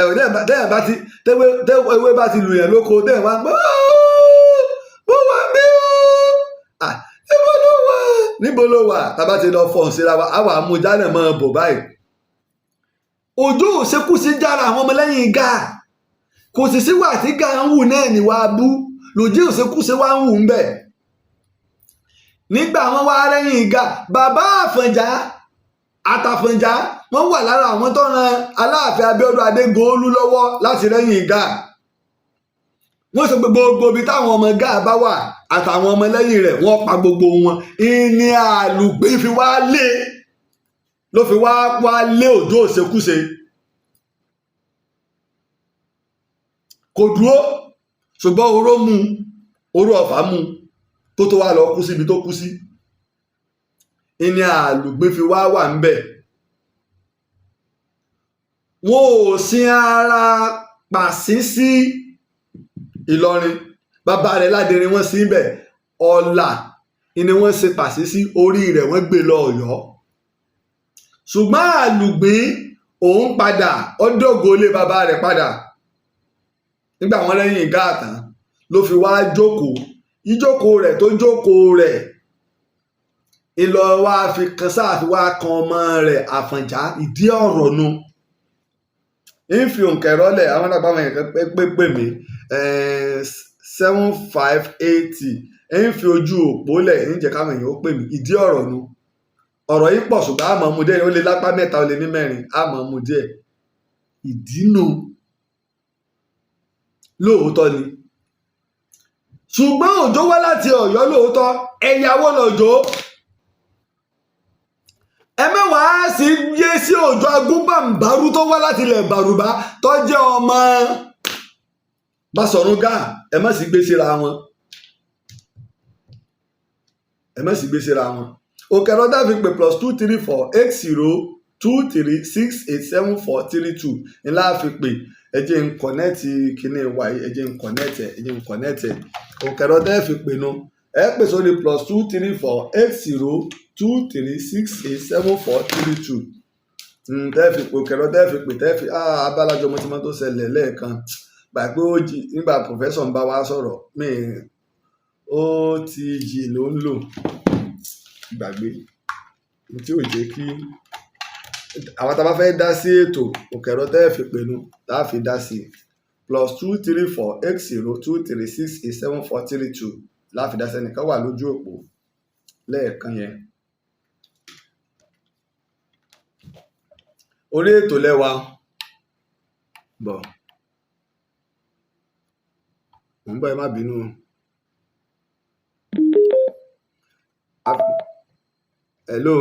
ẹ̀wọ̀n tẹ́yàn bá ti tẹ́wé bá ti lù yàn lóko tẹ́yàn wá gbọ́ mo wà mí o níbo ló wà tàbá ti lọ fọ̀n síra wa àwọn amújánà máa bò báyìí. Òjó òṣekúṣe jára àwọn ọmọlẹ́yìn Gáà kò sì síwà tí Gáà ń wù náà níwà bú lòjó òṣekúṣe wá ń wù ń bẹ̀. nígbà wọn wá rẹ́yìn Gáà bàbá Àfọ̀njá àtàfọ̀njá wọ́n wà lára àwọn tó ran Aláàfin Abíọ́dún Adégòólú lọ́wọ́ láti rẹ́yìn Gáà. wọ́n sọ pé gbogbo ibi táwọn ọmọ Gáà bá wà àtàwọn ọmọ lẹ́yìn rẹ̀ wọ́n pa gbogbo wọn. ìní àlùgbé fi wá lé ló fi wá lé Òjó òṣekúṣe. kò dúró ṣùgbọ́n oró ọ̀fà mú tó wá lọ kú síbi tó kú sí. ìní àlùgbé fi wá wà ń bẹ̀. wọn ò sin ara Pàṣín sí Ìlọrin bàbá rẹ̀ Ládìrín wọ́n sí bẹ̀. Ọ̀là ni wọ́n ṣe Pàṣín sí orí rẹ̀ wọ́n gbé lọ Ọ̀yọ́. ṣùgbọ́n àlùgbé òun padà ọdọ́gọlé bàbá rẹ̀ padà nígbà wọn lẹ́yìn Gáà tán ló fi wá jókòó ìjókòó rẹ̀ tó jókòó rẹ̀ ìlọ wa fi kan sáà fi wá kan ọmọ rẹ̀ Àfọ̀njá ìdí ọ̀rọ̀ nu. ń fi òǹkẹ̀rọ́lẹ̀ àwọn àgbà wọn yẹn pé mi 7580 ń fi ojú òpó lẹ̀ ń jẹ́ káwọn èèyàn ó pè mí ìdí ọ̀rọ̀ nu. ọ̀rọ̀ yìí pọ̀ ṣùgbọ́n àmọ́ mu díẹ̀ ó lé lápá mẹ́ta ó lé ní mẹ́rin àmọ́ mu díẹ̀ ìdínú lóòótọ́ ni ṣùgbọ́n Òjó wá láti Ọ̀yọ́ lóòótọ́ ẹ̀yàwó lọ́jọ́ ẹ mẹ́wàá sí yé sí Òjó Agúnbàǹbárú tó wá láti ilẹ̀ Bàrùbá tó jẹ́ ọmọ Basọ̀run Gáà ẹ má sì gbé síra wọn òkèrò dábì pé +2348023687432 ńlá fi pè ẹ jẹ́ n kọ̀nẹ́ẹ̀tì kíní wa ẹ jẹ́ n kọ̀nẹ́ẹ̀tì òkèrò dábì fi pè nu ẹ pè sórí +2348023687432 tẹ́ẹ̀fì pé òkèrò tẹ́ẹ̀fì pé tẹ́ẹ̀fì abálájọ mọ́tímọ́ tó ṣẹlẹ̀ lẹ́ẹ̀kan gbàgbé òjì nígbà pòfẹ́sọ̀ ń bá wa sọ̀rọ̀ OTG ló ń lò gbàgbé tí ò jẹ́ kí àwọn tá a bá fẹ́ dá sí ètò òkèrò tẹ́ẹ̀fì pé nu tá a fi dá sí +2348023687432 láfi dá sẹ́nìkan wà lójú òpó lẹ́ẹ̀kan yẹn. Orí ètò lẹ́wà bọ̀ mo ń bọ̀ ẹ má bínú hello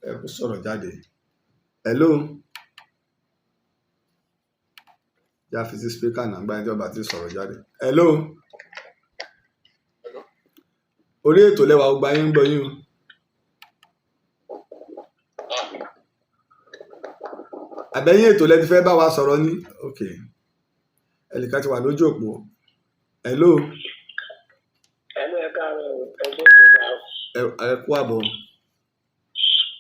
ẹ kú sọ̀rọ̀ jáde hello já fi sí spíkà náà gbá ẹjọ́ bá ti sọ̀rọ̀ jáde hello orí ètò lẹ́wà ó gba yín ń gbọ́ yín o. Àbẹ̀yìn ètò lẹ́ti fẹ́ bá wa sọ̀rọ̀ ní ok ẹnìkan ti wà lójú òpó hello ẹ káàárọ̀ ẹgbẹ́ ìjọba ẹ kú àbọ̀.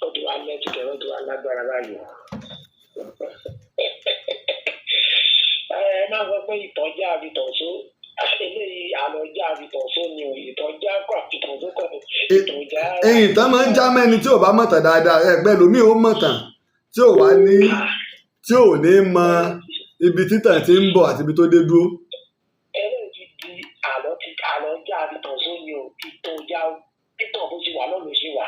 ó ti wá lẹ́tìkẹ́ ó ti wá lágbára báyìí ẹ máa sọ pé ìtọ́jà àbítọ̀só eléyìí àlọ́jà àbítọ̀só ni ò ìtọ́jà kọ́ àbítọ̀só kọ́ ìtọ́jà. ẹ̀yìn tán máa ń já mẹ́ni tí ò bá mọ̀tàn dáadáa ẹgbẹ́ lómi ò mọ̀tàn tí ò wá ní tí ò ní mọ ibi títàn tí ń bọ̀ àti ibi tó dé dúró. eléyìí di àlọ́jà àbítọ̀só ni ò ìtọ́jà títàn bó ti wà náà ló ṣe wà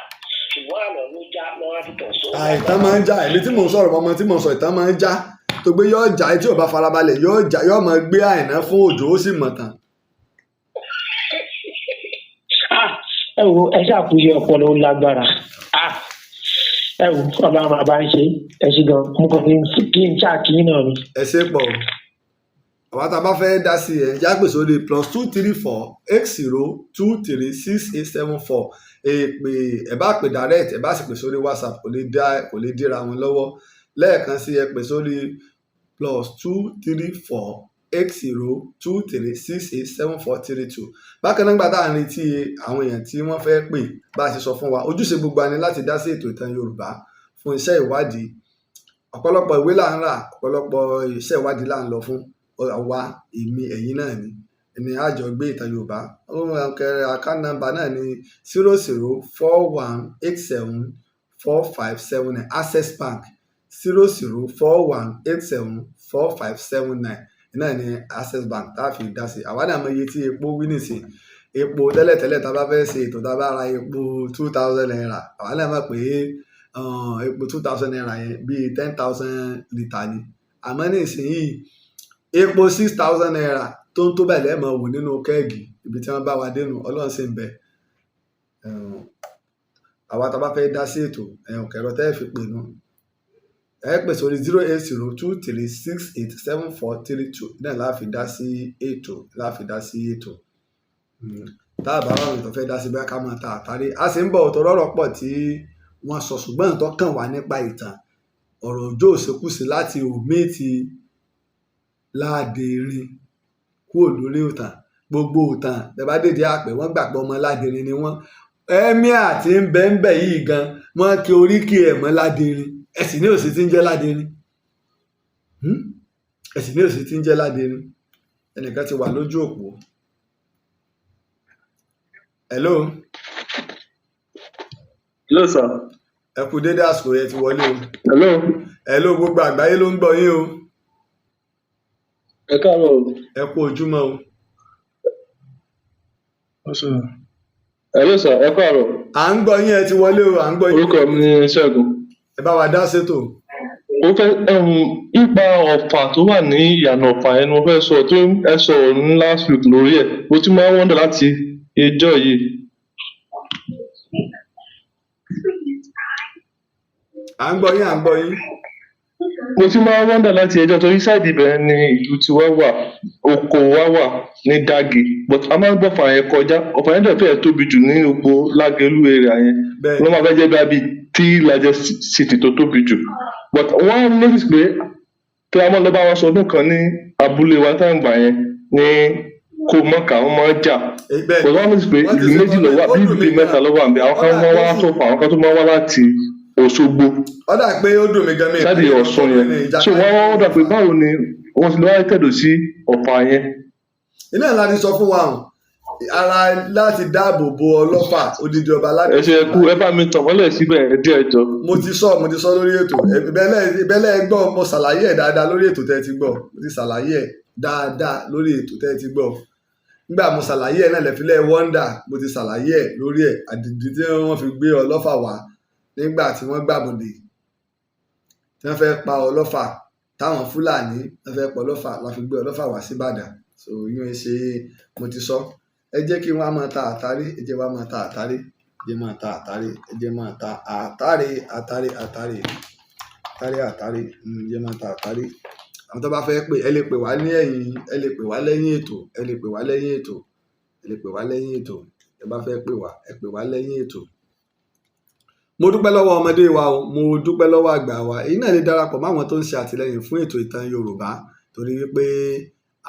ṣùgbọ́n àlọ́ ló já lọ́wọ́ àbítọ̀só. ìtàn máa ń já èmi tí mò ń sọ̀rọ̀ ọmọ tí mò ń sọ ìtàn máa ń já tó gbé yóò já tí ò bá farabalẹ̀ yóò máa gbé àìná fún Òjó ó sì mọ̀tàn. ẹ wo ẹ ṣàkóso ọpọlọ lágbára ẹ wo Ọlọ́run àbá ń ṣe ẹ ṣe gan mo kàn fi kí n ṣàkíyàn náà ni. ẹ ṣe pọ̀ àwọn tá a bá fẹ́ dá sí ẹ jágbé sórí +23480236874 èpè ẹ bá pè direct ẹ bá sì pè sórí WhatsApp kò lè dira wọn lọ́wọ́ lẹ́ẹ̀kan sí ẹ pè sórí +2348023687432 bákan náà gbàdá àárín tí àwọn èèyàn tí wọ́n fẹ́ pè bá a ṣe sọ fún wa ojúṣe gbogbo àní láti dá sí ètò ìtàn Yorùbá fún iṣẹ́ ìwádìí ọ̀pọ̀lọpọ̀ ìwé là ń rà ọ̀pọ̀lọpọ̀ iṣẹ́ ìwádìí là ń lọ fún àwa èmi ẹ̀yin náà ni àjọ gbé ìtàn Yorùbá account number náà ni 0041874579 Access Bank 0041874579 náà ni Access Bank tá a fi dá sí àwa náà mọ iye tí epo wí nìsín epo tẹ́lẹ̀tẹ́lẹ̀ tá a bá fẹ́ ṣe ètò tá a bá ra epo 2000 naira àwa náà mọ̀ pé epo 2000 naira yẹn bíi 10,000 litre ni àmọ́ ní ìsinyìí epo 6,000 naira tó ń tó bẹ́ẹ̀ lẹ́ẹ̀mọ̀ wò nínú kẹ́ẹ̀gì ibi tí wọ́n bá wa dénú Ọlọ́run sì ń bẹ àwa tá a bá fẹ́ dá sí ètò kẹ̀rọ tẹ́ fi pè nù ẹ pè sórí 08023687432 náà láfi dá sí ètò tá a bá wà lóòótọ́ fẹ́ dá sí bẹ́ẹ̀ ká máa ta àtàrí a sì ń bọ̀ ọ̀tọ̀ rọ̀rọ̀ pọ̀ tí wọ́n sọ ṣùgbọ́n ìtọ́ kàn wá nípa ìtàn ọ̀rọ̀ Òjó òṣèkúsí láti òmíìtì Ládẹrin kúrò lórí ìtàn gbogbo ìtàn tẹ́bá dèdè àpẹ wọ́n gbàgbọ́ ọmọ Ládẹrin ni wọ́n ẹ́míà tí ń bẹ yìí gan wọ́n kí oríkì ẹ̀ mọ́ Ládẹrin ẹ̀sìn ní òsì tí ń jẹ́ Ládẹrin ẹnìkan ti wà lójú òpó hello sir. ẹ kú dédé àsìkò yẹn ti wọlé o. hello gbogbo àgbáyé ló ń gbọ́ yín o. ẹ káàárọ̀ o. ẹ kú ojúmọ́ o. hello sir ẹ káàárọ̀. à ń gbọ́ yín ẹ ti wọlé o à ń gbọ́ yín. orúkọ mi ni Ṣẹ́gun. ẹ bá wa dá sétò. Mo fẹ́ nípa ọ̀fà tó wà ní ìyànà ọ̀fà yẹn ni mo fẹ́ sọ tó ẹ sọ̀rọ̀ ní last week lórí ẹ̀. Mo ti máa ń wọ́ndà láti ẹjọ́ yìí. À ń gbọ́ yín. Mo ti máa ń wọ́ndà láti ẹjọ́ torí sáìdì ibẹ̀ ni ìlú tiwa wà, oko wa wà ní Dagi. But a máa ń gbọ́ ọ̀fà yẹn kọjá. Ọ̀fà yẹn dẹ̀ fẹ́ẹ̀ tóbi jù ní gbogbo Lágelú area yẹn. Ló máa fẹ́ jẹ́ bí tí largest city tó tóbi jù. But wọ́n notice pé kí a máa lọ bá wọn sọdún kan ní abúlé wa tá à ń gbà yẹn ní kó mọ́kà wọ́n máa ń jà. But wọ́n notice pé ìlú méjì ló wà bí mẹ́ta ló wà níbẹ̀. Àwọn kan máa wá sọ̀fà, àwọn kan tó máa wá láti Òṣogbo. Ó dà pé ó dùn mí gan mi. Sáàdì Ọ̀ṣun yẹn. So wọ́n dà pé báwo ni wọ́n ti lọ́wọ́ tẹ̀dọ̀ sí ọ̀fà yẹn. Iná ńlá ni sọ fún wa ara láti dáàbò bo ọlọ́fà odidi ọba aládé. Ẹ ṣe kú ẹ bá mi tàn mọ́lẹ̀ síbẹ̀ díẹ̀ jọ. Mo ti sọ lórí ètò ìbẹ́lẹ̀ gbọ́ mo ṣàlàyé ẹ̀ dáadáa lórí ètò tẹ́ ti gbọ́ mo ti ṣàlàyé ẹ̀ dáadáa lórí ètò tẹ́ ti gbọ́ nígbà mo ṣàlàyé ẹ̀ náà lẹ́fílẹ̀ wọ́ndà mo ti ṣàlàyé ẹ̀ lórí ẹ̀ àdìdì tí wọ́n fi gbé ọlọ́fà wá nígbà tí wọ́n gbàbọ̀dè tí wọ́n fẹ́ pa ọlọ́fà táwọn Fúlàní wọ́n fẹ́ pa ọlọ́fà la fi gbé ọlọ́fà wá sí Ìbàdàn so yín ṣe mo ti sọ ẹ jẹ́ kí wọ́n á máa ta àtàrí ẹ jẹ́ wọ́n á máa ta àtàrí ẹ jẹ́ máa ta àtàrí ẹ jẹ́ máa ta àtàrí ẹ jẹ́ máa ta àtàrí àwọn tó bá fẹ́ pè ẹ lè pè wá ní ẹ̀yìn ẹ lè pè wá lẹ́yìn ètò ẹ lè pè wá lẹ́yìn ètò ẹ lè pè wá lẹ́yìn ètò ẹ bá fẹ́ pè wá ẹ pè wá lẹ́yìn ètò. Mo dúpẹ́ lọ́wọ́ ọmọdé wa o mo dúpẹ́ lọ́wọ́ àgbà wa èyí náà lè darapọ̀ mọ́ àwọn tó ń ṣe àtìlẹ́yìn fún ètò ìtàn Yorùbá torí wípé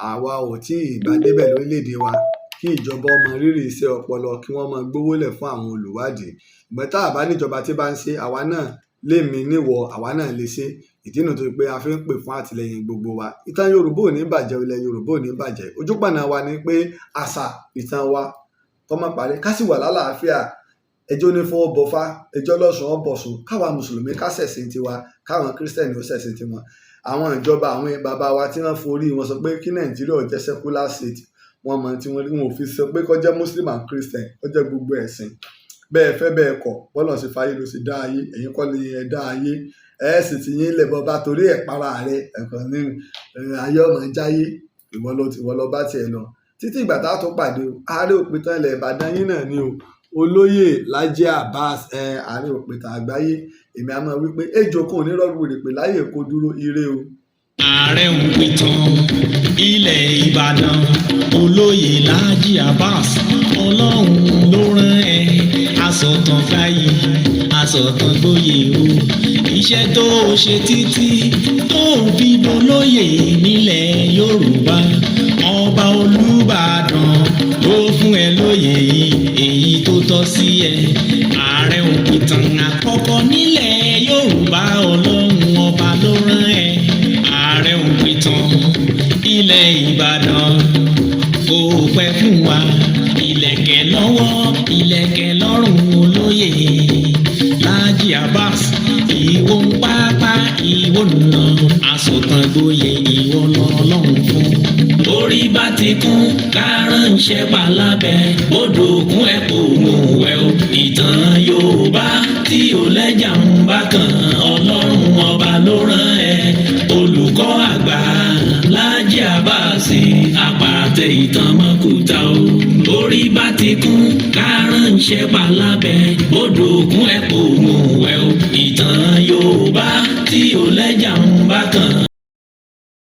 àwa ò tí ì bá débẹ̀ lórílẹ̀‐èdè wa kí ìjọba ọmọ rírì iṣẹ́ ọpọlọ kí wọ́n máa gbówó lẹ̀ fún àwọn olùwádìí ìgbà tá a bá níjọba tí bá ń ṣe àwa náà lémi níwọ̀ àwa náà lè ṣe ìdí nù tó pé a fi ń pè fún àtìlẹ́yìn gbogbo wa ìtàn Yorùbá ò ní bàjẹ́ ilẹ̀ Yorùbá ò ní bàjẹ́ ojúpọ̀nà wa ni pé àṣà ìtàn wa kó má parí ká sì wà lálàáfíà ẹjọ́ ní fọwọ́ bọ̀fá ẹjọ́ lọ́sùn ọ̀bọ̀sùn káwa mùsùlùmí ká ṣẹ̀sìn tiwa káwọn kírísítẹ̀nì ó ṣẹ̀sìn tiwọn àwọn ìjọba àwọn bàbá wa tí wọ́n forí wọn sọ pé kí Nàìjíríà jẹ́ secular state wọ́n mọ tí wọ́n ò fi sọ pé kó jẹ́ muslim and christian kó jẹ́ gbogbo ẹ̀sìn bẹ́ẹ̀ fẹ́ bẹ́ẹ̀ kọ̀ bọ́lọ̀ sí fàyè ló sì dá ayé ẹ̀yin kọ́ lè ẹ̀ dá ayé ẹ̀ sì ti yín lẹ̀ bọ́ba torí ẹ̀ para rẹ̀ ẹ̀kan ní ayé ọmọ jáyé ìwọ lọ bá tiẹ̀ lọ títí ìgbà tá a tó pàdé o Aare òpìtàn ilẹ̀ Ìbàdàn yín náà ni o olóyè Laji Abbas Aare òpìtàn àgbáyé èmi a máa wí pé ejò kan ò ní rọrùn rè pé láyè kó dúró ire o. Aare òpìtàn ilẹ̀ Ìbàdàn olóyè Laji Abbas ọlọ́run ló rán ẹ asọ̀tàn fáyé asọ̀tàn gbóyè o iṣẹ́ tó ṣe títí tó fi dolóyè nílẹ̀ Yorùbá ọba Olúbàdàn ló fún ẹ lóyè èyí tó tọ́ sí ẹ Aare òpìtàn àkọ́kọ́ nílẹ̀ Yorùbá ọlọ́run ọba ló rán ẹ Aare òpìtàn ilẹ̀ Ìbàdàn kò pẹ́ fún wa ìlẹ̀kẹ̀ lọ́wọ́ ìlẹ̀kẹ̀ lọ́rùn olóyè Laji Abbas ìwọ ń pápá ìwọ nà asọ̀tàn gboyè ìwọ lọ́lọ́run fún. Orí bá ti kún kárànṣẹ́ palábẹ́ odò kún ẹ̀ kò mú wẹ̀ o ìtàn Yorùbá tí ò lẹ́jà ń bá kan ọlọ́run ọba ló rán ẹ olùkọ́ àgbà Laji Abbas àpàtẹ ìtàn mọ́kúta o. Orí bá ti kún kárànṣẹ́ palábẹ́ odò kún ẹ̀ kò mú wẹ̀ o ìtàn Yorùbá tí ò lẹ́jà ń bá kan.